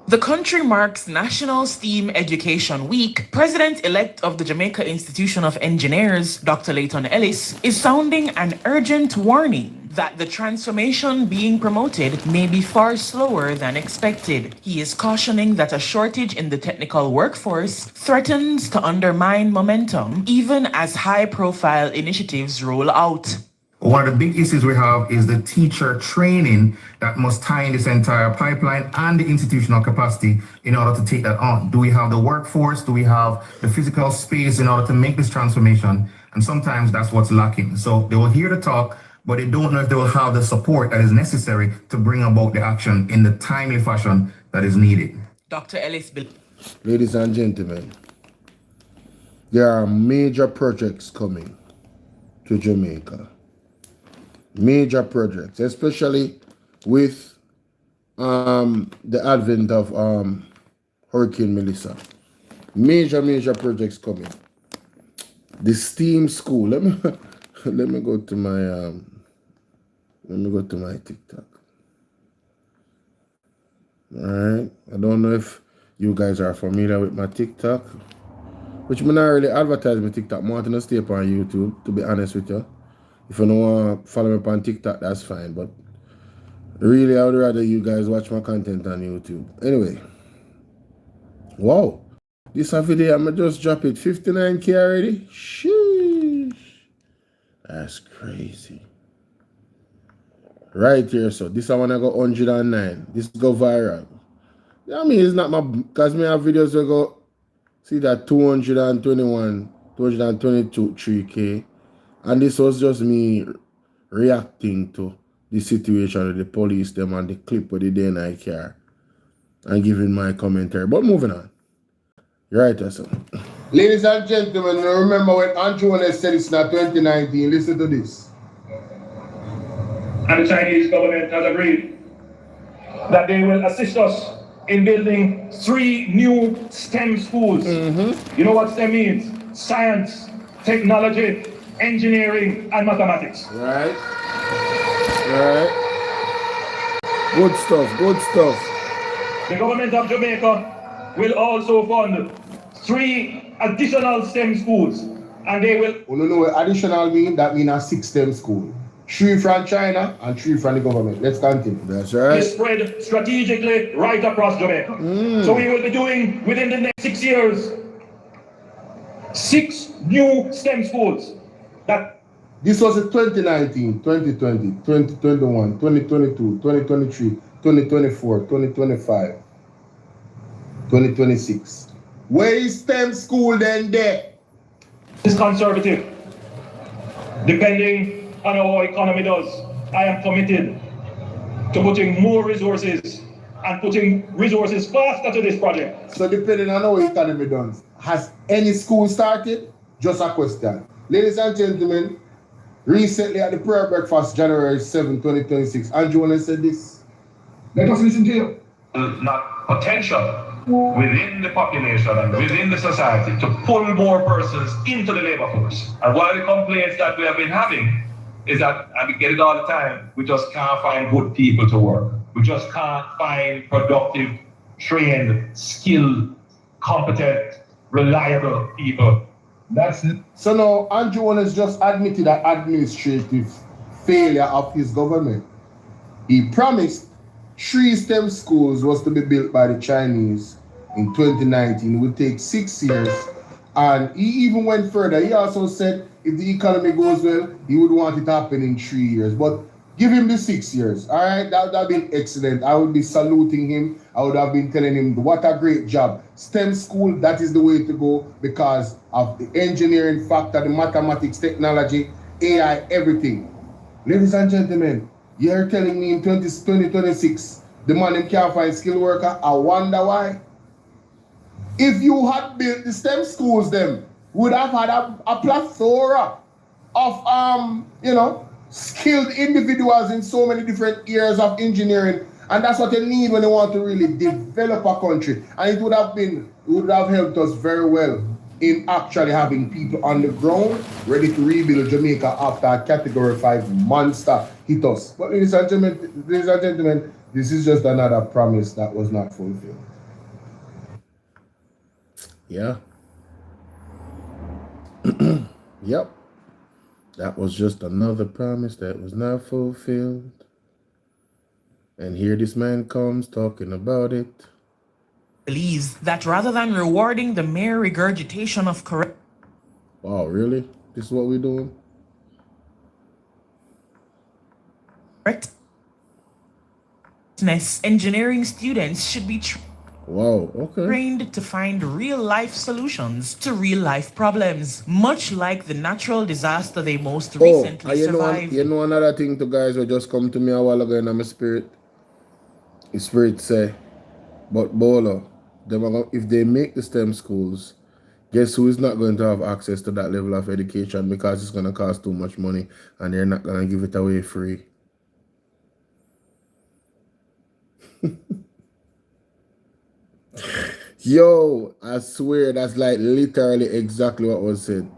[SPEAKER 19] The country marks National STEAM Education Week. President-elect of the Jamaica Institution of Engineers, Dr. Layton Ellis, is sounding an urgent warning that the transformation being promoted may be far slower than expected. He is cautioning that a shortage in the technical workforce threatens to undermine momentum, even as high-profile initiatives roll out.
[SPEAKER 20] One of the big issues we have is the teacher training that must tie in this entire pipeline and the institutional capacity in order to take that on. Do we have the workforce? Do we have the physical space in order to make this transformation? And sometimes that's what's lacking. So they will hear the talk, but they don't know if they will have the support that is necessary to bring about the action in the timely fashion that is needed.
[SPEAKER 19] Dr. Ellis.
[SPEAKER 1] Ladies and gentlemen, there are major projects coming to Jamaica. Major projects, especially with the advent of Hurricane Melissa. Major projects coming. The STEAM school. Let me go to my TikTok. Alright. I don't know if you guys are familiar with my TikTok. Which I'm not really advertise my TikTok. I want to stay up on YouTube, to be honest with you. If you don't want to follow me on TikTok, that's fine. But really, I would rather you guys watch my content on YouTube. Anyway. Wow. This video, I'm going to just drop it. 59K already? Sheesh. That's crazy. Right here, so. This I want to go 109. This go viral. I mean, it's not my... Because me have videos that go... See that 221, 222, 3K. And this was just me reacting to the situation with the police, them, and the clip with the day night car. And giving my commentary. But moving on. Right, so. Ladies and gentlemen, remember when Andrew said it's not 2019. Listen to this.
[SPEAKER 21] And the Chinese government has agreed that they will assist us in building 3 new STEM schools. You know what STEM means? Science, technology, engineering, and mathematics.
[SPEAKER 1] Right. Good stuff.
[SPEAKER 21] The government of Jamaica will also fund 3 additional STEM schools, and they will...
[SPEAKER 1] You know what additional mean? That means a 6 STEM school. 3 from China and 3 from the government. Let's continue. That's right.
[SPEAKER 21] Is spread strategically right across Jamaica. So we will be doing, within the next 6 years, 6 new STEM schools.
[SPEAKER 1] This was in 2019, 2020, 2021, 2022, 2023, 2024, 2025, 2026. Where is STEM school then there?
[SPEAKER 21] It's conservative. Depending on how our economy does, I am committed to putting more resources and putting resources faster to this project.
[SPEAKER 1] So depending on how our economy does, has any school started? Just a question. Ladies and gentlemen, recently at the prayer breakfast, January 7, 2026, Andrew said this.
[SPEAKER 21] Let us listen to you. Not potential within the population and within the society to pull more persons into the labor force. And one of the complaints that we have been having is that, and we get it all the time, we just can't find good people to work. We just can't find productive, trained, skilled, competent, reliable people.
[SPEAKER 1] So now Andrew has just admitted an administrative failure of his government. He promised 3 STEM schools was to be built by the Chinese in 2019. It would take 6 years. And he even went further. He also said if the economy goes well, he would want it to happen in 3 years. But give him the 6 years. All right, that would have been excellent. I would be saluting him. I would have been telling him what a great job. STEM school, that is the way to go because of the engineering factor, the mathematics, technology, AI, everything. Ladies and gentlemen, you're telling me in 2026, the man can't find skilled worker? I wonder why. If you had built the STEM schools, them would have had a plethora of skilled individuals in so many different areas of engineering, and that's what you need when you want to really develop a country. And it would have helped us very well in actually having people on the ground ready to rebuild Jamaica after a Category 5 monster hit us. But ladies and gentlemen, this is just another promise that was not fulfilled. Yeah. Yep. That was just another promise that was not fulfilled. And here this man comes talking about it.
[SPEAKER 19] Believes that rather than rewarding the mere regurgitation of correct...
[SPEAKER 1] Wow, really? This is what we're doing?
[SPEAKER 19] Correctness, engineering students should be trained to find real-life solutions to real-life problems, much like the natural disaster they most recently survived.
[SPEAKER 1] You know another thing to guys who just come to me a while ago in my spirit? The spirit say, but Bolo, if they make the STEM schools, guess who is not going to have access to that level of education because it's going to cost too much money and they're not going to give it away free. Yo, I swear that's like literally exactly what was said.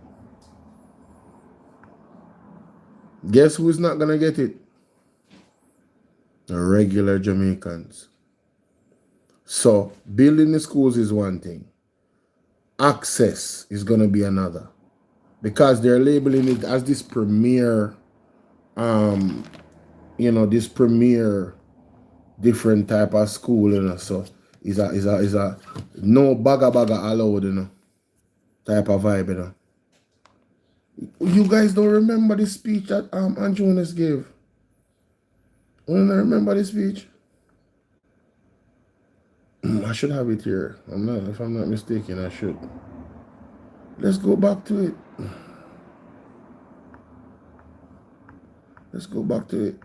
[SPEAKER 1] Guess who's not gonna get it? The regular Jamaicans. So building the schools is one thing. Access is gonna be another. Because they're labeling it as this premier, this premier different type of school, so is a no baga allowed, type of vibe, You guys don't remember the speech that Jonas gave? You don't remember the speech? I should have it here. If I'm not mistaken, I should. Let's go back to it. Let's go back to it.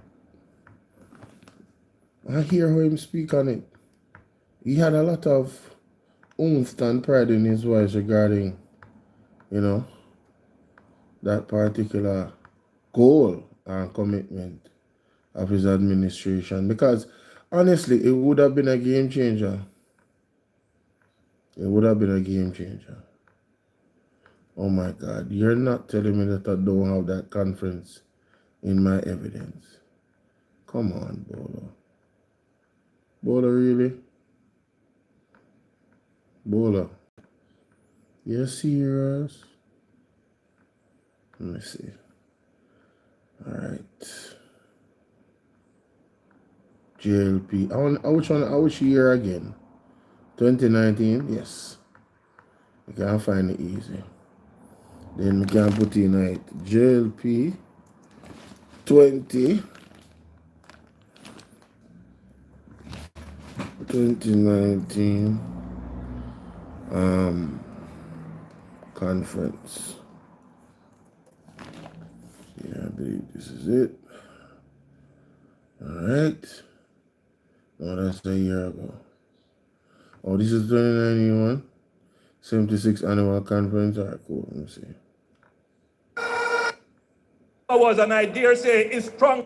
[SPEAKER 1] I hear him speak on it. He had a lot of oomph and pride in his voice regarding, that particular goal and commitment of his administration. Because honestly, it would have been a game changer. It would have been a game changer. Oh my God, you're not telling me that I don't have that conference in my evidence. Come on, Bolo. Bolo, really? Bolo. You're serious? Let me see. All right. JLP. Which year again? 2019? Yes. You can't find it easy. Then we can put in it. JLP 2019 conference. Yeah, I believe this is it. All right. No, that's a year ago. Oh, this is 2091. 76th annual conference. All right, cool. Let me see.
[SPEAKER 21] Was, and I dare say, is strong,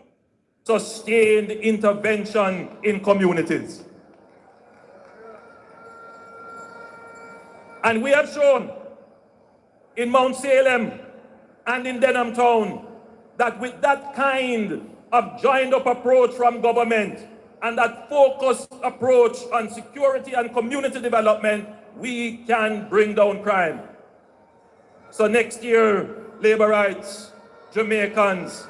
[SPEAKER 21] sustained intervention in communities. And we have shown in Mount Salem and in Denham Town that with that kind of joined-up approach from government and that focused approach on security and community development, we can bring down crime. So next year, labor rights, Jamaicans,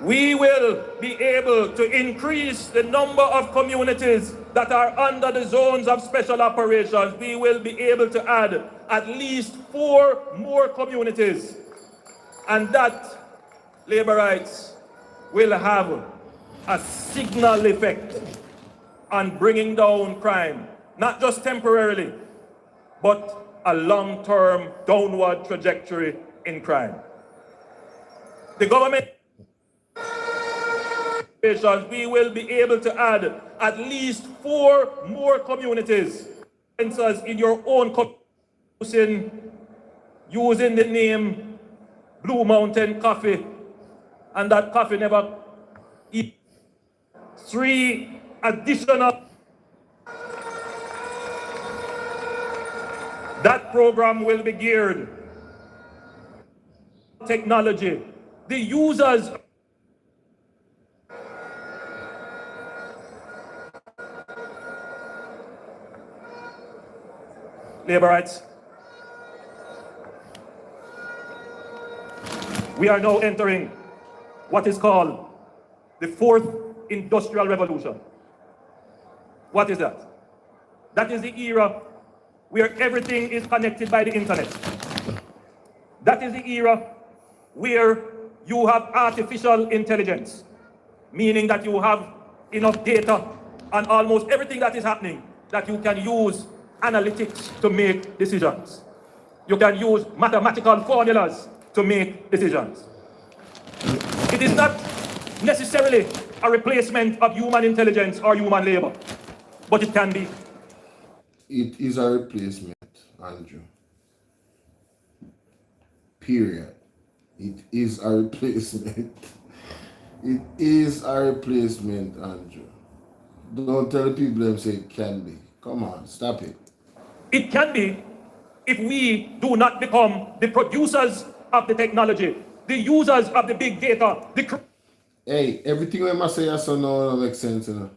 [SPEAKER 21] we will be able to increase the number of communities that are under the zones of special operations. We will be able to add at least 4 more communities. And that, labor rights, will have a signal effect on bringing down crime, not just temporarily, but a long-term downward trajectory in crime. The government, we will be able to add at least 4 more communities. In your own community, using the name Blue Mountain Coffee, and that coffee never eat 3 additional. That program will be geared technology. The users labor rights. We are now entering what is called the 4th Industrial Revolution. What is that? That is the era where everything is connected by the internet. That is the era where you have artificial intelligence, meaning that you have enough data on almost everything that is happening that you can use analytics to make decisions. You can use mathematical formulas to make decisions. It is not necessarily a replacement of human intelligence or human labor, but it can be.
[SPEAKER 1] It is a replacement, Andrew. Period. It is a replacement. It is a replacement, Andrew. Don't tell the people them say it can be. Come on, stop it.
[SPEAKER 21] It can be if we do not become the producers of the technology, the users of the big data.
[SPEAKER 1] Hey, everything we must say so now don't make sense, you know.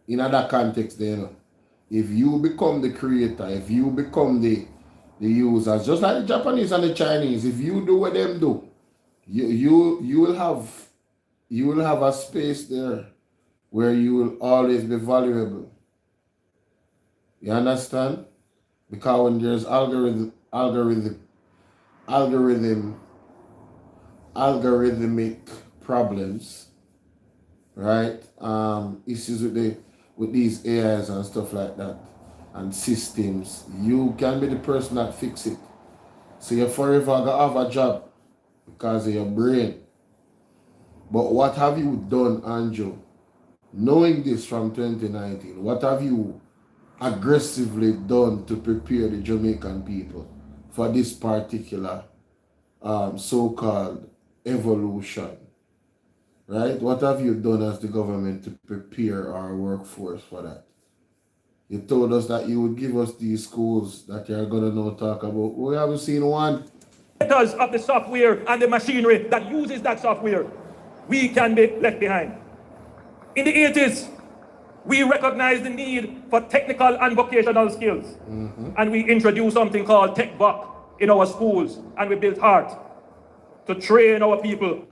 [SPEAKER 1] In that context there, you know. If you become the creator, if you become the users, just like the Japanese and the Chinese, if you do what them do, you will have a space there where you will always be valuable. You understand? Because when there's algorithmic problems, right? Issues with these AIs and stuff like that, and systems, you can be the person that fix it. So you're forever gonna have a job because of your brain. But what have you done, Andrew? Knowing this from 2019, what have you aggressively done to prepare the Jamaican people for this particular so-called evolution? Right? What have you done as the government to prepare our workforce for that? You told us that you would give us these schools that you're going to now talk about. We haven't seen one.
[SPEAKER 21] Because of the software and the machinery that uses that software, we can be left behind. In the 80s, we recognized the need for technical and vocational skills. And we introduced something called Tech Buck in our schools, and we built hard to train our people.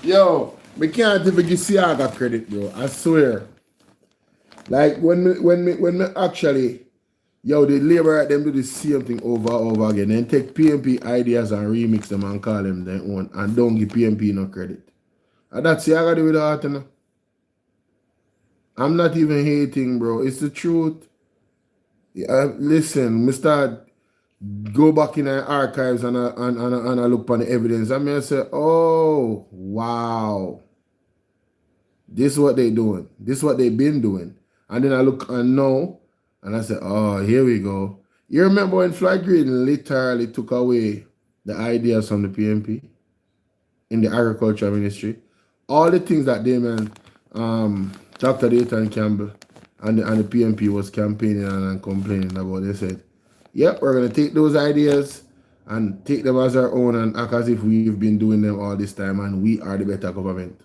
[SPEAKER 1] Yo, we can't even give Siaga credit, bro. I swear. Like when me actually, yo, the labor them do the same thing over and over again. Then take PMP ideas and remix them and call them their own, and don't give PMP no credit. And that's Siaga do with the heart, you know? I'm not even hating, bro. It's the truth. Listen, Mr. Go back in the archives and I look on the evidence. I mean, I say, oh, wow. This is what they doing. This is what they've been doing. And then I look and know, and I say, oh, here we go. You remember when Flight Green literally took away the ideas from the PMP in the agriculture ministry? All the things that they, man, Dr. Dayton Campbell and the PMP was campaigning and complaining about, they said, yep, we're going to take those ideas and take them as our own and act as if we've been doing them all this time and we are the better government.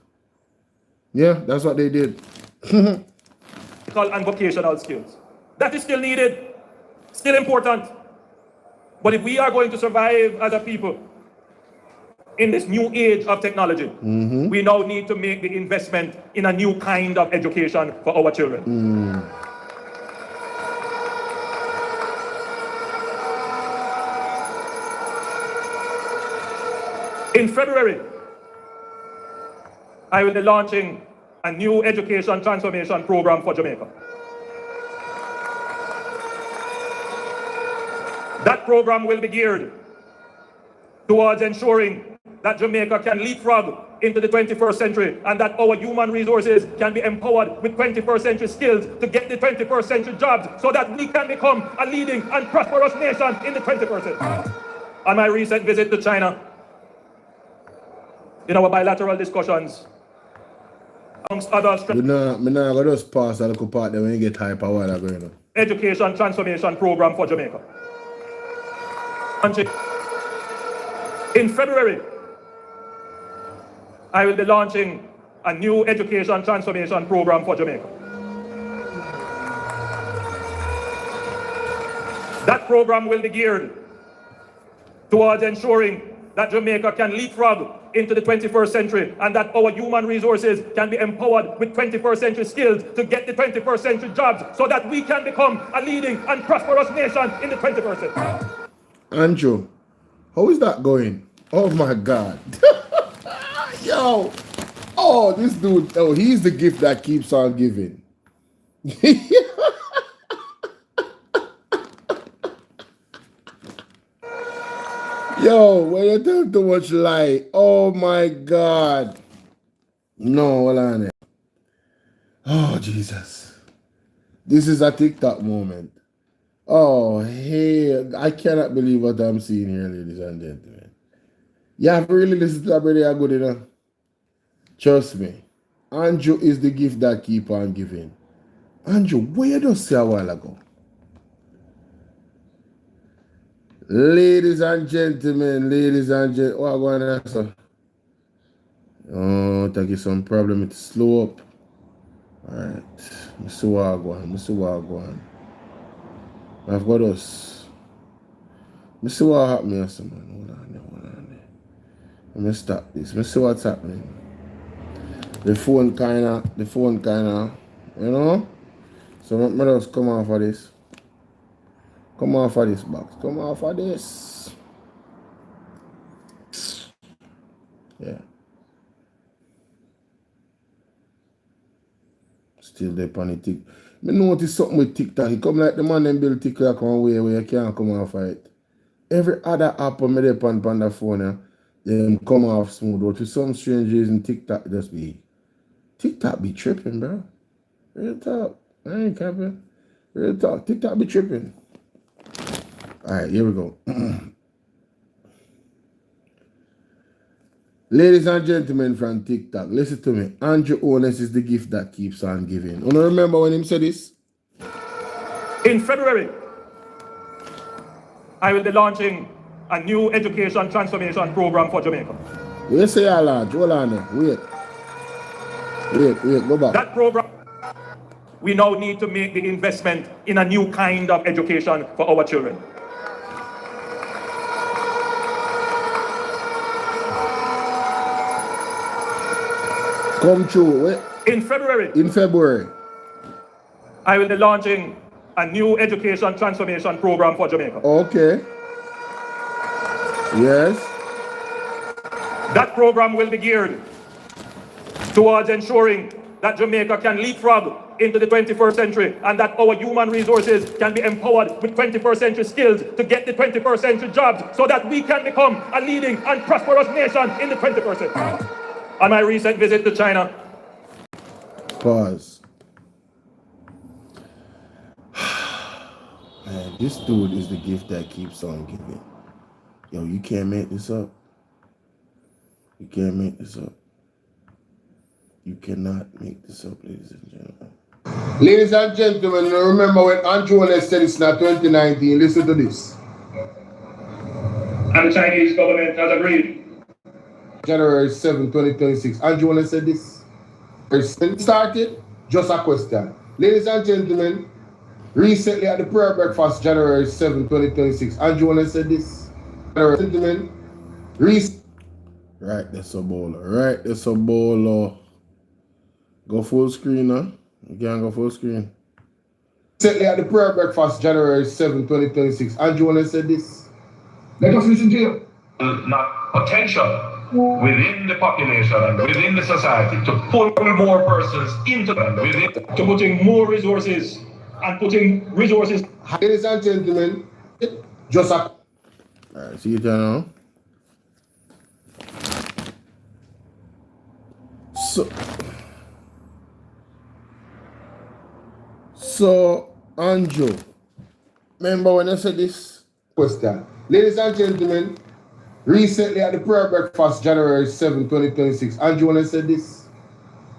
[SPEAKER 1] Yeah, that's what they did.
[SPEAKER 21] And vocational skills. That is still needed, still important. But if we are going to survive as a people in this new age of technology, we now need to make the investment in a new kind of education for our children. In February, I will be launching a new education transformation program for Jamaica. That program will be geared towards ensuring that Jamaica can leapfrog into the 21st century and that our human resources can be empowered with 21st century skills to get the 21st century jobs so that we can become a leading and prosperous nation in the 21st century. On my recent visit to China, in our bilateral discussions, amongst others,
[SPEAKER 1] Me nah go just pass a little part there when you get hype a while ago, you know.
[SPEAKER 21] education transformation program for Jamaica. In February, I will be launching a new education transformation program for Jamaica. That program will be geared towards ensuring that Jamaica can leapfrog into the 21st century and that our human resources can be empowered with 21st century skills to get the 21st century jobs so that we can become a leading and prosperous nation in the 21st century.
[SPEAKER 1] Andrew, how is that going? Oh my God. Yo. Oh, this dude, oh, he's the gift that keeps on giving. Yo, when you tell too much lie, oh my God. No, hold on there. Oh, Jesus. This is a TikTok moment. Oh, hey, I cannot believe what I'm seeing here, ladies and gentlemen. You have really listened to that, brother. Good enough. Trust me. Andrew is the gift that keep on giving. Andrew, what you just say a while ago? Ladies and gentlemen, what going on, sir? Oh, take some problem. It's slow up. Alright. Mr. Wagwan. I've got us. Mr. What happened here, sir, man? Hold on there. Let me stop this. Mr. What's happening? The phone kinda, you know? So let me just come off of this. Come off of this box. Come off of this. Yeah. Still there on the tick. I notice something with TikTok. It come like the man them build TikTok one way where you can't come off of it. Every other app on me there on the phone, them come off smooth. But to some strange reason, TikTok just be. TikTok be tripping, bro. Real talk. I ain't capping. Real talk. TikTok be tripping. Alright, here we go. Ladies and gentlemen from TikTok, listen to me. Andrew Owens is the gift that keeps on giving. You know, remember when him said this?
[SPEAKER 21] In February, I will be launching a new education transformation program for Jamaica.
[SPEAKER 1] You say a large. Hold on there. Wait, go back.
[SPEAKER 21] That program, we now need to make the investment in a new kind of education for our children.
[SPEAKER 1] Come true. Wait.
[SPEAKER 21] In February, I will be launching a new education transformation program for Jamaica.
[SPEAKER 1] Okay. Yes.
[SPEAKER 21] That program will be geared towards ensuring that Jamaica can leapfrog into the 21st century and that our human resources can be empowered with 21st century skills to get the 21st century jobs so that we can become a leading and prosperous nation in the 21st century. On my recent visit to China.
[SPEAKER 1] Pause. Man, this dude is the gift that keeps on giving. Yo, you can't make this up. You can't make this up. You cannot make this up, ladies and gentlemen. Ladies and gentlemen, remember when Andrew Owens said it's not 2019, listen to this.
[SPEAKER 21] And the Chinese government has agreed.
[SPEAKER 1] January 7, 2026. Andrew Owens said this. Started, just a question. Ladies and gentlemen, recently at the prayer breakfast, January 7, 2026, Andrew Owens said this. Gentlemen, right, that's a bowler. Go full screen, huh? You can go full screen. Recently at the prayer breakfast, January 7, 2026, Andrew Owens said this.
[SPEAKER 21] Let us listen to you. Not potential within the population and within the society to pull more persons into them, to putting more resources and putting resources.
[SPEAKER 1] Ladies and gentlemen, just a. Alright, see it now. So, Andrew, remember when I said this question? Ladies and gentlemen, recently at the prayer breakfast, January 7, 2026, Andrew Owens said this.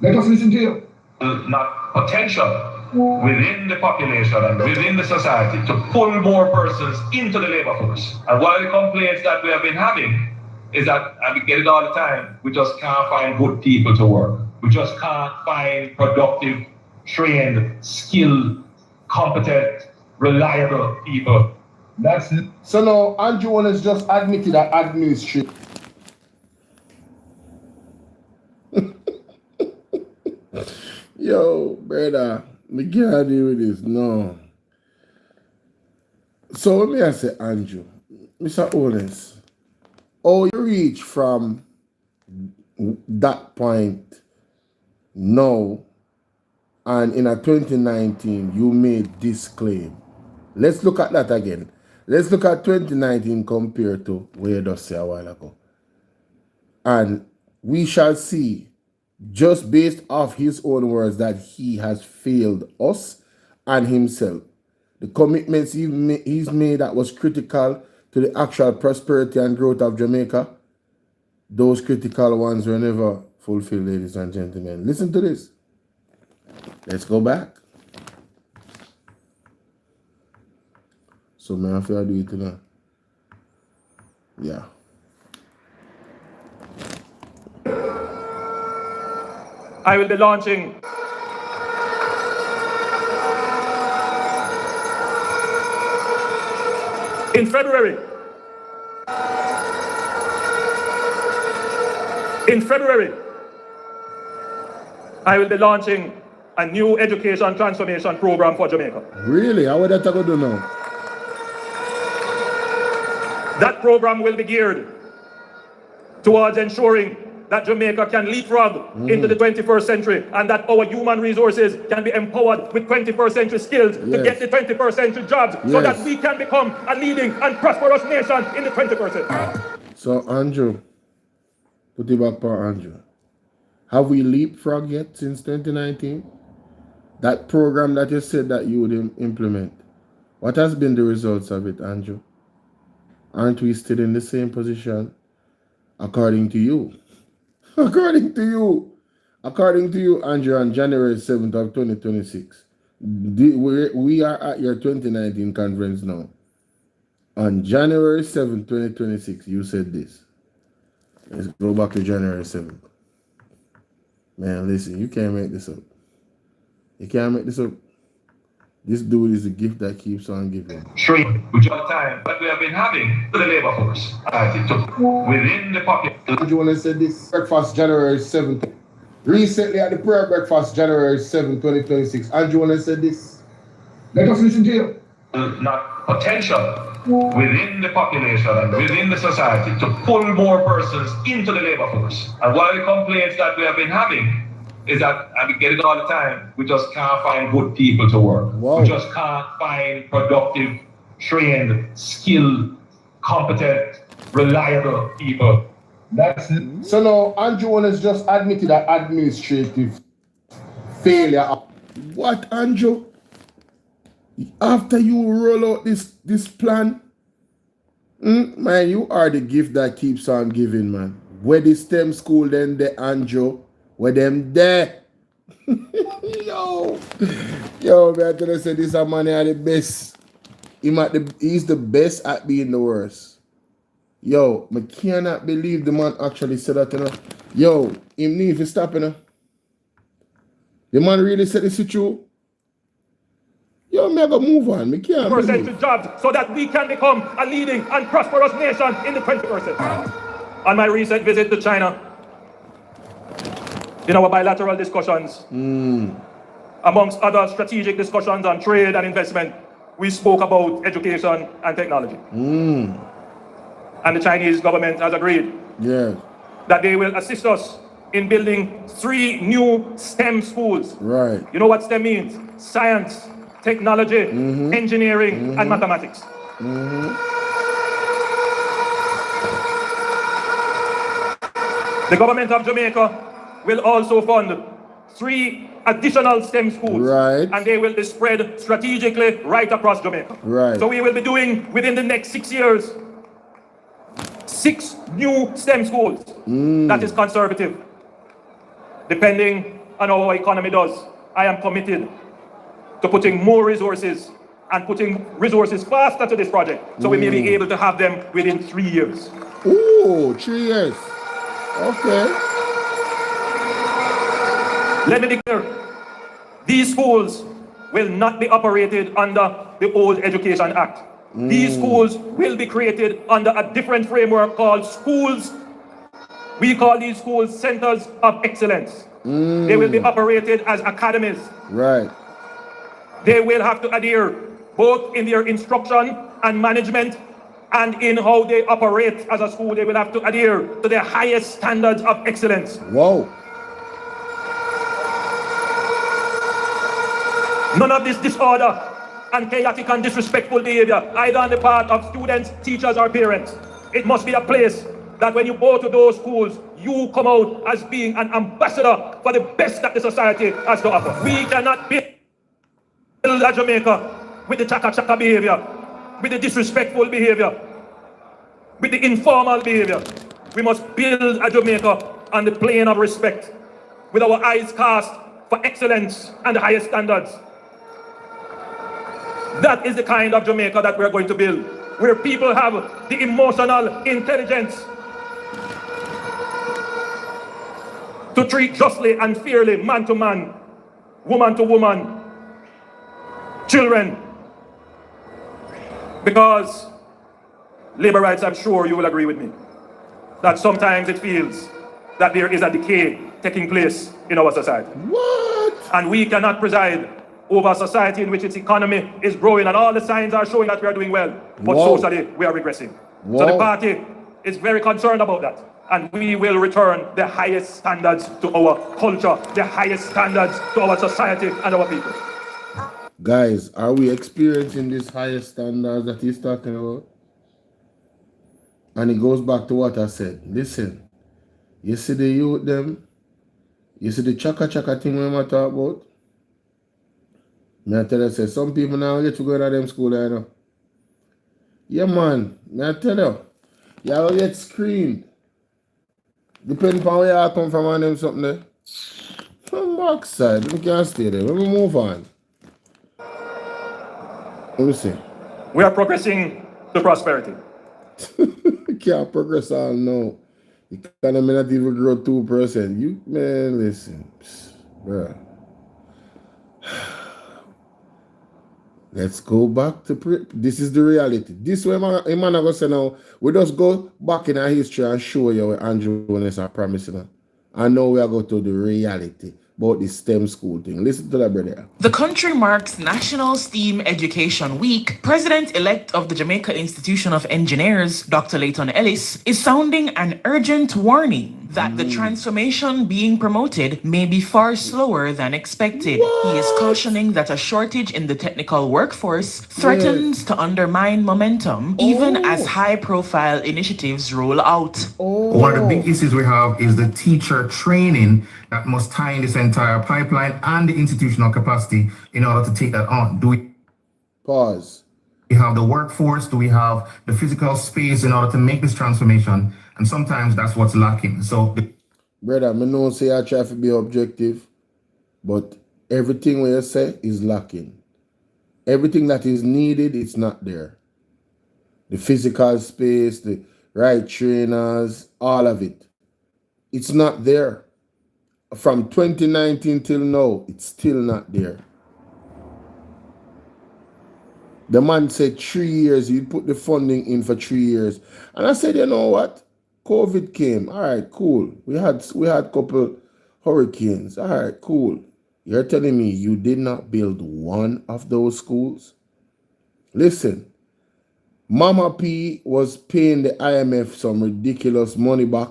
[SPEAKER 21] Let us listen to you. Not potential within the population and within the society to pull more persons into the labor force. And one of the complaints that we have been having is that, and we get it all the time, we just can't find good people to work. We just can't find productive, trained, skilled, competent, reliable people.
[SPEAKER 1] That's it. So now Andrew Owens just admitted that administration. Yo, brother, we can't deal with this. No. So let me say, Andrew, Mr. Owens, how you reach from that point now and in a 2019 you made this claim. Let's look at that again. Let's look at 2019 compared to where you just say a while ago. And we shall see, just based off his own words, that he has failed us and himself. The commitments he's made that was critical to the actual prosperity and growth of Jamaica, those critical ones were never fulfilled, ladies and gentlemen. Listen to this. Let's go back. So, man, I feel I do it now. Yeah.
[SPEAKER 21] I will be launching in February. In February, I will be launching a new education transformation program for Jamaica.
[SPEAKER 1] Really? How would that go do now?
[SPEAKER 21] That program will be geared towards ensuring that Jamaica can leapfrog into the 21st century and that our human resources can be empowered with 21st century skills to get the 21st century jobs so that we can become a leading and prosperous nation in the 21st century.
[SPEAKER 1] So, Andrew, put it back for Andrew. Have we leapfrog yet since 2019? That program that you said that you would implement, what has been the results of it, Andrew? Aren't we still in the same position? According to you. According to you, Andrew, on January 7th of 2026, we are at your 2019 conference now. On January 7th, 2026, you said this. Let's go back to January 7th. Man, listen, you can't make this up. You can't make this up. This dude is a gift that keeps on giving.
[SPEAKER 21] Shrink, which are the time that we have been having to the labor force within the pocket.
[SPEAKER 1] Do you want to say this? Breakfast January 7th. Recently at the prayer breakfast January 7th, 2026. And you want to say this?
[SPEAKER 21] Let us listen to you. Not potential within the population and within the society to pull more persons into the labor force. And one of the complaints that we have been having is that, and we get it all the time, we just can't find good people to work.
[SPEAKER 1] Whoa.
[SPEAKER 21] We just can't find productive, trained, skilled, competent, reliable people. That's it.
[SPEAKER 1] So now Andrew has just admitted that administrative failure. What, Andrew? After you roll out this plan, man, you are the gift that keeps on giving, man. Where the STEM school then the Andrew, where them there. yo, man, I say this man are the best. He's the best at being the worst. Yo, I cannot believe the man actually said that, you know. Yo, him need to stop, you know. The man really said this is true. Yo, me go move on. Me can't believe.
[SPEAKER 21] Jobs so that we can become a leading and prosperous nation in the 21st century. On my recent visit to China, in our bilateral discussions, amongst other strategic discussions on trade and investment, we spoke about education and technology. And the Chinese government has agreed that they will assist us in building 3 new STEM schools.
[SPEAKER 1] Right.
[SPEAKER 21] You know what STEM means? Science, technology, engineering, and mathematics. The government of Jamaica will also fund 3 additional STEM schools.
[SPEAKER 1] Right.
[SPEAKER 21] And they will be spread strategically right across Jamaica.
[SPEAKER 1] Right.
[SPEAKER 21] So we will be doing, within the next 6 years, 6 new STEM schools. That is conservative. Depending on how our economy does, I am committed to putting more resources and putting resources faster to this project. So we may be able to have them within 3 years.
[SPEAKER 1] Ooh, 3 years. Okay.
[SPEAKER 21] Let me be clear. These schools will not be operated under the old Education Act. These schools will be created under a different framework called schools. We call these schools centers of excellence. They will be operated as academies.
[SPEAKER 1] Right.
[SPEAKER 21] They will have to adhere both in their instruction and management and in how they operate as a school. They will have to adhere to the highest standards of excellence.
[SPEAKER 1] Whoa.
[SPEAKER 21] None of this disorder and chaotic and disrespectful behavior, either on the part of students, teachers, or parents. It must be a place that when you go to those schools, you come out as being an ambassador for the best that the society has to offer. We cannot build a Jamaica with the chaka-chaka behavior, with the disrespectful behavior, with the informal behavior. We must build a Jamaica on the plane of respect, with our eyes cast for excellence and the highest standards. That is the kind of Jamaica that we're going to build, where people have the emotional intelligence to treat justly and fairly, man to man, woman to woman, children. Because labor rights, I'm sure you will agree with me, that sometimes it feels that there is a decay taking place in our society.
[SPEAKER 1] What?
[SPEAKER 21] And we cannot preside over a society in which its economy is growing and all the signs are showing that we are doing well, but
[SPEAKER 1] Whoa.
[SPEAKER 21] socially we are regressing.
[SPEAKER 1] Whoa.
[SPEAKER 21] So the party is very concerned about that. And we will return the highest standards to our culture, the highest standards to our society and our people.
[SPEAKER 1] Guys, are we experiencing this highest standards that he's talking about? And it goes back to what I said. Listen, you see the youth them, you see the chaka thing we might talk about? Me I tell you, say, some people now get to go to them school, you know. Yeah, man, me I tell you, you will get screened. Depending on where you come from and them something there. From backside, we can't stay there. Let me move on. Let me see.
[SPEAKER 21] We are progressing to prosperity.
[SPEAKER 1] You can't progress on now. The economy not even grow 2%. You, man, listen. Bruh. Let's go back to this is the reality. This way, man, I'm gonna say now, we just go back in our history and show you what Andrew Jones are promising. And now we are going to the reality about the STEM school thing. Listen to that, brother.
[SPEAKER 19] The country marks National STEAM Education Week. President-elect of the Jamaica Institution of Engineers, Dr. Layton Ellis, is sounding an urgent warning that the transformation being promoted may be far slower than expected. He is cautioning that a shortage in the technical workforce threatens to undermine momentum, even as high-profile initiatives roll out.
[SPEAKER 20] One of the big issues we have is the teacher training that must tie in this entire pipeline and the institutional capacity in order to take that on. Do we
[SPEAKER 1] pause?
[SPEAKER 20] We have the workforce, do we have the physical space in order to make this transformation? And sometimes that's what's lacking. So,
[SPEAKER 1] brother, I know say I try to be objective, but everything we you say is lacking. Everything that is needed, it's not there. The physical space, the right trainers, all of it. It's not there. From 2019 till now, it's still not there. The man said 3 years, he'd put the funding in for 3 years. And I said, you know what? COVID came. All right, cool. We had a couple hurricanes. All right, cool. You're telling me you did not build one of those schools? Listen, Mama P was paying the IMF some ridiculous money back,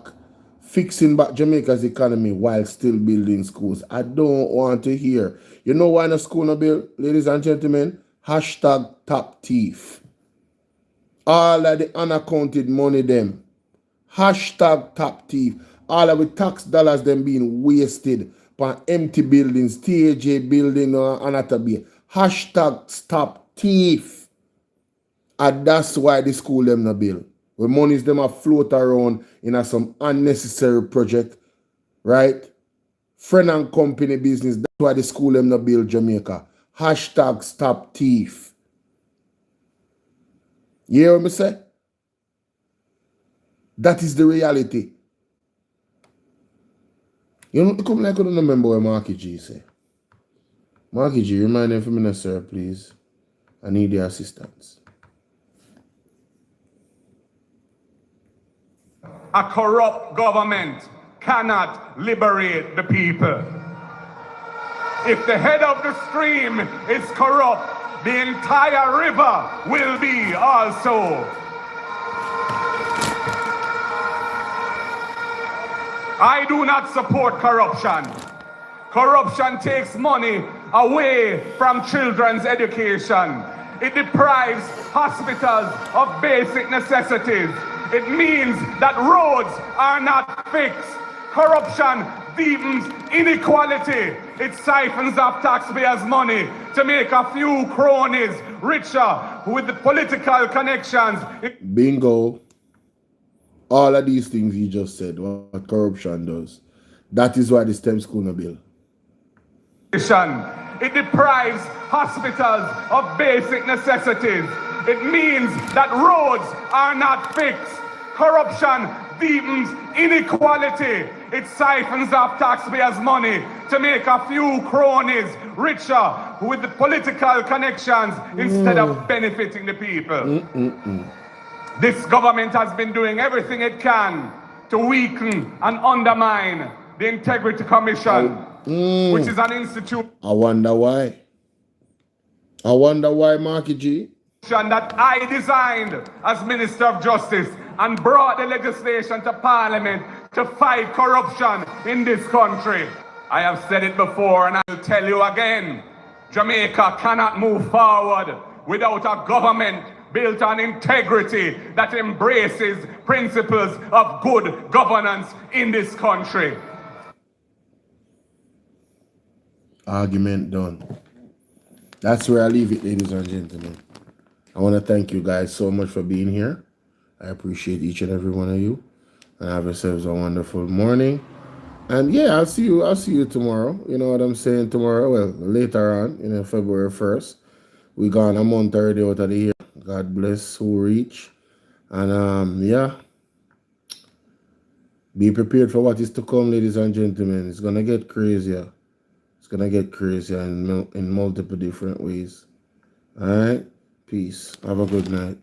[SPEAKER 1] fixing back Jamaica's economy while still building schools. I don't want to hear. You know why no school no build, ladies and gentlemen? Hashtag top thief. All of the unaccounted money them. Hashtag top thief. All of the tax dollars them being wasted on empty buildings, TAJ building or Anatabi. Hashtag stop thief. And that's why the school them no build. When monies them a float around in a some unnecessary project, right? Friend and company business. That's why the school them no build Jamaica. Hashtag stop thief. You hear what I say? That is the reality. You know, come like I don't remember what Marky G say. Marky G, remind them for me, sir, please. I need your assistance.
[SPEAKER 3] A corrupt government cannot liberate the people. If the head of the stream is corrupt, the entire river will be also. I do not support corruption. Corruption takes money away from children's education. It deprives hospitals of basic necessities. It means that roads are not fixed. Corruption deepens inequality. It siphons off taxpayers' money to make a few cronies richer with the political connections.
[SPEAKER 1] Bingo. All of these things you just said, what corruption does. That is why the STEM school no bill.
[SPEAKER 3] It deprives hospitals of basic necessities. It means that roads are not fixed. Corruption deepens inequality. It siphons off taxpayers' money to make a few cronies richer with the political connections instead of benefiting the people. This government has been doing everything it can to weaken and undermine the Integrity Commission, which is an institution.
[SPEAKER 1] I wonder why. I wonder why, Marky G.
[SPEAKER 3] That I designed as Minister of Justice and brought the legislation to Parliament to fight corruption in this country. I have said it before and I'll tell you again. Jamaica cannot move forward without a government built on integrity that embraces principles of good governance in this country.
[SPEAKER 1] Argument done. That's where I leave it, ladies and gentlemen. I want to thank you guys so much for being here. I appreciate each and every one of you. And have yourselves a wonderful morning. And yeah, I'll see you tomorrow. You know what I'm saying? Tomorrow, well, later on, February 1st. We gone a month already out of the year. God bless who reach. And yeah. Be prepared for what is to come, ladies and gentlemen. It's gonna get crazier. It's gonna get crazier in multiple different ways. Alright? Peace. Have a good night.